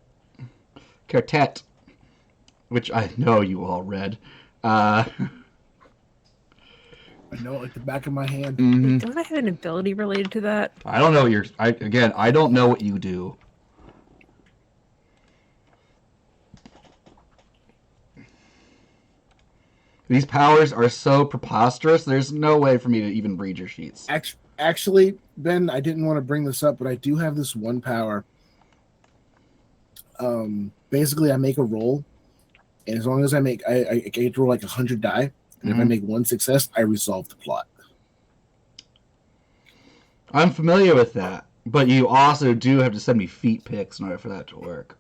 which I know you all read. I know it like the back of my hand. Mm-hmm. Don't I have an ability related to that? I don't know what I don't know what you do. These powers are so preposterous, there's no way for me to even read your sheets. Actually, Ben, I didn't want to bring this up, but I do have this one power. Basically, I make a roll, and as long as I get to roll like 100 die, and if I make one success, I resolve the plot. I'm familiar with that, but you also do have to send me feet pics in order for that to work.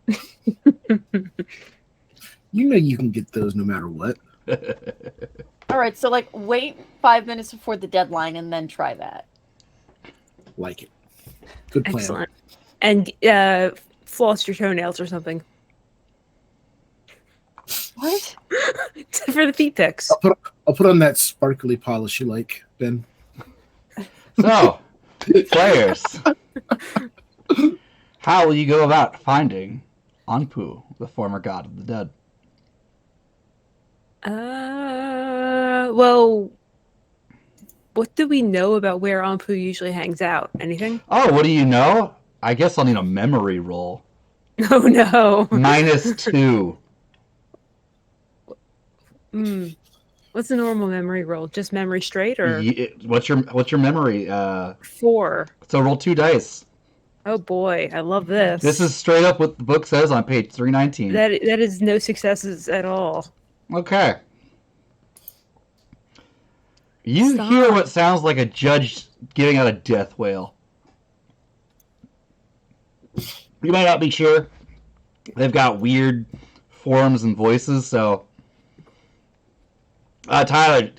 You know you can get those no matter what. All right, so like wait 5 minutes before the deadline and then try that. Like it. Good plan. Excellent. And floss your toenails or something. What? For the feet pics. I'll put on that sparkly polish you like, Ben. So, players, how will you go about finding Anpu, the former god of the dead? Well, what do we know about where Anpu usually hangs out? Anything? Oh, what do you know? I guess I'll need a memory roll. Oh no. -2. What's the normal memory roll? Just memory straight or What's your memory? 4? So roll 2 dice. Oh boy, I love this. This is straight up what the book says on page 319. that is no successes at all. Okay. You Stop. hear what sounds like a judge giving out a death wail. You might not be sure. They've got weird forms and voices, so... Tyler,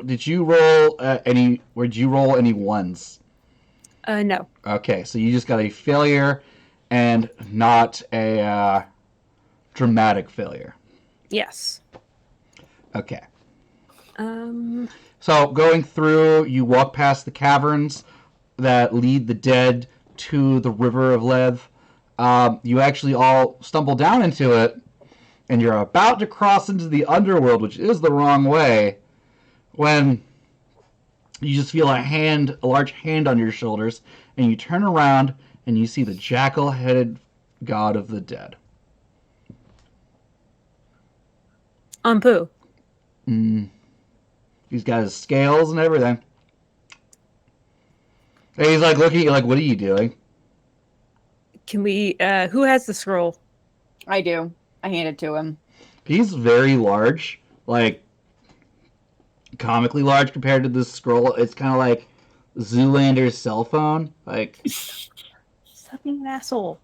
did you roll any ones? No. Okay, so you just got a failure and not a dramatic failure. Yes. Okay. So going through, you walk past the caverns that lead the dead to the River of Lev. You actually all stumble down into it, and you're about to cross into the underworld, which is the wrong way, when you just feel a large hand on your shoulders, and you turn around, and you see the jackal-headed god of the dead. Anpu. He's got his scales and everything. And he's like looking at you like, what are you doing? Can we who has the scroll? I do. I hand it to him. He's very large, like comically large compared to this scroll. It's kind of like Zoolander's cell phone. Like, Stop being an asshole.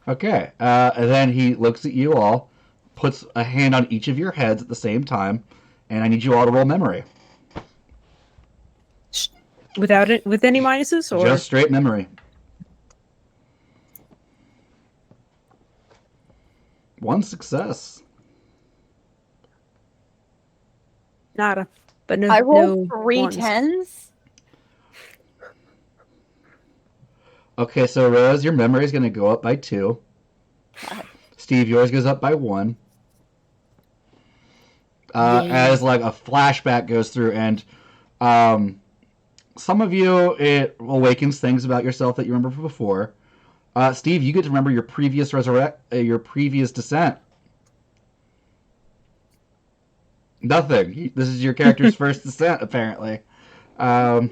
okay. And then he looks at you all, puts a hand on each of your heads at the same time, and I need you all to roll memory. Without it, with any minuses, or Just straight memory. 1 success. nada? But no, I rolled no 3 ones. 10s. Okay, so Rose, your memory is going to go up by 2. God. Steve, yours goes up by 1. as like a flashback goes through, and some of you it awakens things about yourself that you remember from before. Steve, you get to remember your previous your previous descent. Nothing. This is your character's first descent, apparently. I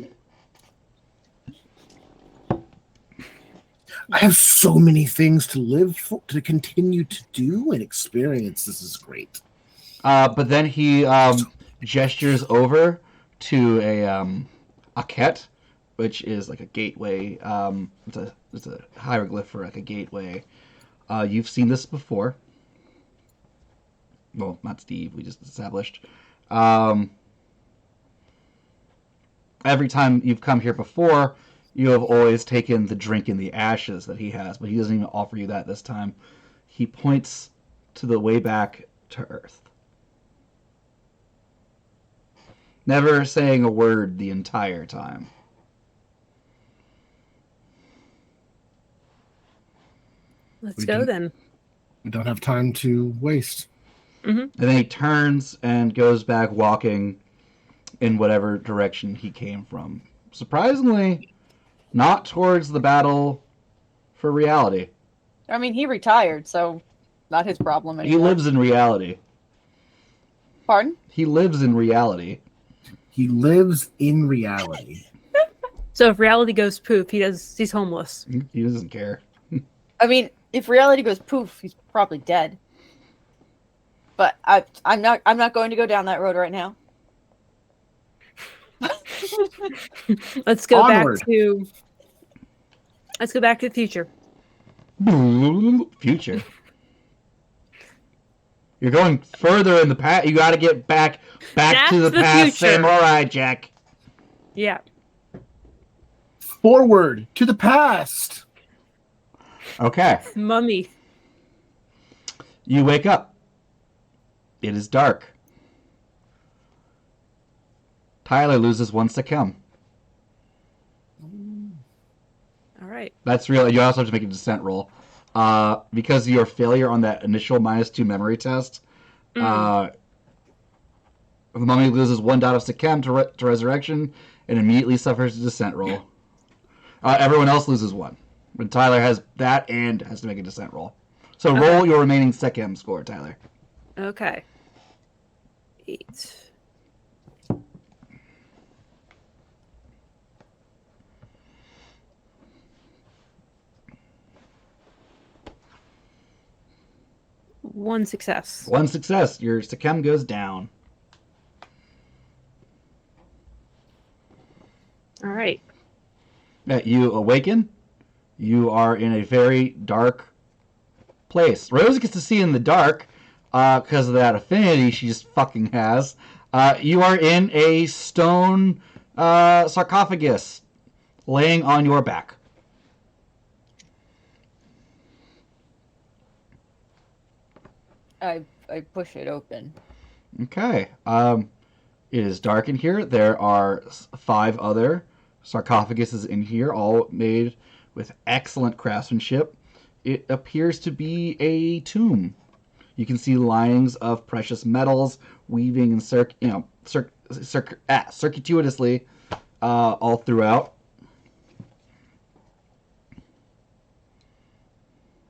have so many things to live for, to continue to do and experience. This is great. But then he gestures over to a ket, which is like a gateway. It's a hieroglyph for like a gateway. You've seen this before. Well, not Steve. We just established. Every time you've come here before, you have always taken the drink in the ashes that he has, but he doesn't even offer you that this time. He points to the way back to Earth. Never saying a word the entire time. Let's go then. We don't have time to waste. Mm-hmm. And then he turns and goes back walking in whatever direction he came from. Surprisingly, not towards the battle for reality. I mean, he retired, so not his problem anymore. He lives in reality. Pardon? He lives in reality. He lives in reality. So if reality goes poof, he's homeless. He doesn't care. I mean, if reality goes poof, he's probably dead. But I'm not going to go down that road right now. Let's go Onward. back to the future. Future. You're going further in the past. You got to get back to the past. future. Samurai Jack. Yeah. Forward to the past. Okay. Mummy. You wake up. It is dark. Tyler loses 1 second. All right. That's real. You also have to make a descent roll. Because of your failure on that initial -2 memory test, the mummy loses 1 dot of sechem to resurrection and immediately suffers a descent roll. Everyone else loses 1. But Tyler has that and has to make a descent roll. So roll your remaining sechem score, Tyler. Okay. 8. One success. 1 success. Your sechem goes down. All right. You awaken. You are in a very dark place. Rose gets to see in the dark because of that affinity she just fucking has. You are in a stone sarcophagus laying on your back. I push it open. Okay. It is dark in here. There are 5 other sarcophaguses in here, all made with excellent craftsmanship. It appears to be a tomb. You can see linings of precious metals weaving in circuitously all throughout.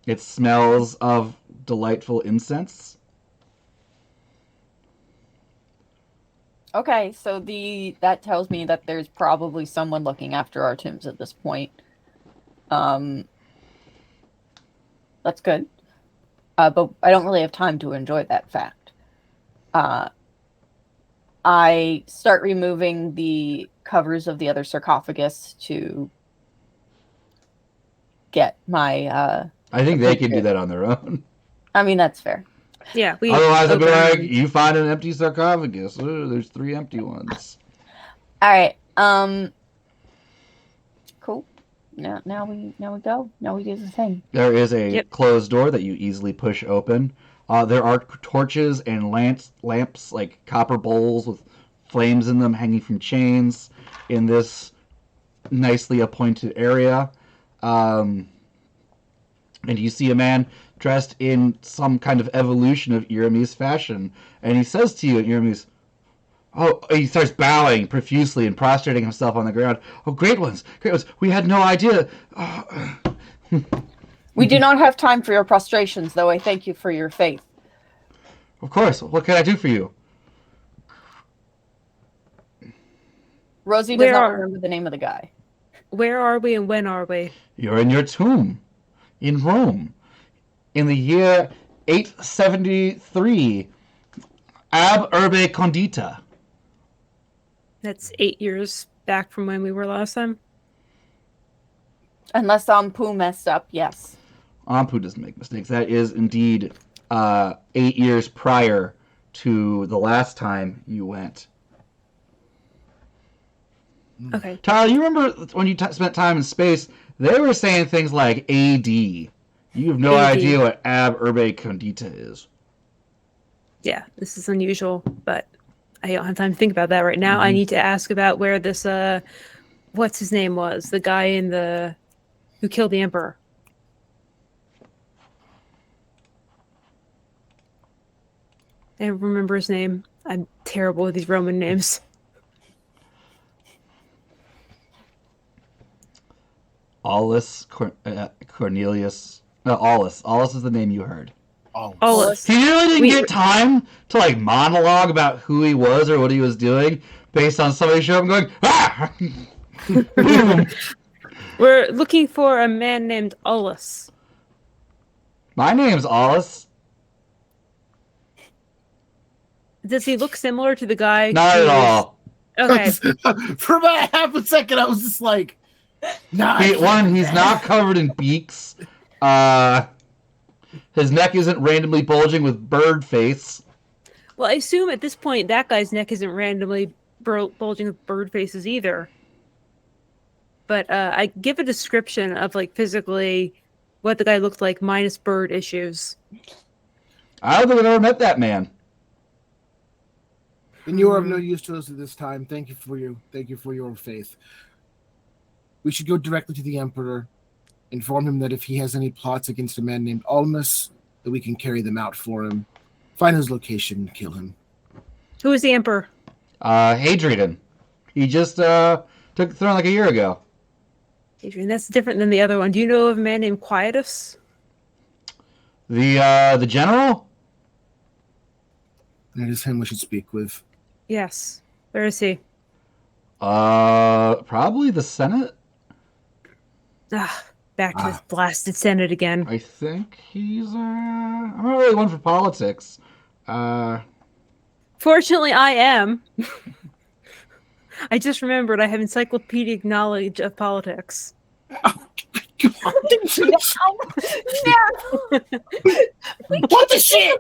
It smells of delightful incense. Okay, so that tells me that there's probably someone looking after our tombs at this point. That's good. But I don't really have time to enjoy that fact. I start removing the covers of the other sarcophagus to get my I think they can do that on their own. I mean, that's fair. Yeah. Otherwise, I'd be like, you find an empty sarcophagus. Ooh, there's 3 empty ones. All right. Cool. Now we go. Now we do the thing. There is a closed door that you easily push open. There are torches and lamps, like copper bowls with flames in them hanging from chains in this nicely appointed area. And you see a man dressed in some kind of evolution of Iramis fashion, and he says to you, Iramis, "Oh," he starts bowing profusely and prostrating himself on the ground. "Oh, great ones, great ones! We had no idea." We do not have time for your prostrations, though I thank you for your faith. Of course. What can I do for you? Rosie does not remember the name of the guy. Where are we and when are we? You're in your tomb in Rome in the year 873 ab urbe condita. That's 8 years back from when we were last time. Unless Ampu messed up, yes. Ampu doesn't make mistakes. That is indeed 8 years prior to the last time you went. Okay. Tyler, you remember when you spent time in space, they were saying things like AD. You have no AD. idea what ab urbe condita is. Yeah, this is unusual, but I don't have time to think about that right now. I need to ask about where this, what's his name was? The guy who killed the Emperor. I don't remember his name. I'm terrible with these Roman names. Aulus Cornelius. No, Aulus. Aulus is the name you heard. Aulus. He really didn't get time to like monologue about who he was or what he was doing based on somebody showing up and going, ah! Boom! We're looking for a man named Aulus. My name's Aulus. Does he look similar to the guy? Not at all. Okay. For about half a second, I was just like, nah. He's not covered in beaks. His neck isn't randomly bulging with bird face. Well, I assume at this point that guy's neck isn't randomly bulging with bird faces either. But I give a description of like physically what the guy looked like minus bird issues. I don't think I've ever met that man. And you are of no use to us at this time. Thank you for your faith. We should go directly to the Emperor, inform him that if he has any plots against a man named Almus, that we can carry them out for him, find his location, and kill him. Who is the Emperor? Hadrian. He just took the throne like a year ago. Adrian, that's different than the other one. Do you know of a man named Quietus? The general? And it is him we should speak with. Yes. Where is he? Probably the Senate. Back to this blasted Senate again. I think he's I'm not really one for politics. Fortunately, I am. I just remembered I have encyclopedic knowledge of politics. What the shit?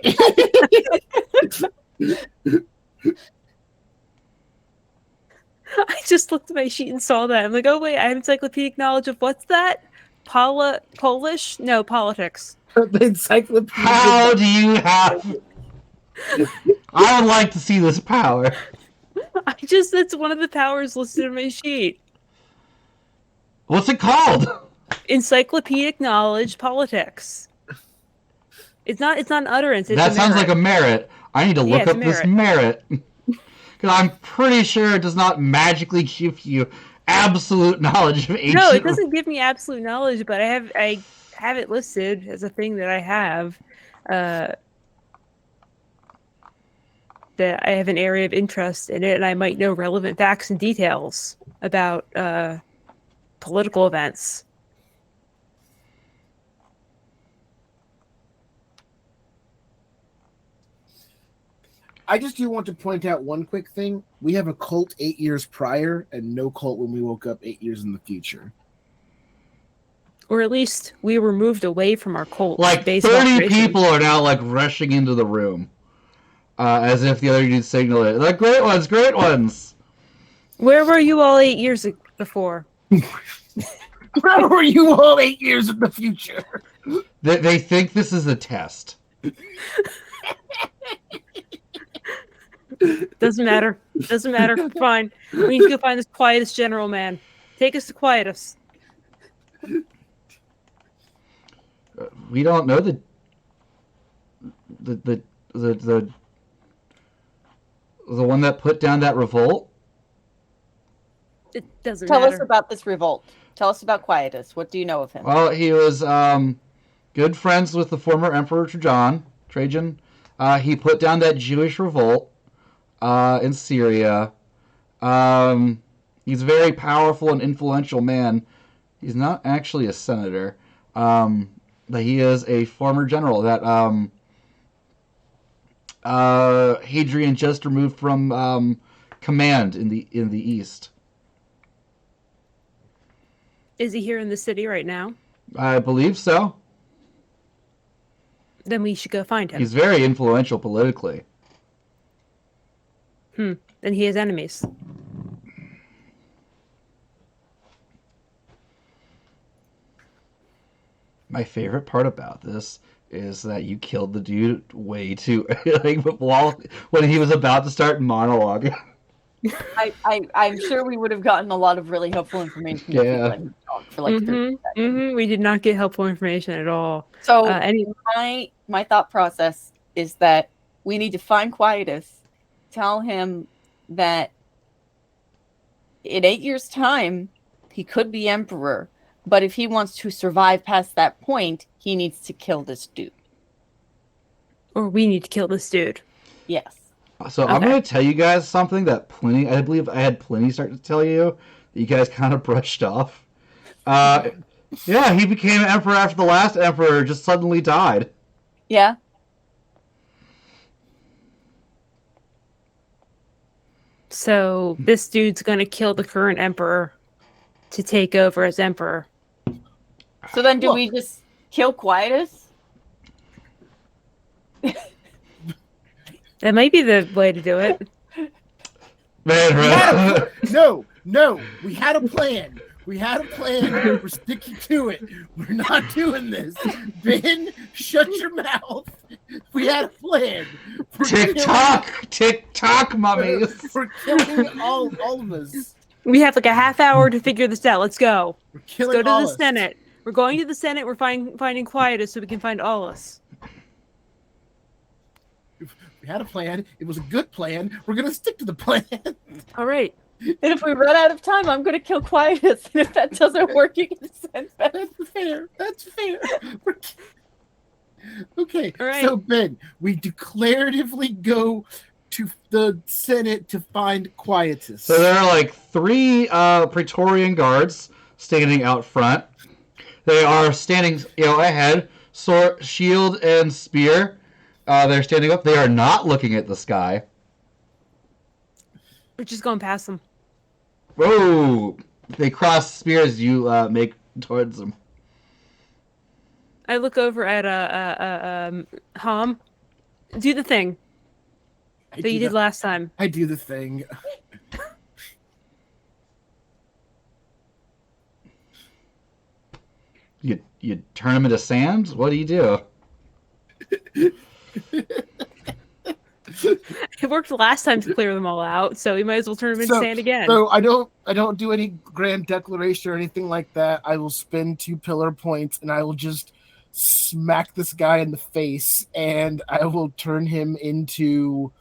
I just looked at my sheet and saw that. I'm like, oh wait, I have encyclopedic knowledge of what's that? Polish? No, politics. The encyclopedia. How do you have? I would like to see this power. That's one of the powers listed in my sheet. What's it called? Encyclopedic knowledge, politics. It's not an utterance. It's That a sounds merit. like a merit. I need to look it's up a this merit. Because I'm pretty sure it does not magically give you absolute knowledge of ancient. No, it doesn't give me absolute knowledge, but I have it listed as a thing that I have. That I have an area of interest in it, and I might know relevant facts and details about political events. I just do want to point out one quick thing. We have a cult 8 years prior and no cult when we woke up 8 years in the future. Or at least we were moved away from our cult. Like based 30 operation. people are now like rushing into the room. As if the other dudes signal it. Like, great ones, great ones! Where were you all 8 years before? Where were you all 8 years in the future? They think this is a test. Doesn't matter. Doesn't matter. Fine. We need to go find this Quietus general man. Take us to Quietus. We don't know the the one that put down that revolt? It doesn't Tell matter. us about this revolt. Tell us about Quietus. What do you know of him? Well, he was good friends with the former Emperor Trajan. He put down that Jewish revolt in Syria. He's a very powerful and influential man. He's not actually a senator, but he is a former general that Hadrian just removed from command in the east. Is he here in the city right now? I believe so. Then we should go find him. He's very influential politically. Then he has enemies. My favorite part about this is that you killed the dude way too like when he was about to start monologue. I'm sure we would have gotten a lot of really helpful information. Yeah. If we let him talk for like 30 seconds. We did not get helpful information at all. So my thought process is that we need to find Quietus, tell him that in 8 years' time he could be emperor, but if he wants to survive past that point, he needs to kill this dude. Or we need to kill this dude. Yes. So I'm going to tell you guys something that I believe I had Pliny start to tell you that you guys kind of brushed off. Yeah, he became emperor after the last emperor just suddenly died. Yeah. So this dude's going to kill the current emperor to take over as emperor. So then do we just kill Quietus? That might be the way to do it. Man, No, we had a plan. We're sticking to it. We're not doing this. Ben, shut your mouth. We had a plan. TikTok, mummies. We're killing all of us. We have like a half hour to figure this out. Let's go. We're Let's killing go to all the us. Senate. We're going to the Senate. We're finding Quietus so we can find Aulus. We had a plan. It was a good plan. We're gonna stick to the plan. All right. And if we run out of time, I'm going to kill Quietus. And if that doesn't work, you can send back. That's fair. Okay. All right. So Ben, we declaratively go to the Senate to find Quietus. So there are like 3 Praetorian guards standing out front. They are standing, ahead, sword, shield, and spear. They're standing up. They are not looking at the sky. We're just going past them. Whoa! They cross spears. You make towards them. I look over at Hom. Do the thing that you did last time. I do the thing. You turn them into sand. What do you do? It worked last time to clear them all out, so we might as well turn them into sand again. So I don't do any grand declaration or anything like that. I will spend 2 pillar points and I will just smack this guy in the face and I will turn him into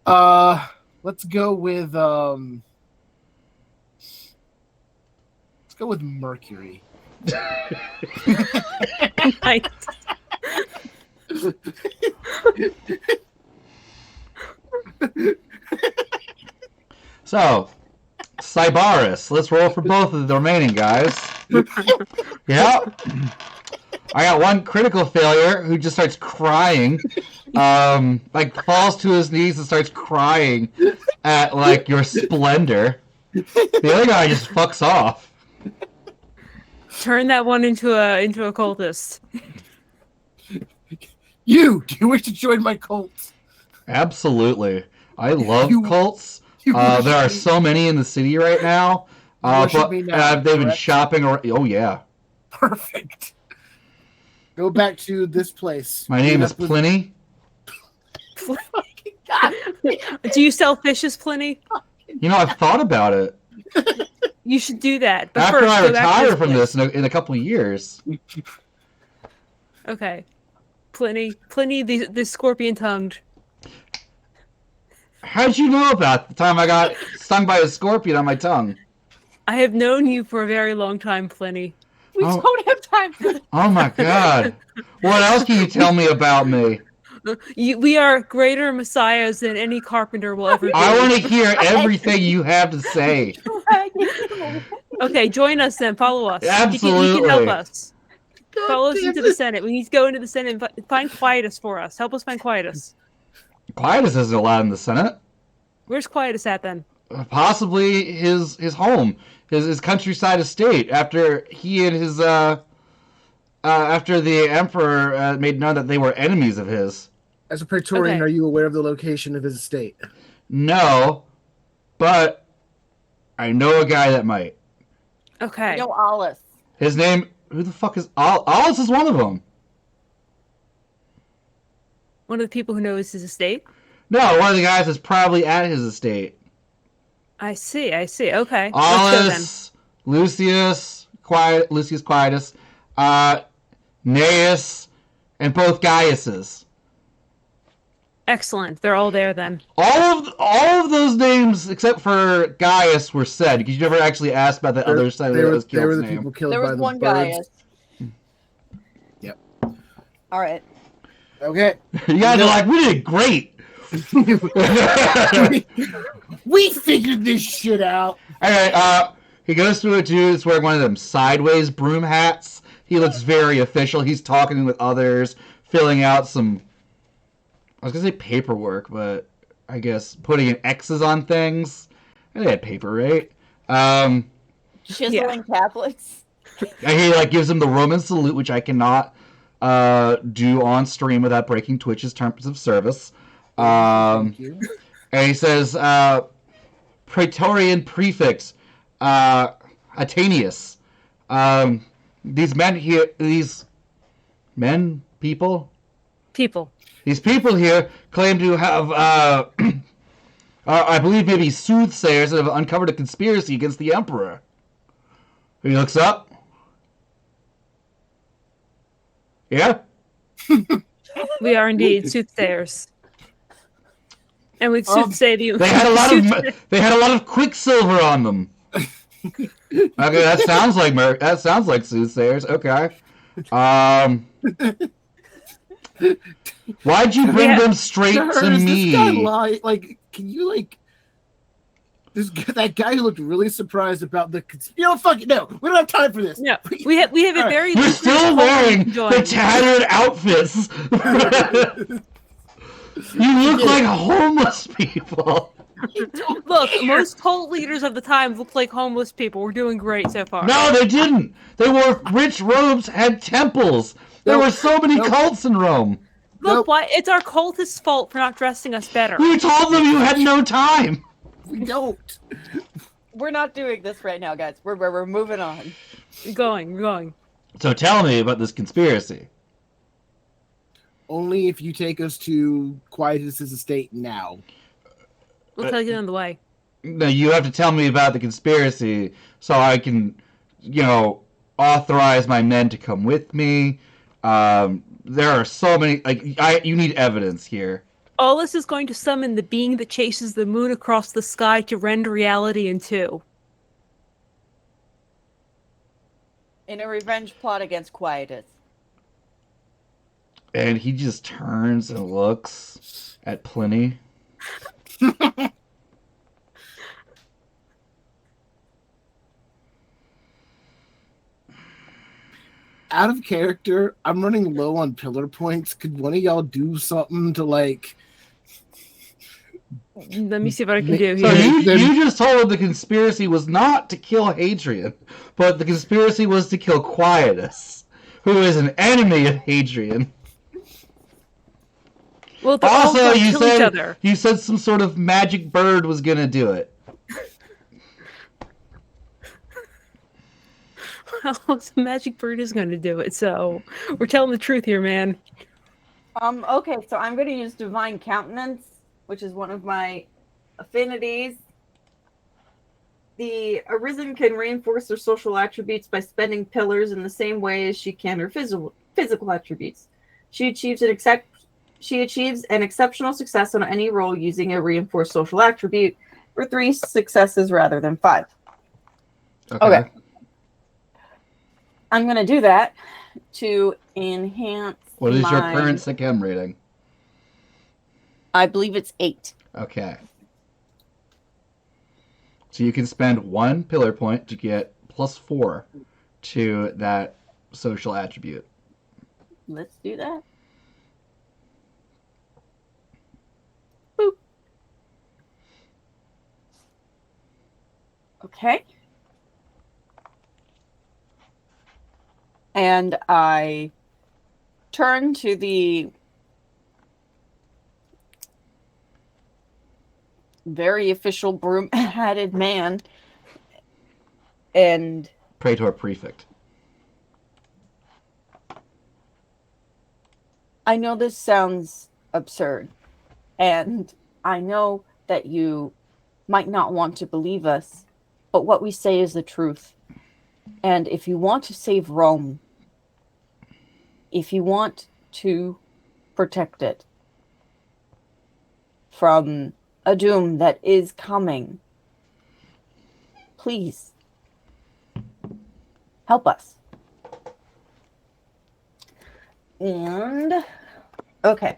let's go with Mercury. Nice. So, Cybarus. Let's roll for both of the remaining guys. Yeah. I got one critical failure who just starts crying. Falls to his knees and starts crying at, your splendor. The other guy just fucks off. Turn that one into a cultist. Do you wish to join my cult? Absolutely. I love cults. You There are so many in the city right now. Worship me now, They've been correct? shopping around. Oh, yeah. Perfect. Go back to this place. My name is Pliny. God. Do you sell fishes, Pliny? I've thought about it. You should do that. But After first, I go back to retire from place. this in a couple of years. Okay. Pliny, the scorpion-tongued. How'd you know about the time I got stung by a scorpion on my tongue? I have known you for a very long time, Pliny. We Oh. don't have time for this. Oh my god. What else can you tell me about me? We are greater messiahs than any carpenter will ever be. I want to hear everything you have to say. Okay, join us then. Follow us. Absolutely. You can help us. Follow us into the Senate. We need to go into the Senate and find Quietus for us. Help us find Quietus. Quietus isn't allowed in the Senate. Where's Quietus at then? Possibly his home, his countryside estate. After he and his after the emperor made known that they were enemies of his. As a Praetorian, Okay. are you aware of the location of his estate? No, but I know a guy that might. Okay. No, Alice. His name. Who the fuck is Alice? Is one of them. One of the people who knows his estate. No, one of the guys is probably at his estate. I see. Okay. Let's go then. Aulus, Lucius Quietus, Gnaeus, and both Gaiuses. Excellent. They're all there then. All of those names except for Gaius were said because you never actually asked about the other side They that were, was they were killed's the name. people killed There by was the one birds. guy. Yep. All right. Okay. You guys are like, we did great. We figured this shit out. Alright, he goes to a dude that's wearing one of them sideways broom hats. He looks very official. He's talking with others, filling out some, I was gonna say paperwork, but I guess putting in X's on things. They had paper, right? Chiseling tablets. And he like gives him the Roman salute, which I cannot do on stream without breaking Twitch's terms of service. Thank you. And he says, Praetorian Prefect, Atanius. These men here, these people here claim to have, I believe maybe soothsayers that have uncovered a conspiracy against the Emperor. He looks up. Yeah? We are indeed soothsayers. And we soothsay the They had a lot of quicksilver on them. Okay, that sounds like soothsayers. Okay. Why'd you bring them straight to me? This guy lie? Like, can you like? That guy who looked really surprised about the. You know, fuck it. No, we don't have time for this. No, we have a All right. very. You're still wearing the tattered outfits. You look like homeless people. Look, most cult leaders of the time looked like homeless people. We're doing great so far. No, they didn't. They wore rich robes, had temples. There were so many cults in Rome. Look, why? It's our cultists' fault for not dressing us better. You told them you had no time. We don't. We're not doing this right now, guys. We're moving on. We're going. So tell me about this conspiracy. Only if you take us to Quietus's estate now. We'll tell you on the way. No, you have to tell me about the conspiracy so I can, authorize my men to come with me. There are so many. You need evidence here. Aulus is going to summon the being that chases the moon across the sky to rend reality in two. In a revenge plot against Quietus. And he just turns and looks at Pliny. Out of character, I'm running low on pillar points. Could one of y'all do something to like? Let me see what I can do So here. you just told him the conspiracy was not to kill Hadrian, but the conspiracy was to kill Quietus, who is an enemy of Hadrian. Well, they're all Also, going to kill each other. you said some sort of magic bird was gonna do it. Well, the magic bird is going to do it, so we're telling the truth here, man. Okay, so I'm going to use Divine Countenance, which is one of my affinities. The Arisen can reinforce her social attributes by spending pillars in the same way as she can her physical attributes. She achieves an exceptional success on any roll using a reinforced social attribute for 3 successes rather than 5. Okay. I'm going to do that to enhance. What is your current Sikhem rating? I believe it's 8. Okay. So you can spend 1 pillar point to get +4 to that social attribute. Let's do that. Boop. Okay. And I turn to the very official broom-hatted man and Praetor Prefect. I know this sounds absurd, and I know that you might not want to believe us, but what we say is the truth. And if you want to save Rome, if you want to protect it from a doom that is coming, please help us. And okay.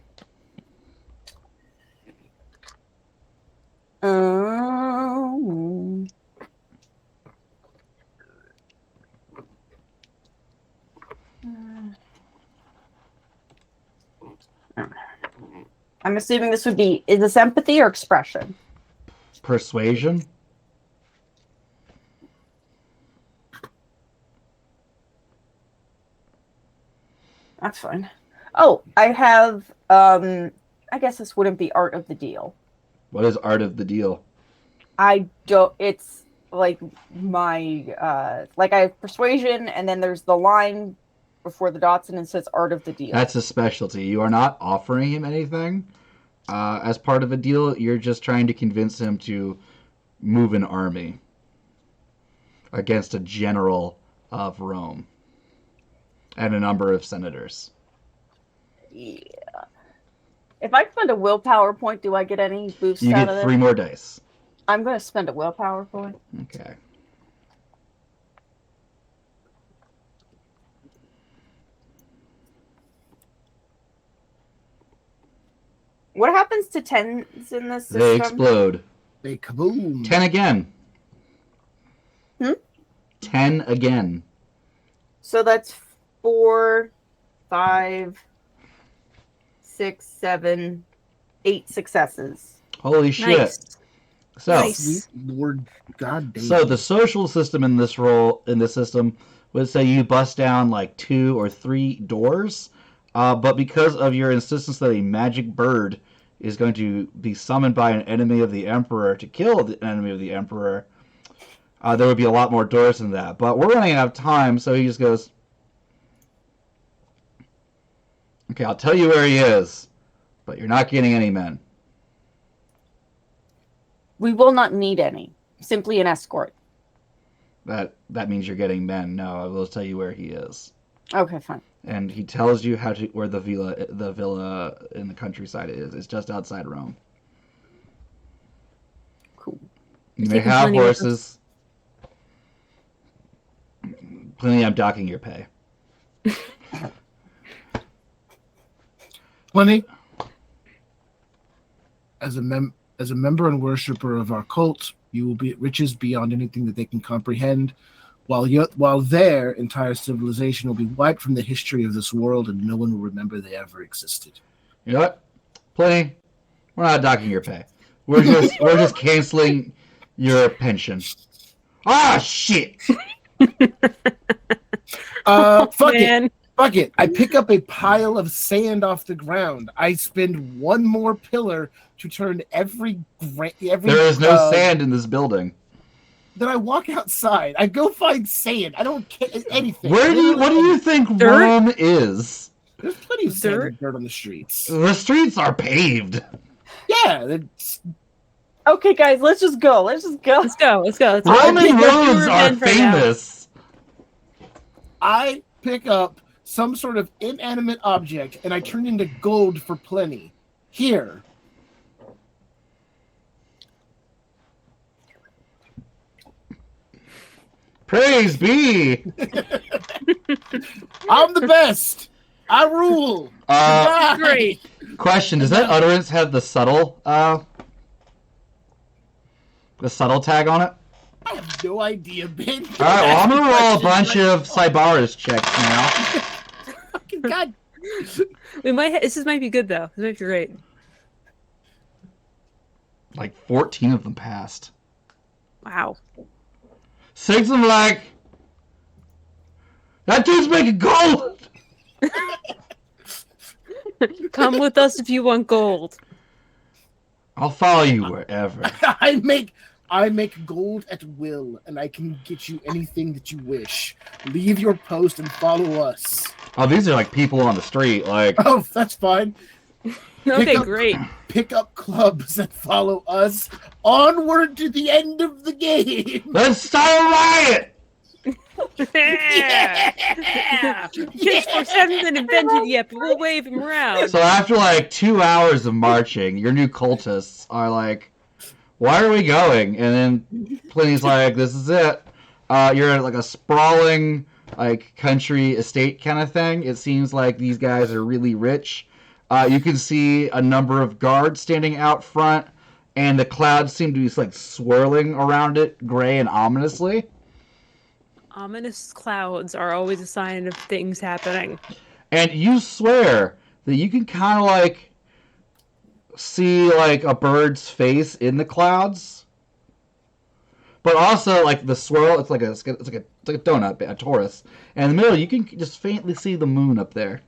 I'm assuming this would be, is this empathy or expression? Persuasion? That's fine. Oh, I have, I guess this wouldn't be art of the deal. What is art of the deal? I don't, it's like my, like I have persuasion, and then there's the line before the dots, and it says art of the deal. That's a specialty. You are not offering him anything as part of a deal. You're just trying to convince him to move an army against a general of Rome and a number of senators. Yeah. If I spend a willpower point, do I get any boosts You out get of it? 3 more dice. I'm going to spend a willpower point. Okay. What happens to 10s in this system? They explode. They kaboom. 10 again. 10 again. So that's 4, 5, 6, 7, 8 successes. Holy shit. Nice. So, Nice. Lord God damn. so the social system in this system would say you bust down like 2 or 3 doors, but because of your insistence that a magic bird is going to be summoned by an enemy of the Emperor to kill the enemy of the Emperor, there would be a lot more doors than that. But we're running out of time, so he just goes, okay, I'll tell you where he is, but you're not getting any men. We will not need any. Simply an escort. That means you're getting men. No, I will tell you where he is. Okay, fine. And he tells you where the villa in the countryside is. It's just outside Rome. Cool. You may Taking have plenty of horses. Plenty, I'm docking your pay. Plenty. As a member and worshiper of our cult, you will be at riches beyond anything that they can comprehend. While their entire civilization will be wiped from the history of this world, and no one will remember they ever existed. You know what? Plenty. We're not docking your pay. We're just canceling your pension. Ah, shit! Fuck Man. it. Fuck it. I pick up a pile of sand off the ground. I spend 1 more pillar to turn every. There is no sand in this building. Then I walk outside. I go find sand. I don't care anything. What do you think Dirt? Rome is? There's plenty of sand Dirt? and dirt on the streets. The streets are paved. Yeah. It's, Okay, guys, let's just go. Let's just go. Let's go. Let's go. Let's go. Roman Let's do roads are revenge right now. famous. I pick up some sort of inanimate object, and I turned into gold for plenty. Here. Praise be! I'm the best. I rule. Goodbye. Great. Question, does that utterance have the subtle tag on it? I have no idea, Ben. Alright, well, I'm gonna roll a bunch of Cybarus checks now. Fucking God. This might be good though. This might be great. Like 14 of them passed. Wow. 6 of them like, that dude's making gold! Come with us if you want gold. I'll follow you wherever. I make gold at will, and I can get you anything that you wish. Leave your post and follow us. Oh, these are like people on the street, like... Oh, that's fine. Okay, great. Pick up clubs and follow us onward to the end of the game. Let's start a riot! Yeah. Pitchforks haven't been invented yet, but we'll wave them around. So after like 2 hours of marching, your new cultists are like, why are we going? And then Pliny's like, this is it. You're at like a sprawling like country estate kind of thing. It seems like these guys are really rich. You can see a number of guards standing out front, and the clouds seem to be like swirling around it, gray and ominously. Ominous clouds are always a sign of things happening. And you swear that you can kind of like see like a bird's face in the clouds, but also like the swirl. It's like a donut, a torus, and in the middle you can just faintly see the moon up there.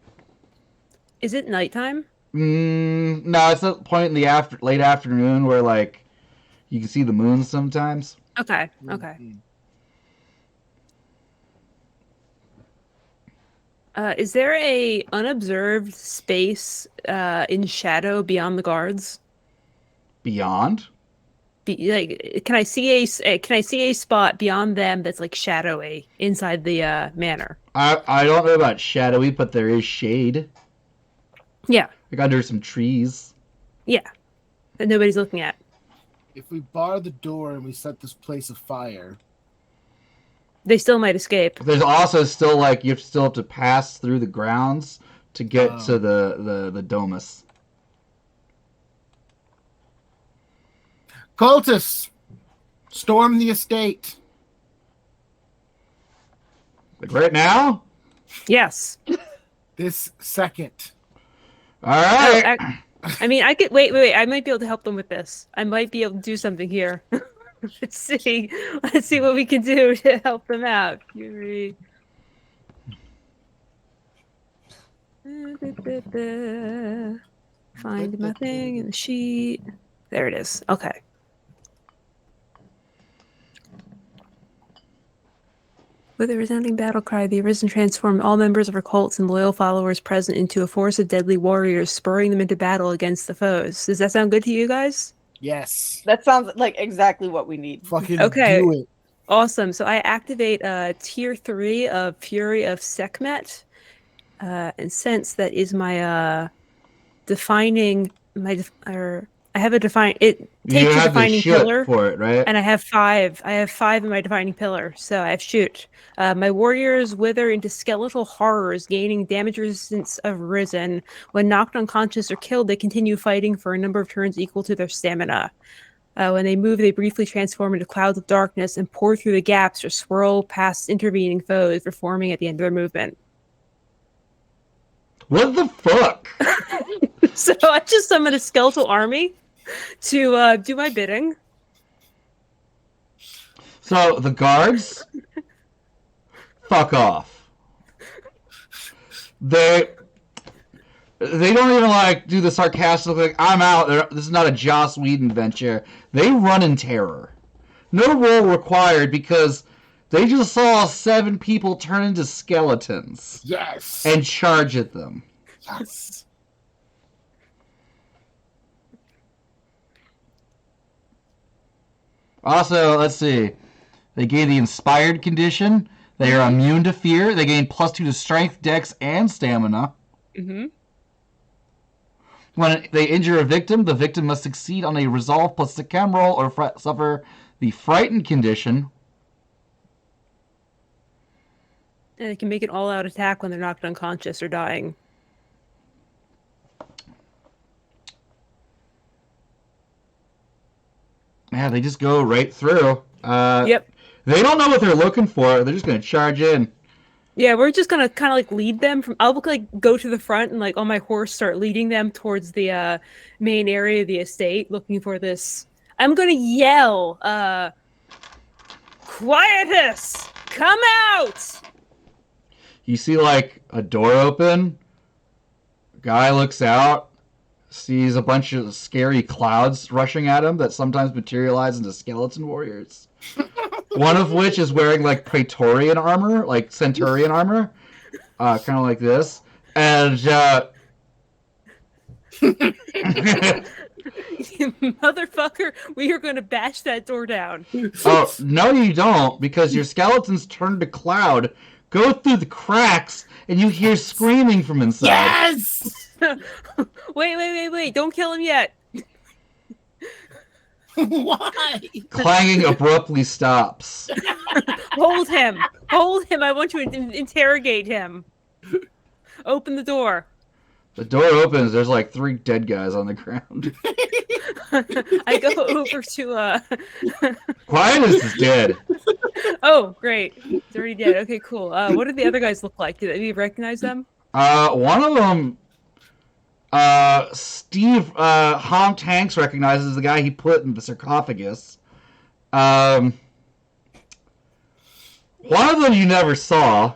Is it nighttime? No, it's a point in the late afternoon where like you can see the moon sometimes. Okay. Is there a unobserved space in shadow beyond the guards? Beyond? Can I see a spot beyond them that's like shadowy inside the manor? I don't know about shadowy, but there is shade. Yeah. Like under some trees. Yeah. That nobody's looking at. If we bar the door and we set this place afire, They still might escape. There's also still like you still have to pass through the grounds to get to the domus. cultists, storm the estate. Like right now? Yes. This second. All right. I mean, I could wait. I might be able to help them with this. I might be able to do something here. Let's see what we can do to help them out. Fury. Find my thing in the sheet. There it is. Okay. With a resounding battle cry, the Arisen transformed all members of her cults and loyal followers present into a force of deadly warriors, spurring them into battle against the foes. Does that sound good to you guys? Yes. That sounds like exactly what we need. Fucking Okay. do it. Awesome. So I activate tier 3 of Fury of Sekhmet. And since that is my defining I have a define it You takes a have the defining shit pillar. for it, right? And I have 5. I have 5 in my defining pillar. So I have shoot. My warriors wither into skeletal horrors, gaining damage resistance of Risen. When knocked unconscious or killed, they continue fighting for a number of turns equal to their stamina. When they move, they briefly transform into clouds of darkness and pour through the gaps or swirl past intervening foes, reforming at the end of their movement. What the fuck? So I just summoned a skeletal army to do my bidding. So the guards, fuck off. They don't even like do the sarcastic like I'm out. This is not a Joss Whedon venture. They run in terror. No roll required because they just saw 7 people turn into skeletons Yes. and charge at them. Yes. Also, let's see. They gave the inspired condition. They are immune to fear. They gain +2 to strength, dex, and stamina. Mm-hmm. When they injure a victim, the victim must succeed on a resolve plus Secam roll or suffer the frightened condition. And they can make an all-out attack when they're knocked unconscious or dying. Yeah, they just go right through. Yep. They don't know what they're looking for. They're just going to charge in. Yeah, we're just gonna kind of like lead them from. I'll like go to the front and like on my horse start leading them towards the main area of the estate, looking for this. I'm gonna yell, "Quietus, come out!" You see like a door open. Guy looks out, sees a bunch of scary clouds rushing at him that sometimes materialize into skeleton warriors. One of which is wearing like Praetorian armor, like Centurion armor, kind of like this. And Motherfucker, we are going to bash that door down. oh no, you don't, because your skeletons turn to cloud, go through the cracks, and you hear screaming from inside. Yes! Wait! Don't kill him yet. Why? Clanging abruptly stops. Hold him. I want you to interrogate him. Open the door. The door opens. There's like 3 dead guys on the ground. I go over to Quietus is dead. Oh, great. He's already dead. Okay, cool. What did the other guys look like? Did you recognize them? One of them, Steve Honk Hanks recognizes the guy he put in the sarcophagus. One of them you never saw.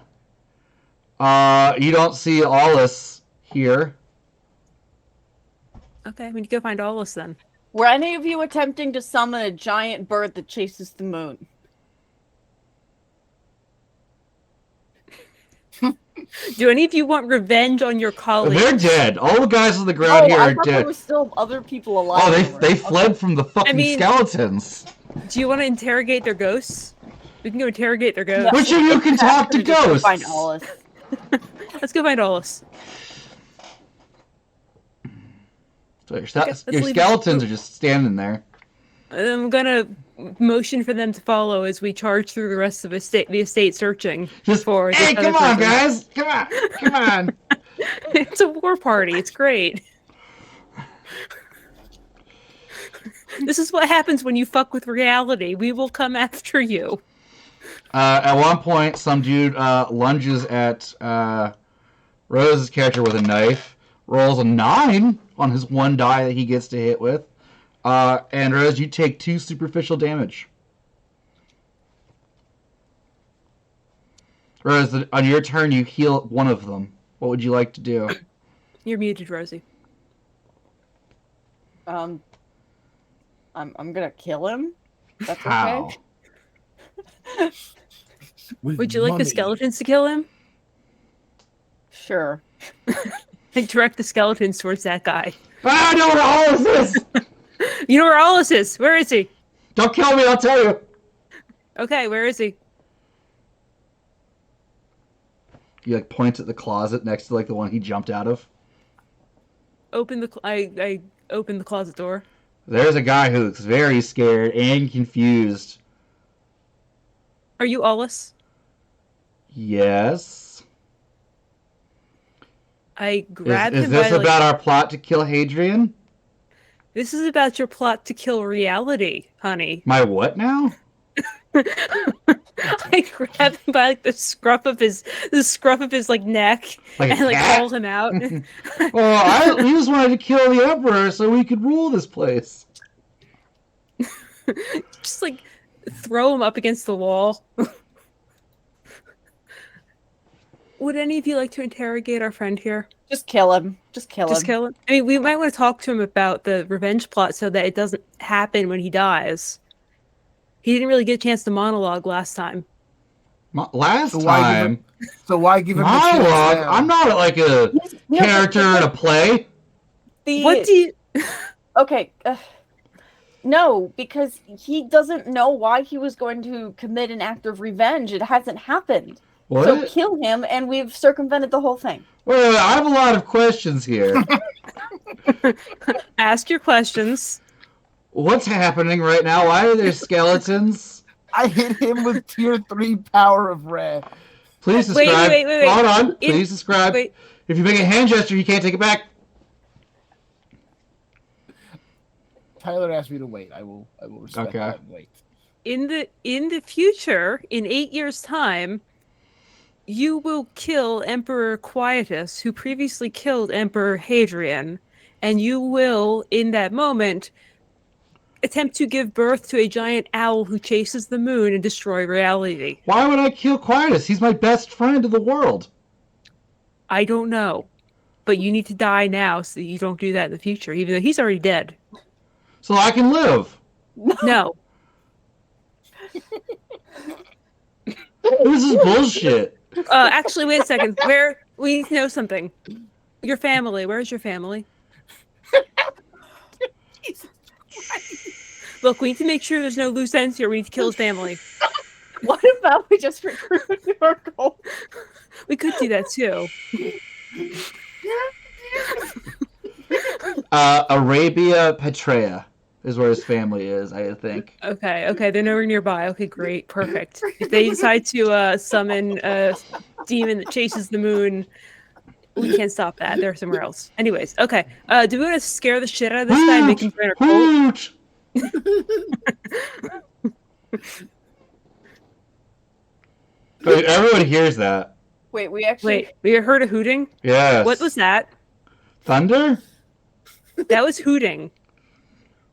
You don't see Aulus here. Okay, we need to go find Aulus then. Were any of you attempting to summon a giant bird that chases the moon? Do any of you want revenge on your colleagues? They're dead. All the guys on the ground here I are thought dead. there were still other people alive. Oh, they fled from the fucking skeletons. Do you want to interrogate their ghosts? We can go interrogate their ghosts. Which of you can talk to ghosts? Find Aulus. Let's go find Aulus. So your let's leave it. skeletons are just standing there. I'm gonna motion for them to follow as we charge through the rest of the estate searching Just, for. hey, this come other on, person. guys! Come on! It's a war party. It's great. This is what happens when you fuck with reality. We will come after you. At one point, some dude lunges at Rose's character with a knife, rolls a 9 on his one die that he gets to hit with, and Rose, you take 2 superficial damage. Rose, on your turn, you heal one of them. What would you like to do? You're muted, Rosie. I'm gonna kill him. That's How? okay. Would you like the skeletons to kill him? Sure. Like direct the skeletons towards that guy. I know where Aulus is! You know where Aulus is? Where is he? Don't kill me, I'll tell you! Okay, where is he? He like points at the closet next to like the one he jumped out of. Open the. I open the closet door. There's a guy who looks very scared and confused. Are you Aulus? Yes. I grab him. Is this by, about our plot to kill Hadrian? This is about your plot to kill reality, honey. My what now? I grab him by like the scruff of his like neck Like a and like cat? calls him out. Well, we just wanted to kill the emperor so we could rule this place. Just like throw him up against the wall. Would any of you like to interrogate our friend here? Just kill him. Just kill Just him. kill him. I mean, we might want to talk to him about the revenge plot so that it doesn't happen when he dies. He didn't really get a chance to monologue last time. Last So why give time, him- So why give him the chance monologue. now? I'm not like a character in a play. The, What do you? Okay. No, because he doesn't know why he was going to commit an act of revenge. It hasn't happened. What? So kill him, and we've circumvented the whole thing. Wait, I have a lot of questions here. Ask your questions. What's happening right now? Why are there skeletons? I hit him with tier 3 power of red. Please describe. Wait. Hold on. Please describe. Wait. If you make a hand gesture, you can't take it back. Tyler asked me to wait. I will respect Okay. that. Wait. In the future, in 8 years' time, you will kill Emperor Quietus, who previously killed Emperor Hadrian, and you will, in that moment, attempt to give birth to a giant owl who chases the moon and destroy reality. Why would I kill Quietus? He's my best friend in the world. I don't know, but you need to die now so you don't do that in the future, even though he's already dead. So I can live. No. This is bullshit. Actually, wait a second. We need to know something. Your family. Where's your family? Look, we need to make sure there's no loose ends here. We need to kill his family. What about we just recruit your goal? We could do that too. Arabia Petrea is where his family is, I think. Okay, they're nowhere nearby. Okay, great, perfect. If they decide to summon a demon that chases the moon, we can't stop that. They're somewhere else. Anyways, okay. Do we want to scare the shit out of this guy and make him join our cult? Hoot! Wait, everyone hears that. Wait, we actually. Wait, we heard a hooting? Yes. What was that? Thunder? That was hooting.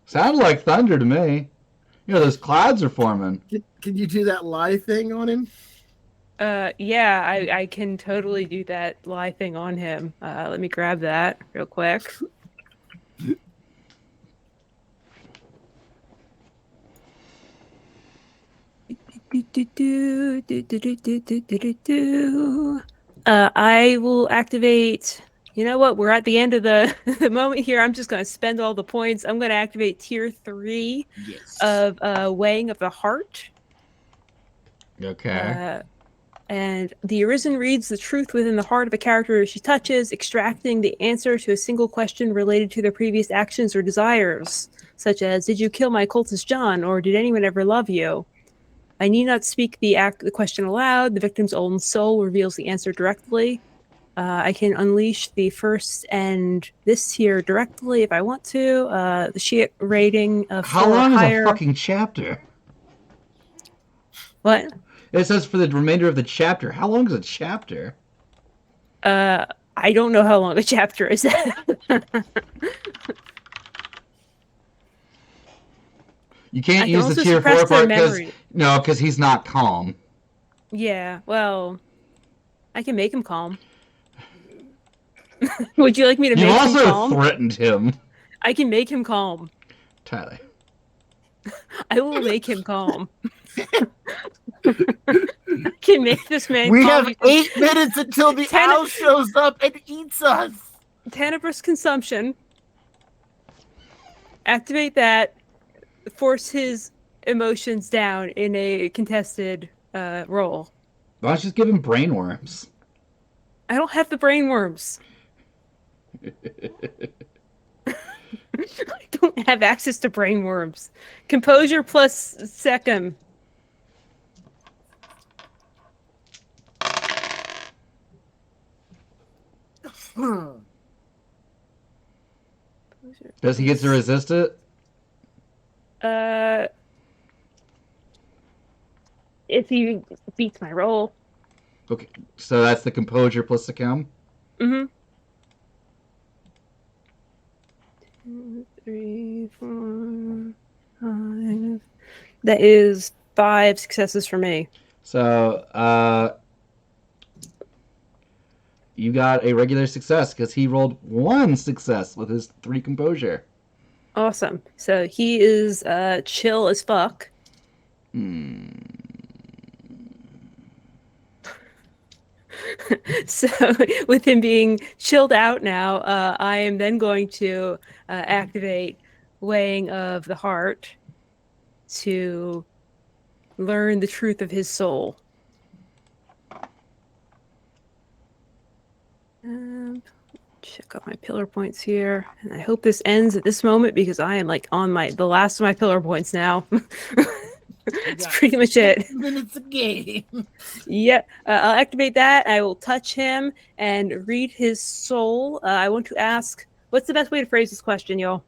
Sounded like thunder to me. You know, those clouds are forming. Can you do that lie thing on him? Yeah, I can totally do that lie thing on him. Let me grab that real quick. I will activate. You know what? We're at the end of the moment here. I'm just going to spend all the points. I'm going to activate tier 3 of weighing of the heart. Okay. And the Arisen reads the truth within the heart of a character she touches, extracting the answer to a single question related to their previous actions or desires, such as, did you kill my cultist John, or did anyone ever love you? I need not speak the question aloud. The victim's own soul reveals the answer directly. I can unleash the first and this tier directly if I want to. The sheet rating of How 4 long or is higher. a fucking chapter? What? It says for the remainder of the chapter. How long is a chapter? I don't know how long a chapter is. You can't I can use the also tier 4 suppress their part memory. because he's not calm. Yeah, well, I can make him calm. Would you like me to You make him also calm? threatened him. I can make him calm. Tyler. I will make him calm. I can make this man We calm. have 8 minutes until the Ten- owl shows up and eats us. Tenebris consumption. Activate that. Force his emotions down in a contested roll. Why don't you just give him brainworms? I don't have the brain worms. I don't have access to brain worms. Composure plus second. Does he get to resist it? If he beats my roll. Okay, so that's the composure plus the chem? Mm-hmm. 2, 3, 4, 5. That is 5 successes for me. So, you got a regular success because he rolled 1 success with his 3 composure. Awesome. So he is chill as fuck. So with him being chilled out now, I am then going to activate weighing of the heart to learn the truth of his soul. Check out my pillar points here, and I hope this ends at this moment because I am like on the last of my pillar points now. That's pretty much it. Minutes a game. Yep. I'll activate that. I will touch him and read his soul. I want to ask, what's the best way to phrase this question, y'all?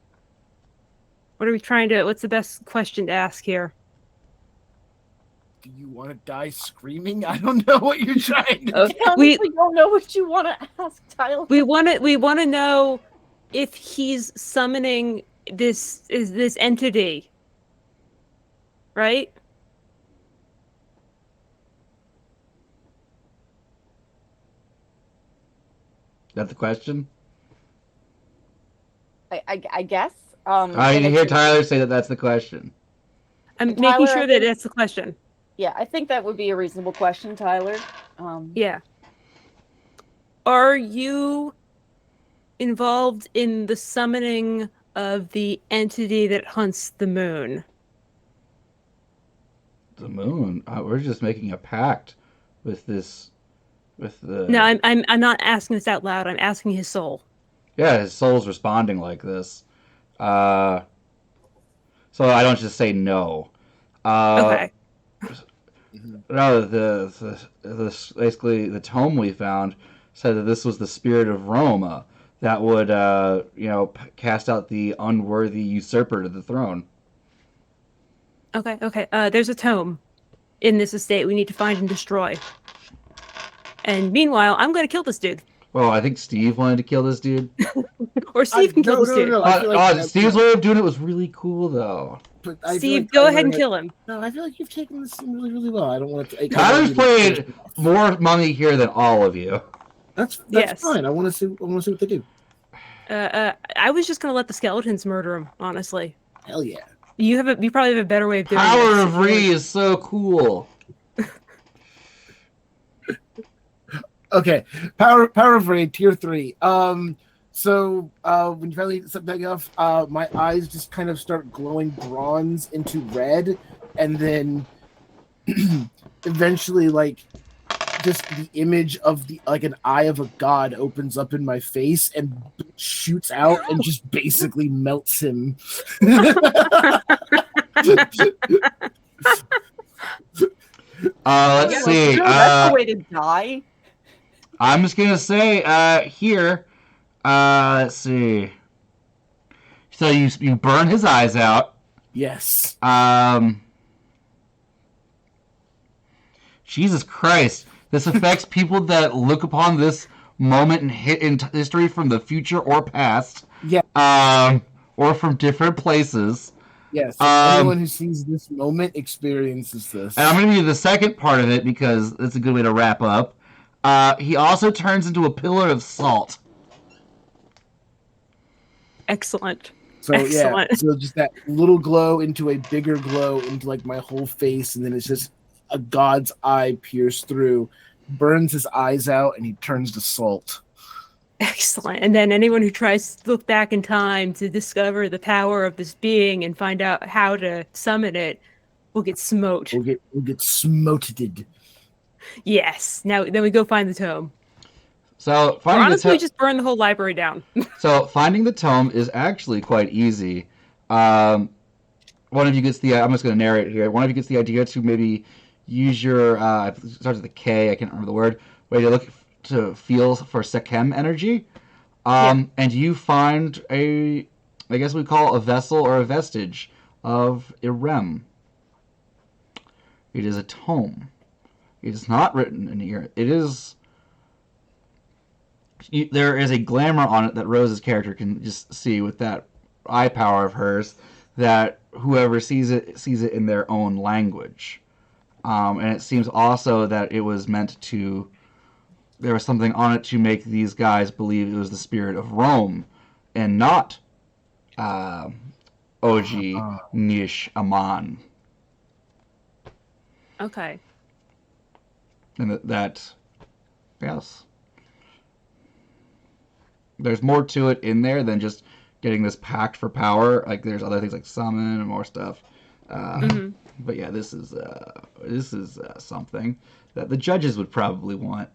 What's the best question to ask here? Do you want to die screaming? I don't know what you're trying to I honestly don't know what you want to ask, Tyler. We want to know if he's summoning this entity, right? That's the question. I guess. I didn't hear Tyler say that that's the question. I'm And making Tyler, sure I that think- that's the question. Yeah, I think that would be a reasonable question, Tyler. Yeah. Are you involved in the summoning of the entity that hunts the moon? The moon. We're just making a pact with this. With the. No, I'm not asking this out loud. I'm asking his soul. Yeah, his soul's responding like this. So I don't just say no. Okay. No, basically the tome we found said that this was the spirit of Rome that would cast out the unworthy usurper to the throne. Okay. There's a tome in this estate we need to find and destroy. And meanwhile, I'm going to kill this dude. Well, I think Steve wanted to kill this dude. Or Steve can kill this dude. No, I feel like Steve's way of doing it was really cool, though. but I feel Steve, like go Tyler ahead and had- kill him. No, I feel like you've taken this scene really, really well. I don't want to. Tyler's played more money here than all of you. That's Yes. fine. I want to see. I want to see what they do. I was just going to let the skeletons murder him, honestly. Hell yeah. You probably have a better way of doing Power this. of Re is so cool. Okay, power of raid tier 3. So when you finally set back off, my eyes just kind of start glowing bronze into red, and then eventually, like, just the image of an eye of a god opens up in my face and shoots out and just basically melts him. Let's see. Sure, that's the way to die. I'm just gonna say here. Let's see. So you burn his eyes out. Yes. Jesus Christ! This affects people that look upon this moment in history from the future or past. Yeah. Or from different places. Yes. Anyone who sees this moment experiences this. And I'm going to give you the second part of it because it's a good way to wrap up. He also turns into a pillar of salt. Excellent. So Excellent. yeah, so just that little glow into a bigger glow into like my whole face, and then it's just a god's eye pierced through, burns his eyes out, and he turns to salt. Excellent. And then anyone who tries to look back in time to discover the power of this being and find out how to summon it will get smote. We'll get smoted. Yes. Now then we go find the tome. So Or finding honestly, the we just burn the whole library down. So finding the tome is actually quite easy. One of you gets the. I'm just going to narrate here. One of you gets the idea to maybe use your. It starts with a K. I can't remember the word. Way to look to feel for Sekhem energy. And you find I guess we call a vessel or a vestige of Irem. It is a tome. It is not written in here. It is. There is a glamour on it that Rose's character can just see with that eye power of hers, that whoever sees it in their own language. And it seems also that it was meant to, there was something on it to make these guys believe it was the spirit of Rome and not Oji Nish Aman. Okay. And that yes. There's more to it in there than just getting this pact for power. Like there's other things like summon and more stuff. But yeah, this is something that the judges would probably want.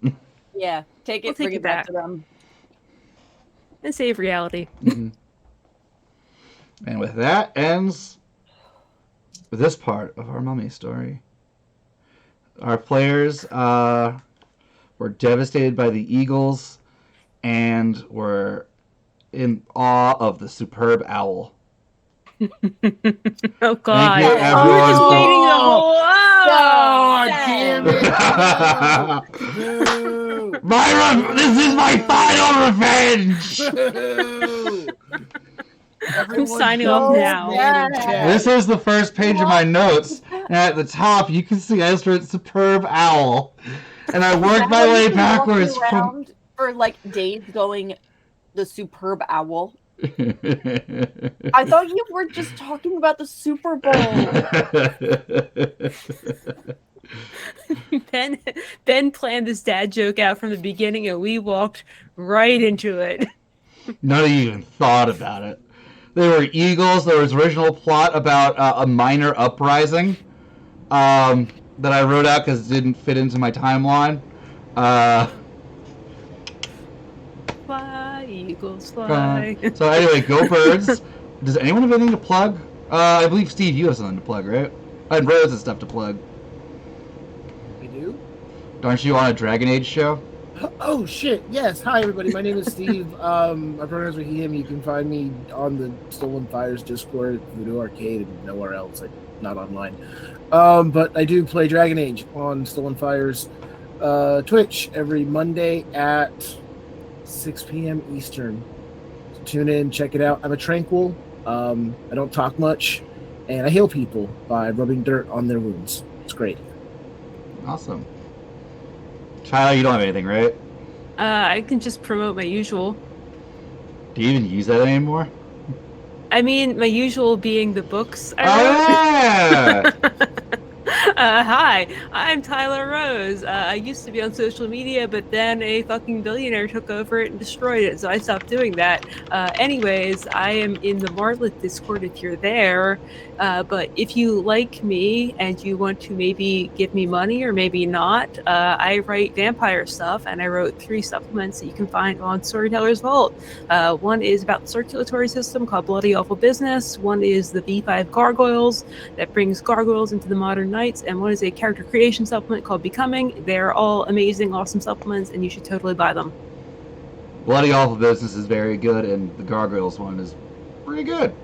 Yeah, take it, We'll take bring it it back back. to them. And save reality. And with that ends this part of our mummy story. Our players were devastated by the eagles and were in awe of the superb owl. Oh God! you, We were just everyone. waiting the whole. God damn it! This is my final revenge! I'm signing off now. This is the first page of my notes, and at the top you can see I just wrote superb owl. And I worked my way backwards from... for like days going the superb owl. I thought you were just talking about the Super Bowl. Ben planned this dad joke out from the beginning, and we walked right into it. None of you even thought about it. There were eagles. There was original plot about a minor uprising that I wrote out because it didn't fit into my timeline. Fly, eagles, fly. So anyway, go birds. Does anyone have anything to plug? I believe, Steve, you have something to plug, right? And Rose has stuff to plug. You do? Aren't you on a Dragon Age show? Oh shit! Yes. Hi everybody. My name is Steve. My pronouns are he/him. You can find me on the Stolen Fires Discord, Voodoo Arcade, and nowhere else. I'm not online. But I do play Dragon Age on Stolen Fires Twitch every Monday at 6 p.m. Eastern. So tune in, check it out. I'm a tranquil. I don't talk much, and I heal people by rubbing dirt on their wounds. It's great. Awesome. Tyler, you don't have anything, right? I can just promote my usual. Do you even use that anymore? I mean, my usual being the books I wrote. Yeah! Hi, I'm Tyler Rose. I used to be on social media, but then a fucking billionaire took over it and destroyed it, so I stopped doing that. Anyways, I am in the Marlet Discord if you're there. But if you like me and you want to maybe give me money or maybe not, I write vampire stuff, and I wrote 3 supplements that you can find on Storyteller's Vault. One is about the circulatory system called Bloody Awful Business. One is the V5 Gargoyles that brings gargoyles into the modern knights, and one is a character creation supplement called Becoming. They're all amazing, awesome supplements, and you should totally buy them. Bloody Awful Business is very good, and the Gargoyles one is pretty good.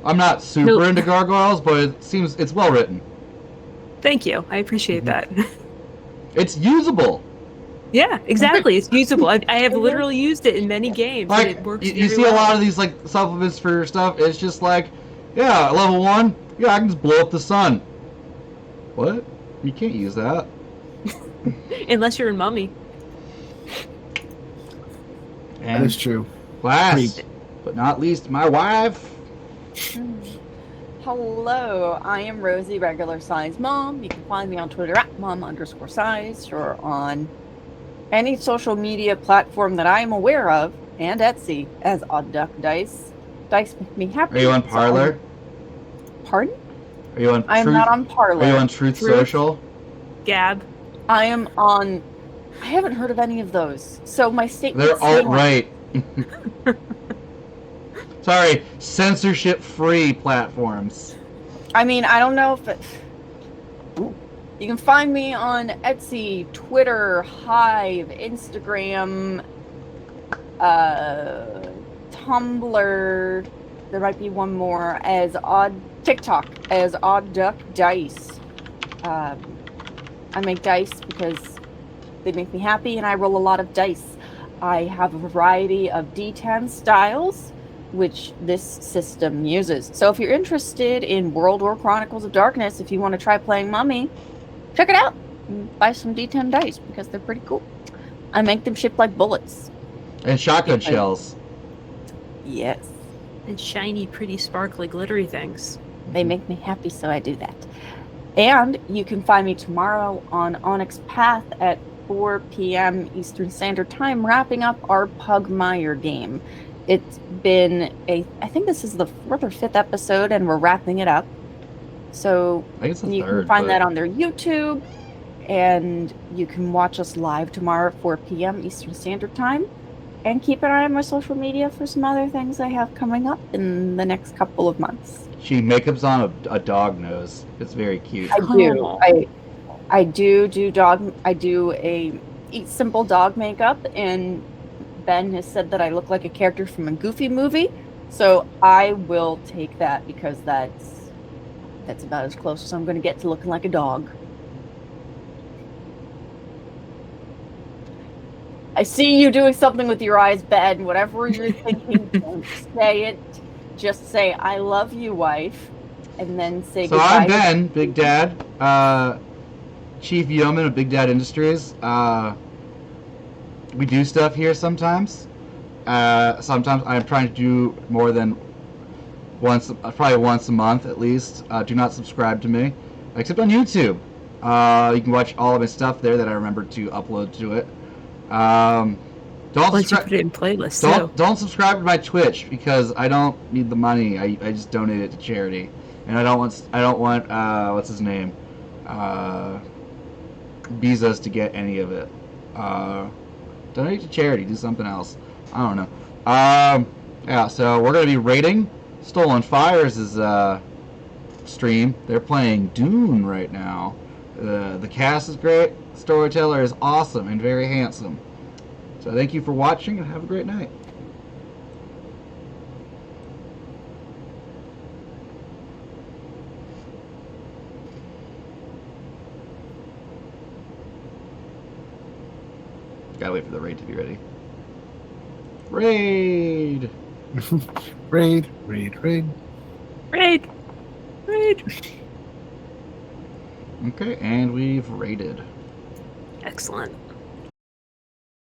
I'm not super into gargoyles, but it seems it's well written. Thank you. I appreciate that. It's usable. Yeah, exactly. It's usable. I have literally used it in many games. Like, and it works you very see well. a lot of these like supplements for your stuff. It's just like, yeah, level 1, yeah, I can just blow up the sun. What? You can't use that. Unless you're in Mummy. And That is true. last but not least, my wife. Hello, I am Rosie, regular size mom. You can find me on Twitter at mom_size or on any social media platform that I am aware of, and Etsy as Odd Duck Dice. Dice make me happy. Are you on Parlor? Pardon? Are you on? I am Truth? not on Parlor. Are you on Truth Social? Gab. I am on. I haven't heard of any of those. So my statement. They're alt-right. Sorry, censorship-free platforms. I mean, I don't know if it... Ooh. You can find me on Etsy, Twitter, Hive, Instagram, Tumblr. There might be one more as TikTok as Odd Duck Dice. I make dice because they make me happy, and I roll a lot of dice. I have a variety of D10 styles, which this system uses. So if you're interested in World War Chronicles of Darkness, if you want to try playing Mummy, check it out and buy some D10 dice because they're pretty cool. I make them ship like bullets. And shotgun shells. Yes. And shiny, pretty, sparkly, glittery things. They make me happy, so I do that. And you can find me tomorrow on Onyx Path at 4 p.m. Eastern Standard Time, wrapping up our Pugmire game. It's been I think this is the 4th or 5th episode, and we're wrapping it up. So I think it's the you third. can find but- that on their YouTube, and you can watch us live tomorrow at 4 p.m. Eastern Standard Time. And keep an eye on my social media for some other things I have coming up in the next couple of months. She makeup's on a dog nose. It's very cute. I do. Aw. I do dog. I do a Eat Simple dog makeup, and Ben has said that I look like a character from a Goofy movie. So I will take that because that's about as close as I'm going to get to looking like a dog. I see you doing something with your eyes, Ben. Whatever you're thinking, don't say it. Just say, I love you, wife. And then say So goodbye. I'm Ben, Big Dad, Chief Yeoman of Big Dad Industries. We do stuff here sometimes. Sometimes I'm trying to do more than probably once a month at least. Do not subscribe to me, except on YouTube. You can watch all of my stuff there that I remember to upload to it. Don't Once you subscribe. put it in playlist, Don't subscribe to my Twitch because I don't need the money. I just donate it to charity, and I don't want what's his name, Bezos to get any of it. Donate to charity. Do something else. I don't know. Yeah. So we're gonna be rating Stolen Fires' stream. They're playing Dune right now. The cast is great. The storyteller is awesome and very handsome. So thank you for watching and have a great night. Gotta wait for the raid to be ready. Raid! Raid. raid. Okay, and we've raided. Excellent.